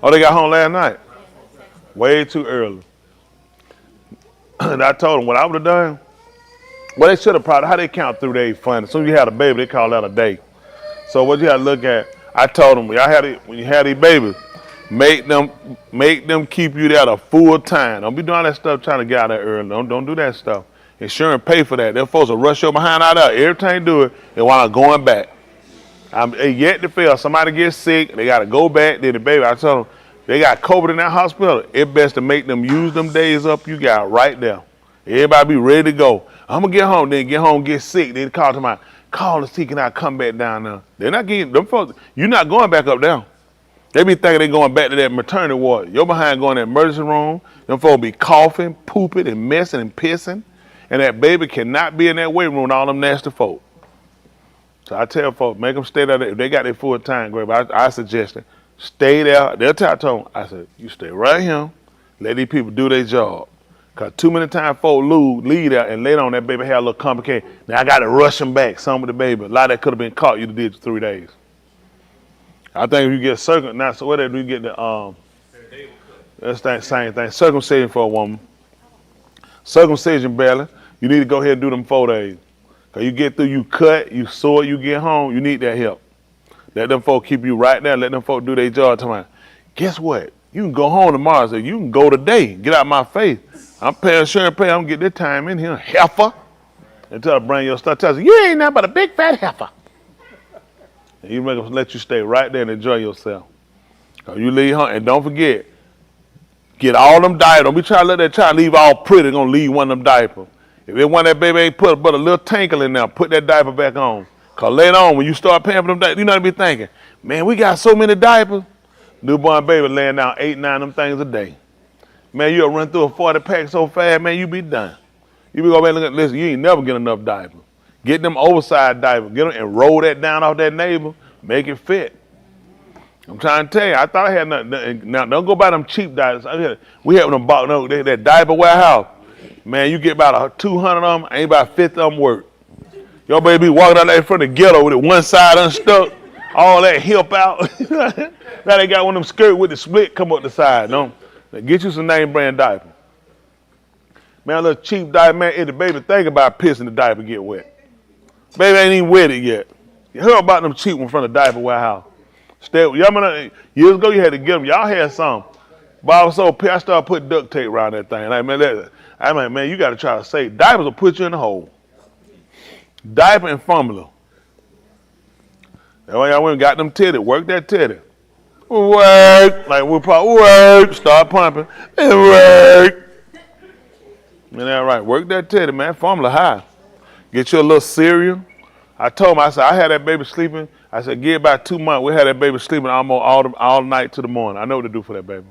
Oh, they got home last night? Way too early. And I told them what I would have done. Well, they should have probably, how they count through days fun. As soon as you had a baby, they call that a day. So what you got to look at, I told them, when you have these babies, make them keep you there a full time. Don't be doing that stuff trying to get out there early. Don't do that stuff. Insurance pay for that. Them folks will rush your behind out there every time you do it and while I'm going back. I'm yet to fail. Somebody gets sick, they got to go back. Then the baby, I tell them, they got COVID in that hospital. It's best to make them use them days up you got right there. Everybody be ready to go. I'm going to get home, then get home, get sick. Then call to my, call to see can I come back down there. They're not getting, them folks, you're not going back up there. They be thinking they going back to that maternity ward. You're behind going to the emergency room. Them folks be coughing, pooping, and messing and pissing. And that baby cannot be in that waiting room with all them nasty folk. So I tell folks, make them stay there. If they got their full time, great. But I suggest it. Stay there. They'll tell them. I said, you stay right here. Let these people do their job. Because too many times folks leave there and later on that baby had a little complicated. Now I got to rush them back, some of the baby. A lot of that could have been caught. You did 3 days. I think if you get now, so what do you get the, that's the same thing. Circumcision for a woman. Circumcision, Bella, you need to go ahead and do them 4 days. Because you get through, you cut, you sew it, you get home, you need that help. Let them folk keep you right there. Let them folk do their job. Tomorrow. Guess what? You can go home tomorrow. So you can go today. Get out my face. I'm paying insurance pay. I'm going to get this time in here. Heifer. and tell her bring your stuff. Tell her, you ain't nothing but a big fat heifer. And you make them let you stay right there and enjoy yourself. Cause you leave home, and don't forget, get all them diapers. Don't be trying to let that child leave all pretty. They're gonna leave one of them diapers. If they want that baby ain't put but a little tinkle in there, put that diaper back on. Cause later on, when you start paying for them diapers, you know what I be thinking, man, we got so many diapers. Newborn baby laying down 8, 9 of them things a day. Man, you'll run through a 40 pack so fast, man, you be done. You be going back and look at, listen, you ain't never get enough diapers. Get them oversized diapers, get them and roll that down off that neighbor, make it fit. I'm trying to tell you, I thought I had nothing. Now, don't go buy them cheap diapers. We have them bought, no, that diaper warehouse. Man, you get about 200 of them, ain't about 50 of them work. Your baby walking out there in front of the ghetto with it one side unstuck, all that hip out. Now they got one of them skirts with the split come up the side. No, get you some name brand diaper. Man, a little cheap diaper, man, if the baby think about pissing the diaper get wet. Baby ain't even wet it yet. You heard about them cheap ones from the diaper warehouse. Years ago you had to get them. Y'all had some. But I was so pissed, I started putting duct tape around that thing. Like, man, you got to try to save. Diapers will put you in the hole. Diaper and formula. That's why y'all went and got them titty. Work that titty. Work. Like we'll probably work. Start pumping. And work. Man, that right. Work that titty, man. Formula high. Get you a little cereal. I told him, I said, I had that baby sleeping. I said, give it about 2 months. We had that baby sleeping almost all night to the morning. I know what to do for that baby.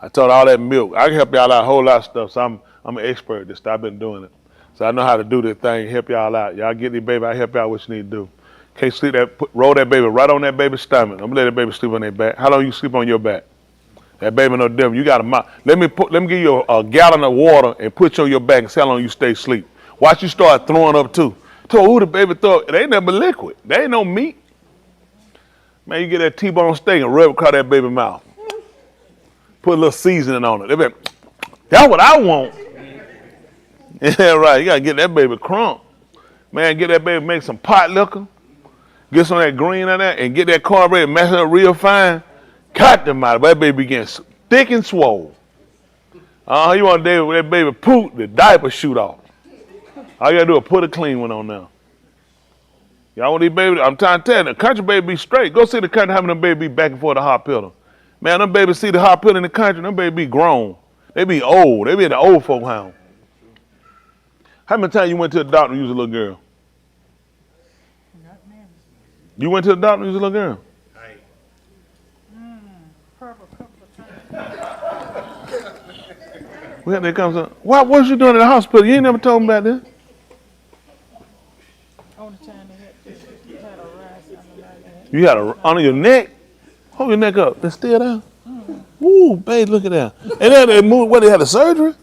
I told her all that milk. I can help y'all out a whole lot of stuff. So I'm an expert at this stuff. I've been doing it. So I know how to do this thing, help y'all out. Y'all get the baby, I help y'all what you need to do. Can't sleep roll that baby right on that baby's stomach. I'm gonna let that baby sleep on their back. How long you sleep on your back? That baby no different. You got a let me give you a gallon of water and put you on your back and see how long you stay asleep. Watch you start throwing up too. Who the baby throw? It ain't nothing but liquid. There ain't no meat. Man, you get that T-bone steak and rub across that baby mouth. Put a little seasoning on it. They be, that's what I want. Yeah, right. You gotta get that baby crump. Man, get that baby, make some pot liquor. Get some of that green on that and get that cornbread, mash it up real fine. Cut them out. That baby gets thick and swole. You want that baby poop, the diaper shoot off. All you gotta do is put a clean one on now. Y'all want these babies? I'm trying to tell you, the country baby be straight. Go see the country having them baby be back and forth to hospital. Man, them babies see the hospital in the country, them baby be grown. They be old. They be at the old folk house. How many times you went to the doctor when you was a little girl? You went to the doctor when you was a little girl? Well, there comes up. What was you doing at the hospital? You ain't never told me about this. You had a under your neck? Hold your neck up. It's still there? Woo, babe, look at that. And then they moved, what, they had a surgery?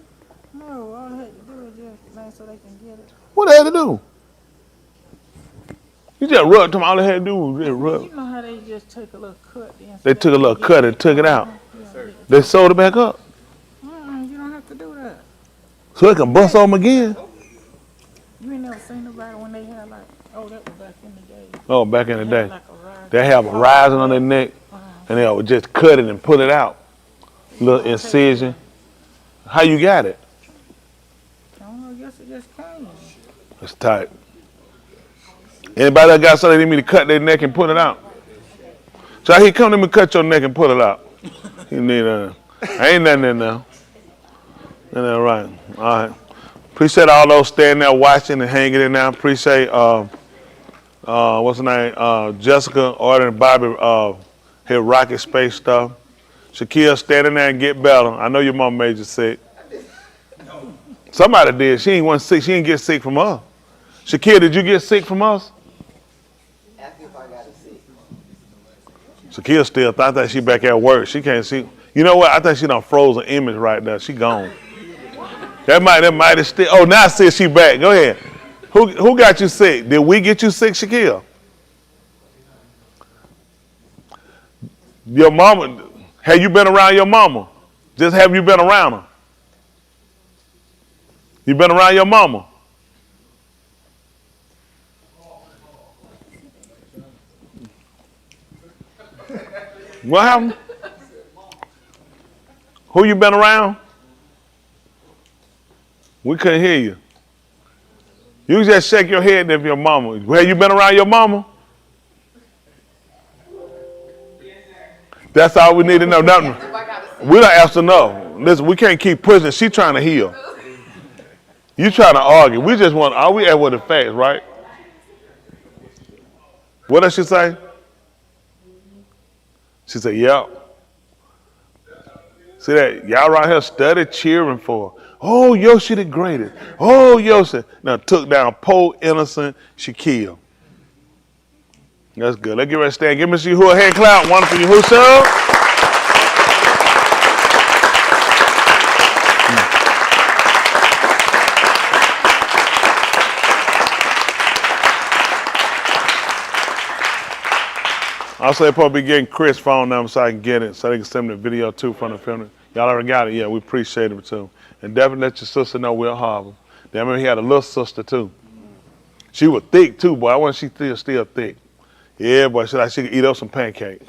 No, all they had to do was just like so they can get it. What they had to do? You just rubbed them. All they had to do was just rub. You know how they just took a little cut. They took a little cut and took it out. They sewed it back up. You don't have to do that. So it can bust on them again? You ain't never seen nobody when they had like, oh, that was back in the day. Oh, back in the day. They have a rising on their neck, and they would just cut it and pull it out. Little incision. How you got it? I don't know, I guess it just came. It's tight. Anybody that got something they need me to cut their neck and pull it out? So he come to me cut your neck and pull it out. He need ain't nothing in there. Ain't that right? All right. Appreciate all those standing there watching and hanging in there. Appreciate what's her name? Jessica ordering Bobby her rocket space stuff. Shaquille standing there and get better. I know your mom made you sick. Somebody did. She ain't sick. She didn't get sick from us. Shaquille, did you get sick from us? Shaquille still I think she back at work. She can't see. You know what? I think she done froze an image right now. She gone. That might have still. Oh, now I see she back. Go ahead. Who got you sick? Did we get you sick, Shaquille? Your mama. Have you been around your mama? Just have you been around her? You been around your mama? What happened? Who you been around? We couldn't hear you. You just shake your head if your mama. Have you been around your mama? That's all we need to know. Nothing. We don't ask to know. Listen, we can't keep pushing. She trying to heal. You trying to argue. We just want, are we at with the facts, right? What does she say? She said, yep. See that? Y'all right here study cheering for her. Oh, Yoshi the greatest. Oh, Yoshi. Now took down poor, innocent Shaquille. That's good. Let's get ready to stand. Give me some Yahuwah hand clap. One for Yahushua. I'll say probably getting Chris' phone number so I can get it, so they can send me the video too from the film. Y'all already got it? Yeah, we appreciate it too. And definitely let your sister know we'll have her. I remember he had a little sister too. She was thick too, boy. I want she still thick. Yeah, boy, she could eat up some pancakes.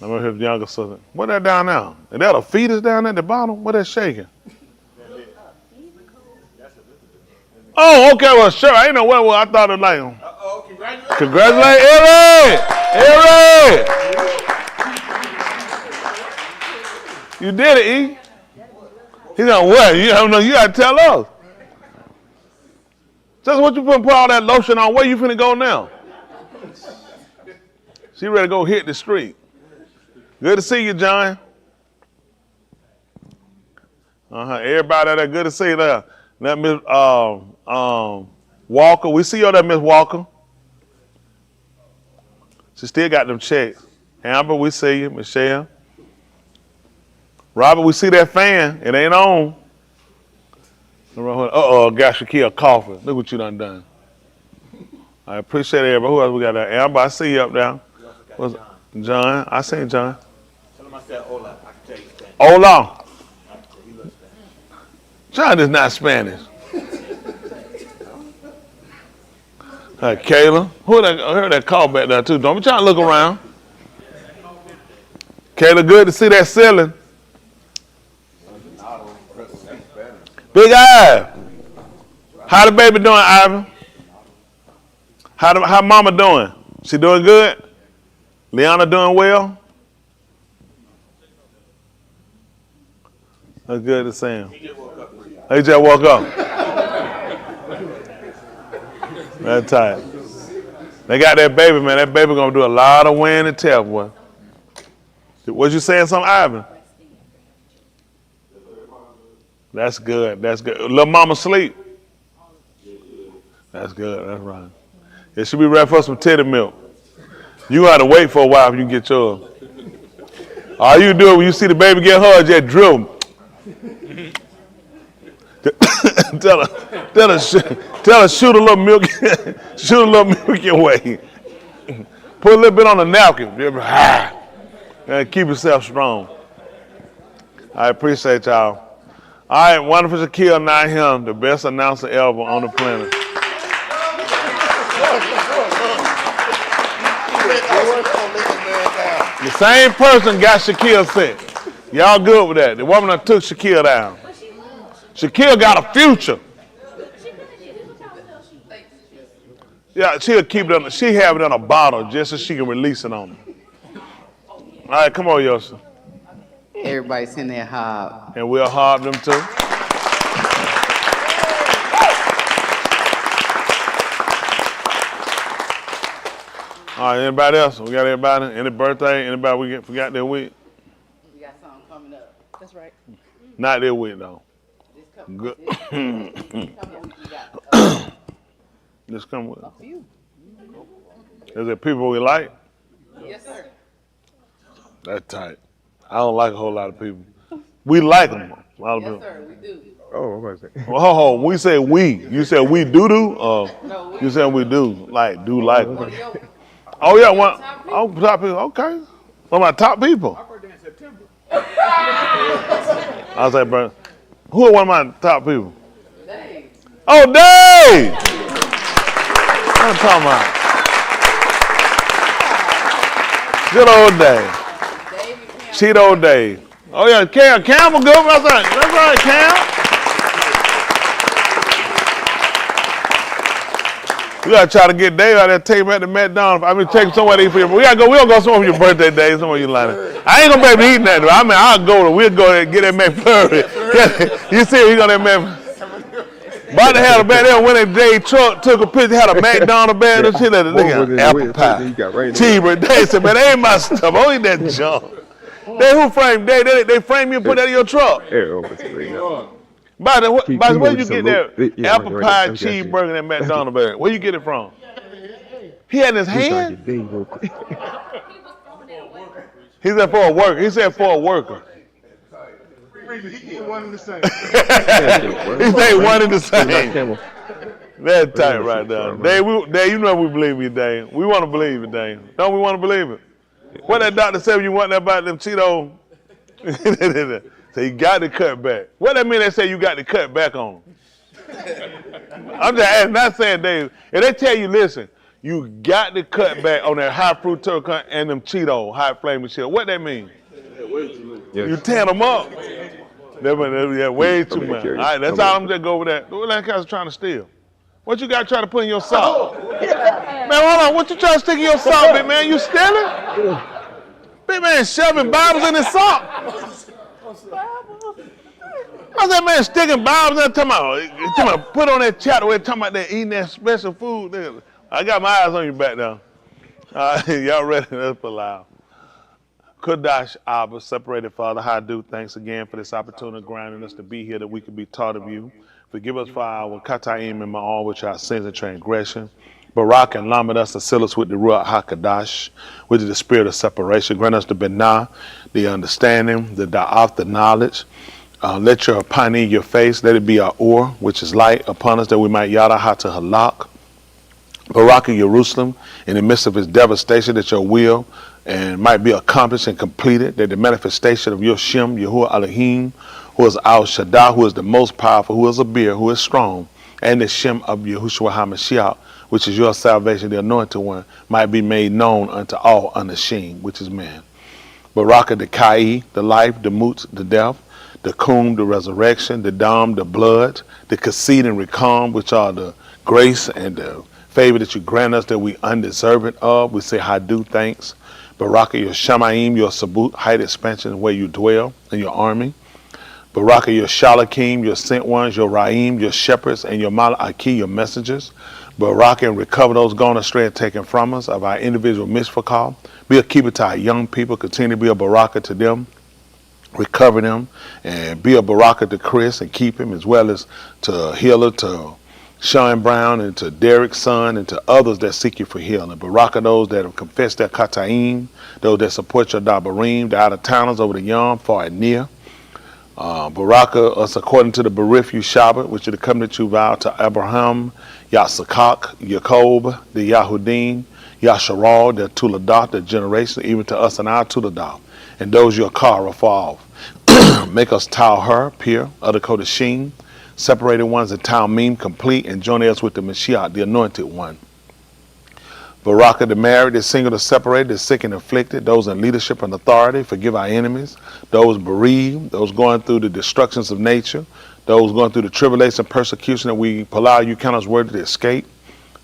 I remember his younger sister. What that down there? And that a fetus down at the bottom? What that shaking? Oh, okay, well, sure. I ain't know what I thought it like. Congratulations, Eric! Eric! You did it, E. He's like, what? You don't know. You gotta tell us. Just what you put all that lotion on. Where you finna go now? She ready to go hit the street. Good to see you, John. Everybody there, good to see you there. That Miss Walker. We see you there, Miss Walker. She still got them checks. Amber, we see you. Michelle. Robert, we see that fan. It ain't on. Uh-oh, got Shaquille coughing. Look what you done. I appreciate it, everybody. Who else we got there? Amber, I see you up there. What's John? I seen John. Tell him I said hola. I can tell you Spanish. Hola. John is not Spanish. Kayla. Who that? I heard that call back there too. Don't be trying to look around. Kayla, good to see that ceiling. Big Eye. How the baby doing, Ivan? How mama doing? She doing good? Liana doing well? That's good to see him. He just woke up. That's tight. They got that baby, man. That baby gonna do a lot of wearing and tear, boy. Was you saying something, Ivan? That's good. That's good. Little mama sleep. That's good. That's right. It should be ready for some titty milk. You gotta wait for a while if you get yours. All you do when you see the baby get hard, just drill. tell her shoot a little milk, shoot a little Milky Way. Put a little bit on the napkin. And keep yourself strong. I appreciate y'all. All right, wonderful Shaquille, not him, the best announcer ever on the planet. The same person got Shaquille set. Y'all good with that? The woman that took Shaquille down. Shaquille got a future. Yeah, she'll keep it. She have it in a bottle just so she can release it on them. All right, come on, Yoshi. Everybody's in there hob. And we'll hob them too. All right, anybody else? We got everybody? Any birthday? Anybody we forgot their week? We got something coming up. That's right. Not their week though. Good. Just come with. Is there people we like? Yes, sir. That's tight. I don't like a whole lot of people. We like them. A lot of people. Yes, sir, we do. Oh, what was it? Oh, we say we. You said we do? No, you said we do. Like, do like them. Oh, yeah. Top people. Okay. One of my top people. My birthday in September. I was like, bro, who are one of my top people? Dave. Oh, Dave! What I'm talking about? Good old Dave. Cheeto Dave. Oh yeah, Cam was good. That's right, Cam. We gotta try to get Dave out there, take him at the McDonald's. I mean, take him somewhere to eat for you. We gonna go somewhere for your birthday, Dave. Somewhere you like it. I ain't gonna be able to eat that though. I mean, we'll go there and get that McFlurry. You see, he got that McFlurry. Bobby had a bag there when that Dave truck took a picture, had a McDonald's bag and shit. Apple pie, cheeseburger. They said, man, that ain't my stuff. I don't eat that junk. They who framed Dave? They frame you and put that in your truck. By where you get that apple pie, cheeseburger, and that McDonald's bag? Where you get it from? He had in his hand? He said for a worker. He said for a worker. One and the same. He said one and the same. That's tight right there. Dave, you know we believe you, Dave. We want to believe it, Dave. Don't we want to believe it? What that doctor said when you want that about them Cheetos? So you got to cut back. What that mean they say you got to cut back on? I'm just asking, not saying, Dave. If they tell you, listen, you got to cut back on that high fructose and them Cheetos, high flaming shit. What that mean? You tear them up. Yeah, way too much. All right, that's all I'm just go with that. What that guy's trying to steal? What you got trying to put in your salt? Man, hold on. What you trying to stick in your salt, big man? You stealing? Big man shoving Bibles in his salt. How's that man sticking Bibles in? Talking about put on that chat where talking about that eating that special food. I got my eyes on you back now. Y'all ready? Let's put loud. Kodash Abba, separated Father, how do thanks again for this opportunity granting us to be here that we can be taught of you. Forgive us for our Kata'im and Ma'al, which are our sins and transgression. Barak and Lamed us to seal us with the Ruach HaKadosh, which is the spirit of separation. Grant us the Benah, the understanding, the Da'af, the knowledge. Let your Pani, your face, let it be our Ur, which is light upon us, that we might Yada Hata Halak. Barak in Jerusalem, in the midst of its devastation, that your will and might be accomplished and completed, that the manifestation of your Shem, Yahuwah Elohim, who is Al Shaddai, who is the most powerful, who is Abir, who is strong, and the Shem of Yahushua HaMashiach, which is your salvation, the anointed one, might be made known unto all unashamed, which is man. Baraka the Kai, the life, the Mut, the death, the Kum, the resurrection, the Dam, the blood, the Kasid and Rekam, which are the grace and the favor that you grant us that we undeserve it of. We say Hadu thanks. Baraka your Shamaim, your Sabut, height expansion, where you dwell in your army. Baraka your Shalakim, your sent ones, your Raim, your shepherds, and your Malaki, your messengers. Baraka and recover those gone astray and taken from us of our individual mishpachah. Be a keeper to our young people. Continue to be a baraka to them. Recover them and be a baraka to Chris and keep him, as well as to Healer, to Sean Brown, and to Derek's son, and to others that seek you for healing. Baraka those that have confessed their Kata'im, those that support your Dabarim, the out-of-towners over the young, far and near. Baraka us according to the Barifu Shabbat, which is the covenant you vowed to Abraham, Yasakak, Yacob, the Yahudim, Yasharal, the Tuladah, the generation, even to us and our Tuladah, and those your Kara far off. Make us Tauher, pure, other Kodashim, separated ones at Talmim, complete, and join us with the Mashiach, the anointed one. Baraka the married, the single, the separated, the sick and afflicted, those in leadership and authority, forgive our enemies, those bereaved, those going through the destructions of nature, those going through the tribulation and persecution that we allow you count us worthy to escape.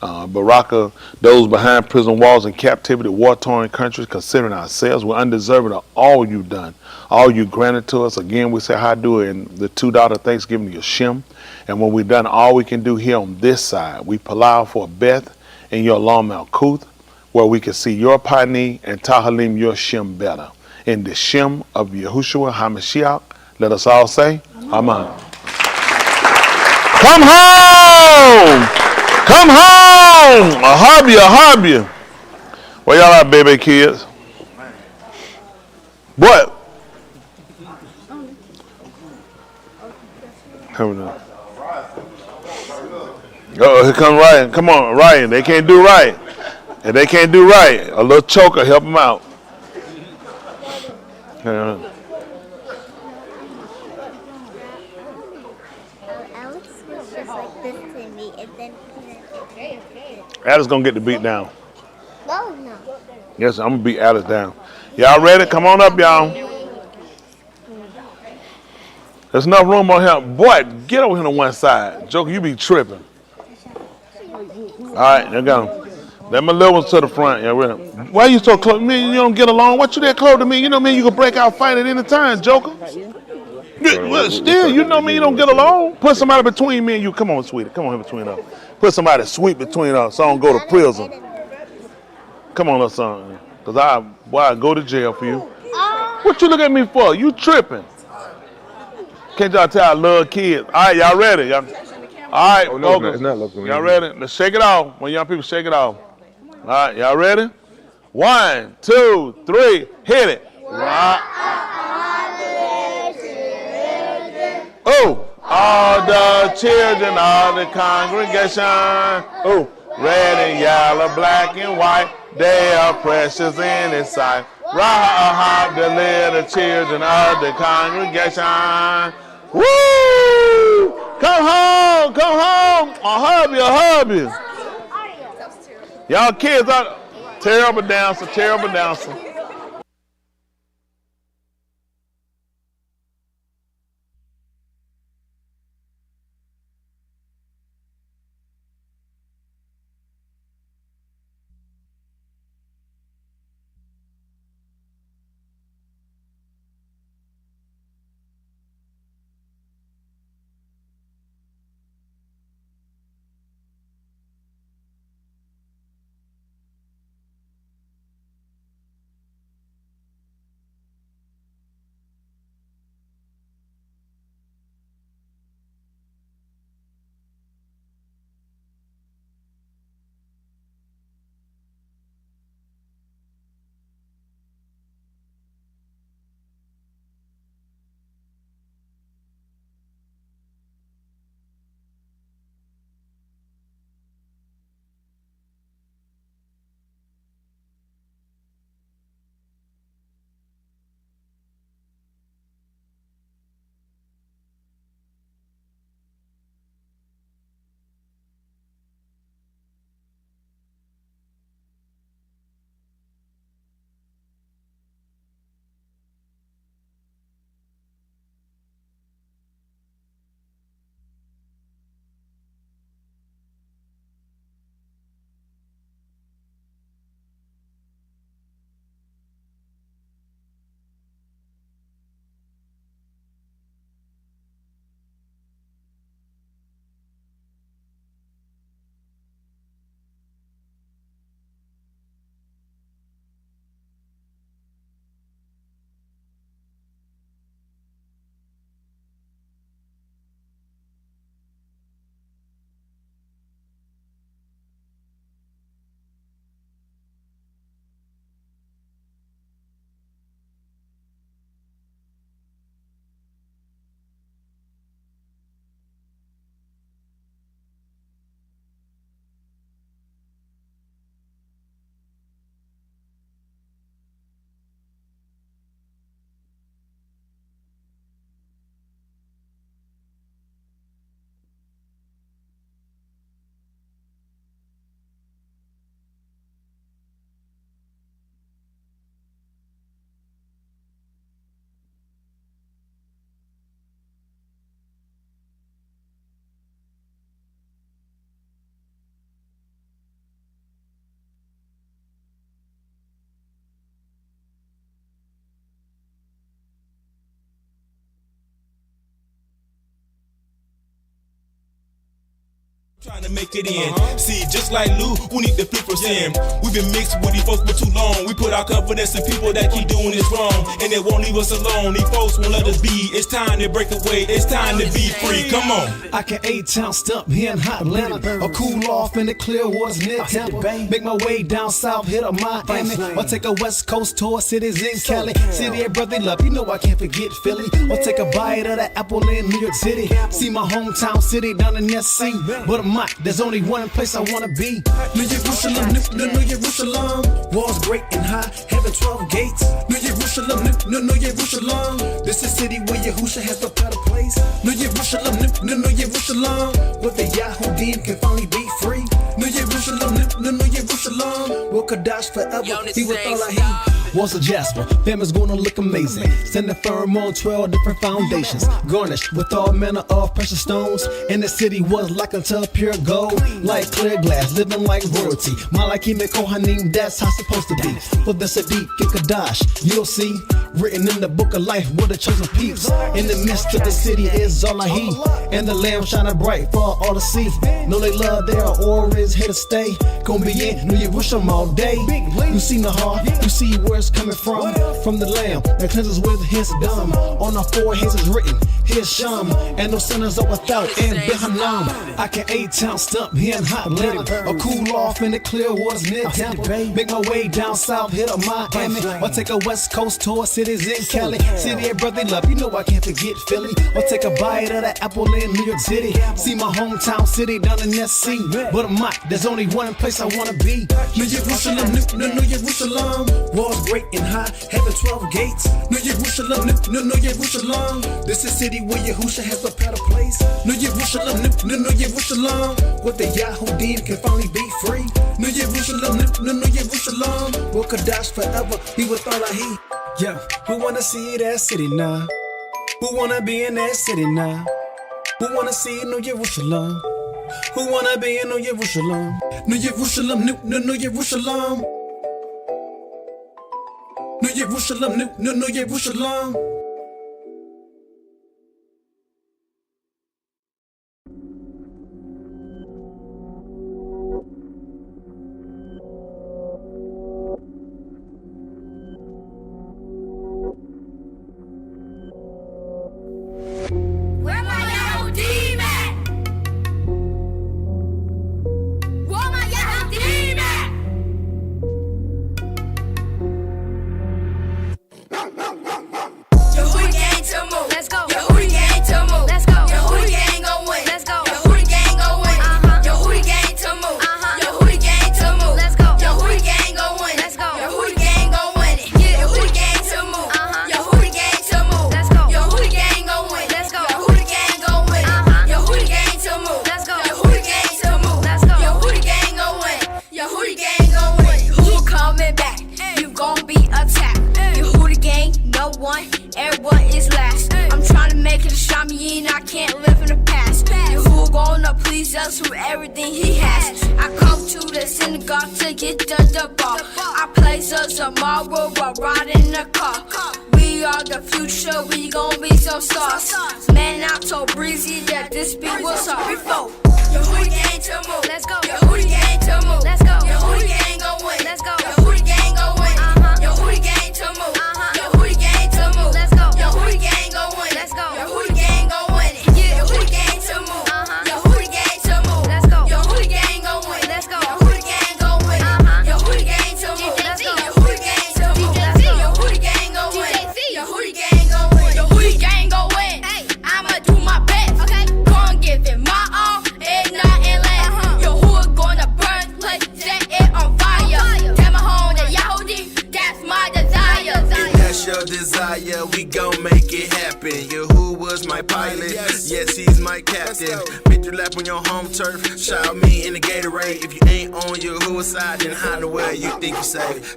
Baraka, those behind prison walls in captivity, war-torn countries, considering ourselves, we're undeserving of all you've done, all you granted to us. Again, we say, how do it in the $2 Thanksgiving to Yeshim. And when we've done all we can do here on this side, we palau for Beth in your Long Malkuth, where we can see your Pani and Tahalim, your Shem better. In the Shem of Yahushua HaMashiach, let us all say, Amen. Come home! Come home! A hobby. Where y'all at, baby kids? What? Oh, here come Ryan. Come on, Ryan. They can't do right. If they can't do right, a little choker help them out. Alex was just like this to me, and then Alex gonna get the beat down. no. Yes, I'm gonna beat Alex down. Y'all ready? Come on up, y'all. There's enough room on here. Boy, get over here on one side. Joker, you be tripping. All right, there go. Let my little ones to the front. Yeah, why you so close? Man, you don't get along. What you that close to me? You know me, you can break out fight at any time, Joker. Well, still, you know me, you don't get along. Put somebody between me and you. Come on, sweetie. Come on here between us. Put somebody sweet between us so I don't go to prison. Come on, little son. Because I go to jail for you. What you look at me for? You tripping. Can't y'all tell I love kids? All right, y'all ready? All right, oh, no, folks. it's not looking. Y'all ready? Let's shake it off. When young people shake it off. All right, y'all ready? 1, 2, 3, hit it. Oh, all the children of the congregation. Oh, red and yellow, black and white, they are precious in His sight. Rock the little children of the congregation. Woo! Come home. I'll hug you. Y'all kids are terrible dancer. Trying to make it in. See, just like Lou, we need to flip from sin. We've been mixed with these folks for too long. We put our confidence in people that keep doing this wrong, and they won't leave us alone. These folks won't let us be. It's time to break away. It's time to be free. Come on. I can A-Town stump here in hot Atlanta, or cool off in the clear waters near Tampa. Make my way down south, hit up Miami, or take a west coast tour, cities in Cali. City of brotherly love, you know I can't forget Philly, or take a bite of the apple in New York City. See my hometown city down in S.C., but there's only one place I wanna be. New Jerusalem, New Jerusalem. Walls great and high, heaven 12 gates. New Jerusalem, New Jerusalem. This is a city where Yahusha has no better place. New Jerusalem, New Jerusalem. Where the Yahudim can finally be free. New Jerusalem, New Jerusalem. Will Kadash forever be with Allah. walls of jasper. Family's gonna look amazing. Standing firm on 12 different foundations, garnished with all manner of precious stones. And the city was like unto pure gold, like clear glass, living like royalty. Malachi Kohanim, that's how it's supposed to be. For the Sadiq and Kadash, you'll see written in the book of life, we're the chosen peeps. In the midst of the city is Allahi, and the lamb shining bright for all to see. Know they love their aura is here to stay. Gonna be in New Jerusalem all day. You see the heart, you see where it's coming from the lamb that cleanses with his dumb. On our foreheads is written his sham, and no sinners are without in Behanam. I can 8-town stump here in hot Atlanta, or cool off in the clear waters near Tampa. Make my way down south, hit up Miami, or take a west coast tour, cities in Cali. City of brotherly love, you know I can't forget Philly, or take a bite of that apple in New York City. See my hometown city down in SC, but I'm not, there's only one place I wanna be. New Jerusalem, New Jerusalem. Walls great and high, having 12 gates. New Jerusalem, New Jerusalem. This is city where Yahusha has prepared a place. New Jerusalem, New Jerusalem. What the Yahudim can finally be free. New Jerusalem, New Jerusalem. Will Kadash forever be with Allahi. Yeah, who wanna see that city now? Who wanna be in that city now? Who wanna see New Jerusalem? Who wanna be in New Jerusalem? New Jerusalem, New Jerusalem. New Jerusalem, New Jerusalem.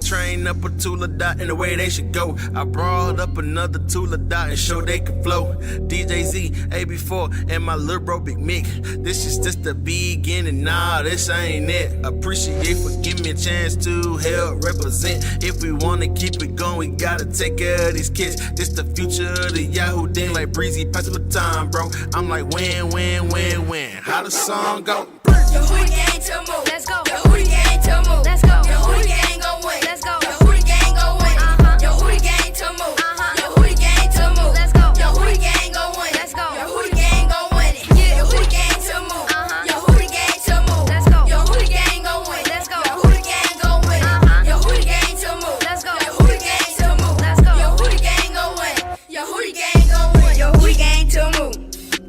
Train up a Tula-Dot in the way they should go. I brought up another Tula-Dot and show they can flow. DJ Z, AB4, and my little bro Big Mick. This is just the beginning, nah, this ain't it. Appreciate for giving me a chance to help represent. If we wanna keep it going, we gotta take care of these kids. This the future of the Yahoo Ding, like Breezy, pass the baton, bro. I'm like, win, win, win, win. How the song go? Yahoo gang to move. Let's go. Yahoo gang to move. Let's go. Yahoo gang gon' win. Let's go. Yahoo gang gon' win. Yahoo gang to move. Yahoo gang to move. Let's go. Yahoo gang gon' win. Let's go. Yahoo gang gon' win it. Yahoo gang to move. Yahoo gang to move. Let's go. Yahoo gang gon' win. Let's go. Yahoo gang gon' win it. Yahoo gang to move. Let's go. Yahoo gang to move. Let's go. Yahoo gang gon' win. Yahoo gang gon' win. Yahoo gang to move.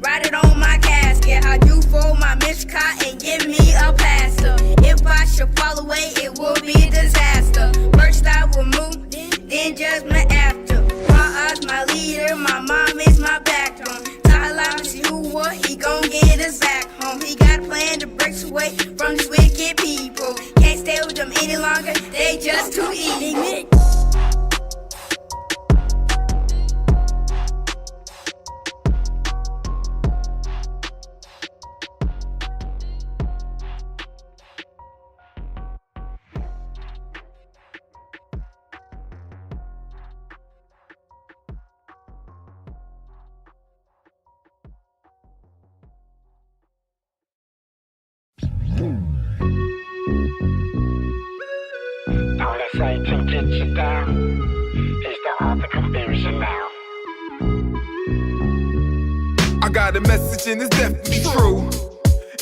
Write it on my casket. I do for my miscut and give me a pastor. If I should fall away, it will be a disaster. First I will move, then judgment after. My eyes, my leader, my mom is my backbone. Tyler, see who what he gon' get us back home. He got a plan to break us away from these wicked people. Can't stay with them any longer, they just too easy. got a message and it's definitely true.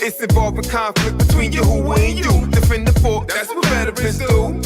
It's involving conflict between Yahuwah and you. Defend the fort, that's what veterans do.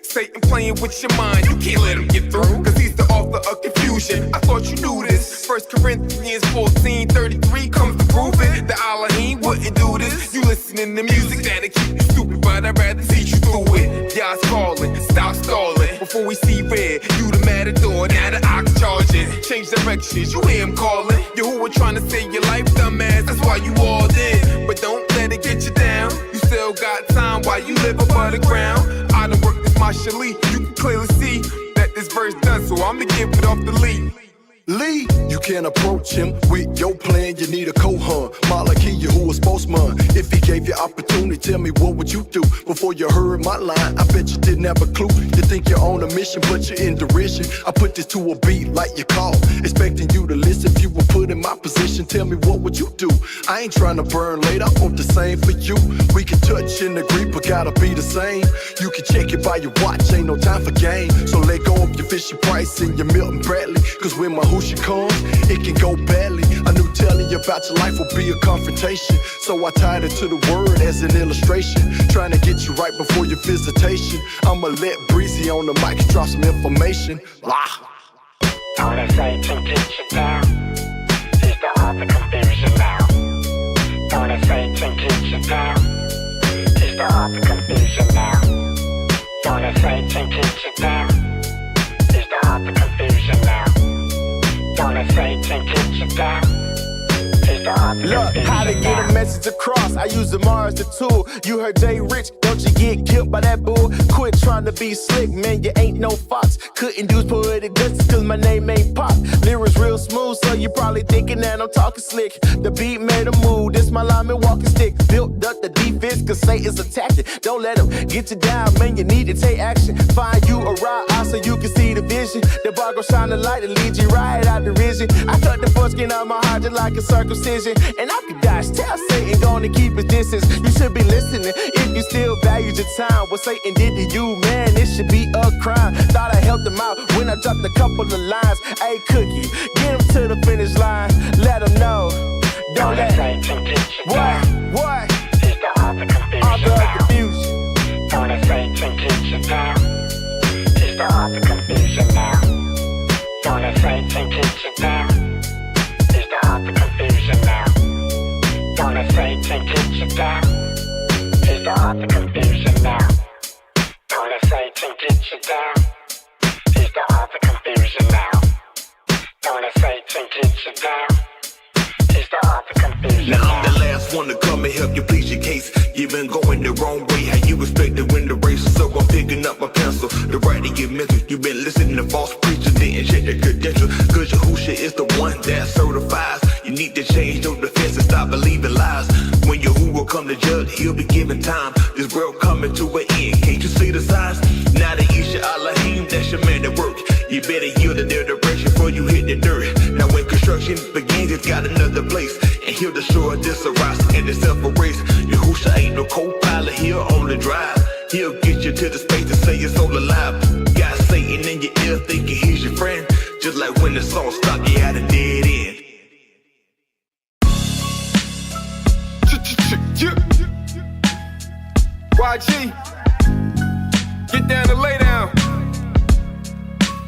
Satan playing with your mind, you can't let him get through, cause he's the author of confusion. I thought you knew this. 1 Corinthians 14:33 comes to prove it. The Elohim wouldn't do this. You listening to music that'll keep you stupid, but I'd rather teach you through it. Yah's calling, stop stalling. Before we see red, you the matador, now the ox charging. Change directions, you hear him calling. Yahuwah trying to save your life, dumbass, that's why you all in. But don't let it get you down. You still got time while you live above the ground. I done worked this my Shali. You can clearly see that this verse done, so I'ma give it off the lead. Lee, you can't approach him with your plan, you need a Kohan. Malachi, who a spokesman. If he gave you opportunity, tell me what would you do? Before you heard my line, I bet you didn't have a clue. You think you're on a mission, but you're in derision. I put this to a beat like you call, expecting you to listen. If you were put in my position, tell me what would you do? I ain't trying to burn late, I want the same for you. We can touch and agree, but gotta be the same. You can check it by your watch, ain't no time for game. So let go of your Fisher Price and your Milton Bradley, cause when my she comes, it can go badly. I knew telling you about your life would be a confrontation, so I tied it to the word as an illustration, trying to get you right before your visitation. I'ma let Breezy on the mic drop some information. Blah. All that Satan get you down, he's the author confusion now. All that Satan get you down, he's the author confusion now. All that Satan get you down, he's the author confusion now. Gonna say, get you down. Look, how to get a message across. I use the Mars the tool. You heard Jay Rich, don't you get killed by that bull? Quit trying to be slick, man, you ain't no fox. Couldn't use poetic justice cause my name ain't pop. Lyrics real smooth, so you probably thinking that I'm talking slick. The beat made a move, this my lineman walking stick. Built up the defense cause Satan's attacking. Don't let him get you down, man, you need to take action. Find you a right eye so you can see the vision. The bar gon' shine the light and lead you right out the vision. I cut the foreskin out my heart just like a circumcision. And I could dodge, tell Satan gonna keep his distance. You should be listening if you still value your time. What Satan did to you, man, it should be a crime. Thought I helped him out when I dropped a couple of lines. Hey, Cookie, get him to the finish line. Let him know. Don't let Satan get you down. What? He's the author confusion Author of now. confusion. Don't let Satan get you down. He's the author confusion now. Don't let Satan get you down. He's the author confusion now. Don't let Satan get you down. He's the author confusion now. Don't let Satan get you down. He's the author confusion now. Don't let Satan get you down. He's the author confusion now. Now I'm the last one to come and help you plead your case. You've been going the wrong way. How you expect to win the race? So I'm picking up my pencil to write to your mental. You've been listening to false preachers, didn't check the credentials. Cause Yahushua is the one that certifies. You need to change your defense and stop believing lies. When Yahuwah come to judge, he'll be giving time. This world coming to an end. Can't you see the signs? Now the Isha Elohim, that's your man at work. You better yield to their direction before you hit the dirt. Now when construction begins, it's got another place. And he'll destroy this arise and the self-erase. Yahushua ain't no co-pilot, he'll only drive. He'll get you to the space to say your soul alive. Got Satan in your ear thinking he's your friend. Just like when the song stopped, you had a dead end. YG, get down and lay down.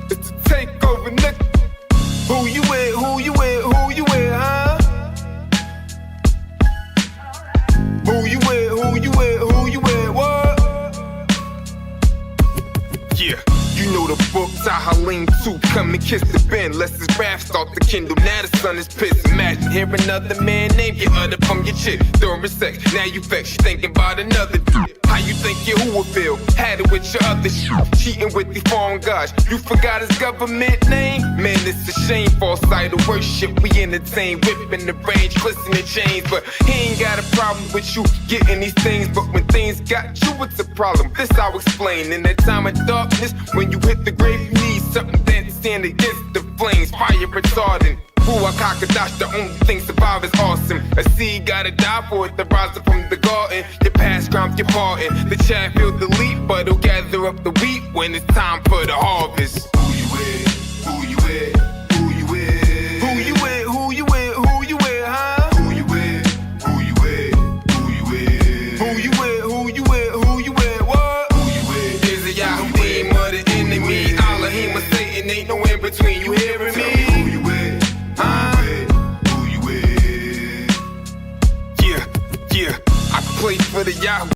It's a takeover, nigga. Who you with, who you with, who you with, huh? Who you with, who you with, who you with, what? Yeah. You know the book, Tahalim 2, come and kiss the pen. Lest his wrath start to kindle, now the sun is pissed. Imagine hearing another man name get uttered from your chick. During sex, now you vex, you thinking about another dude. How you think Yahuwah feel? Had it with your other shit. Cheating with the foreign gods. You forgot his government name? Man, it's a shame, false idol worship. We entertain, whipping the range, glistening chains. But he ain't got a problem with you getting these things. But when things got you, it's a problem. This I'll explain. In that time of darkness, when you hit the grave, you need something that to stand against the flames. Fire retardant. Ruach HaKodesh, the only thing survive is awesome. A seed gotta die for it to rise up from the garden. Your past ground, your pardon. The chaff will delete, but it'll gather up the wheat when it's time for the harvest.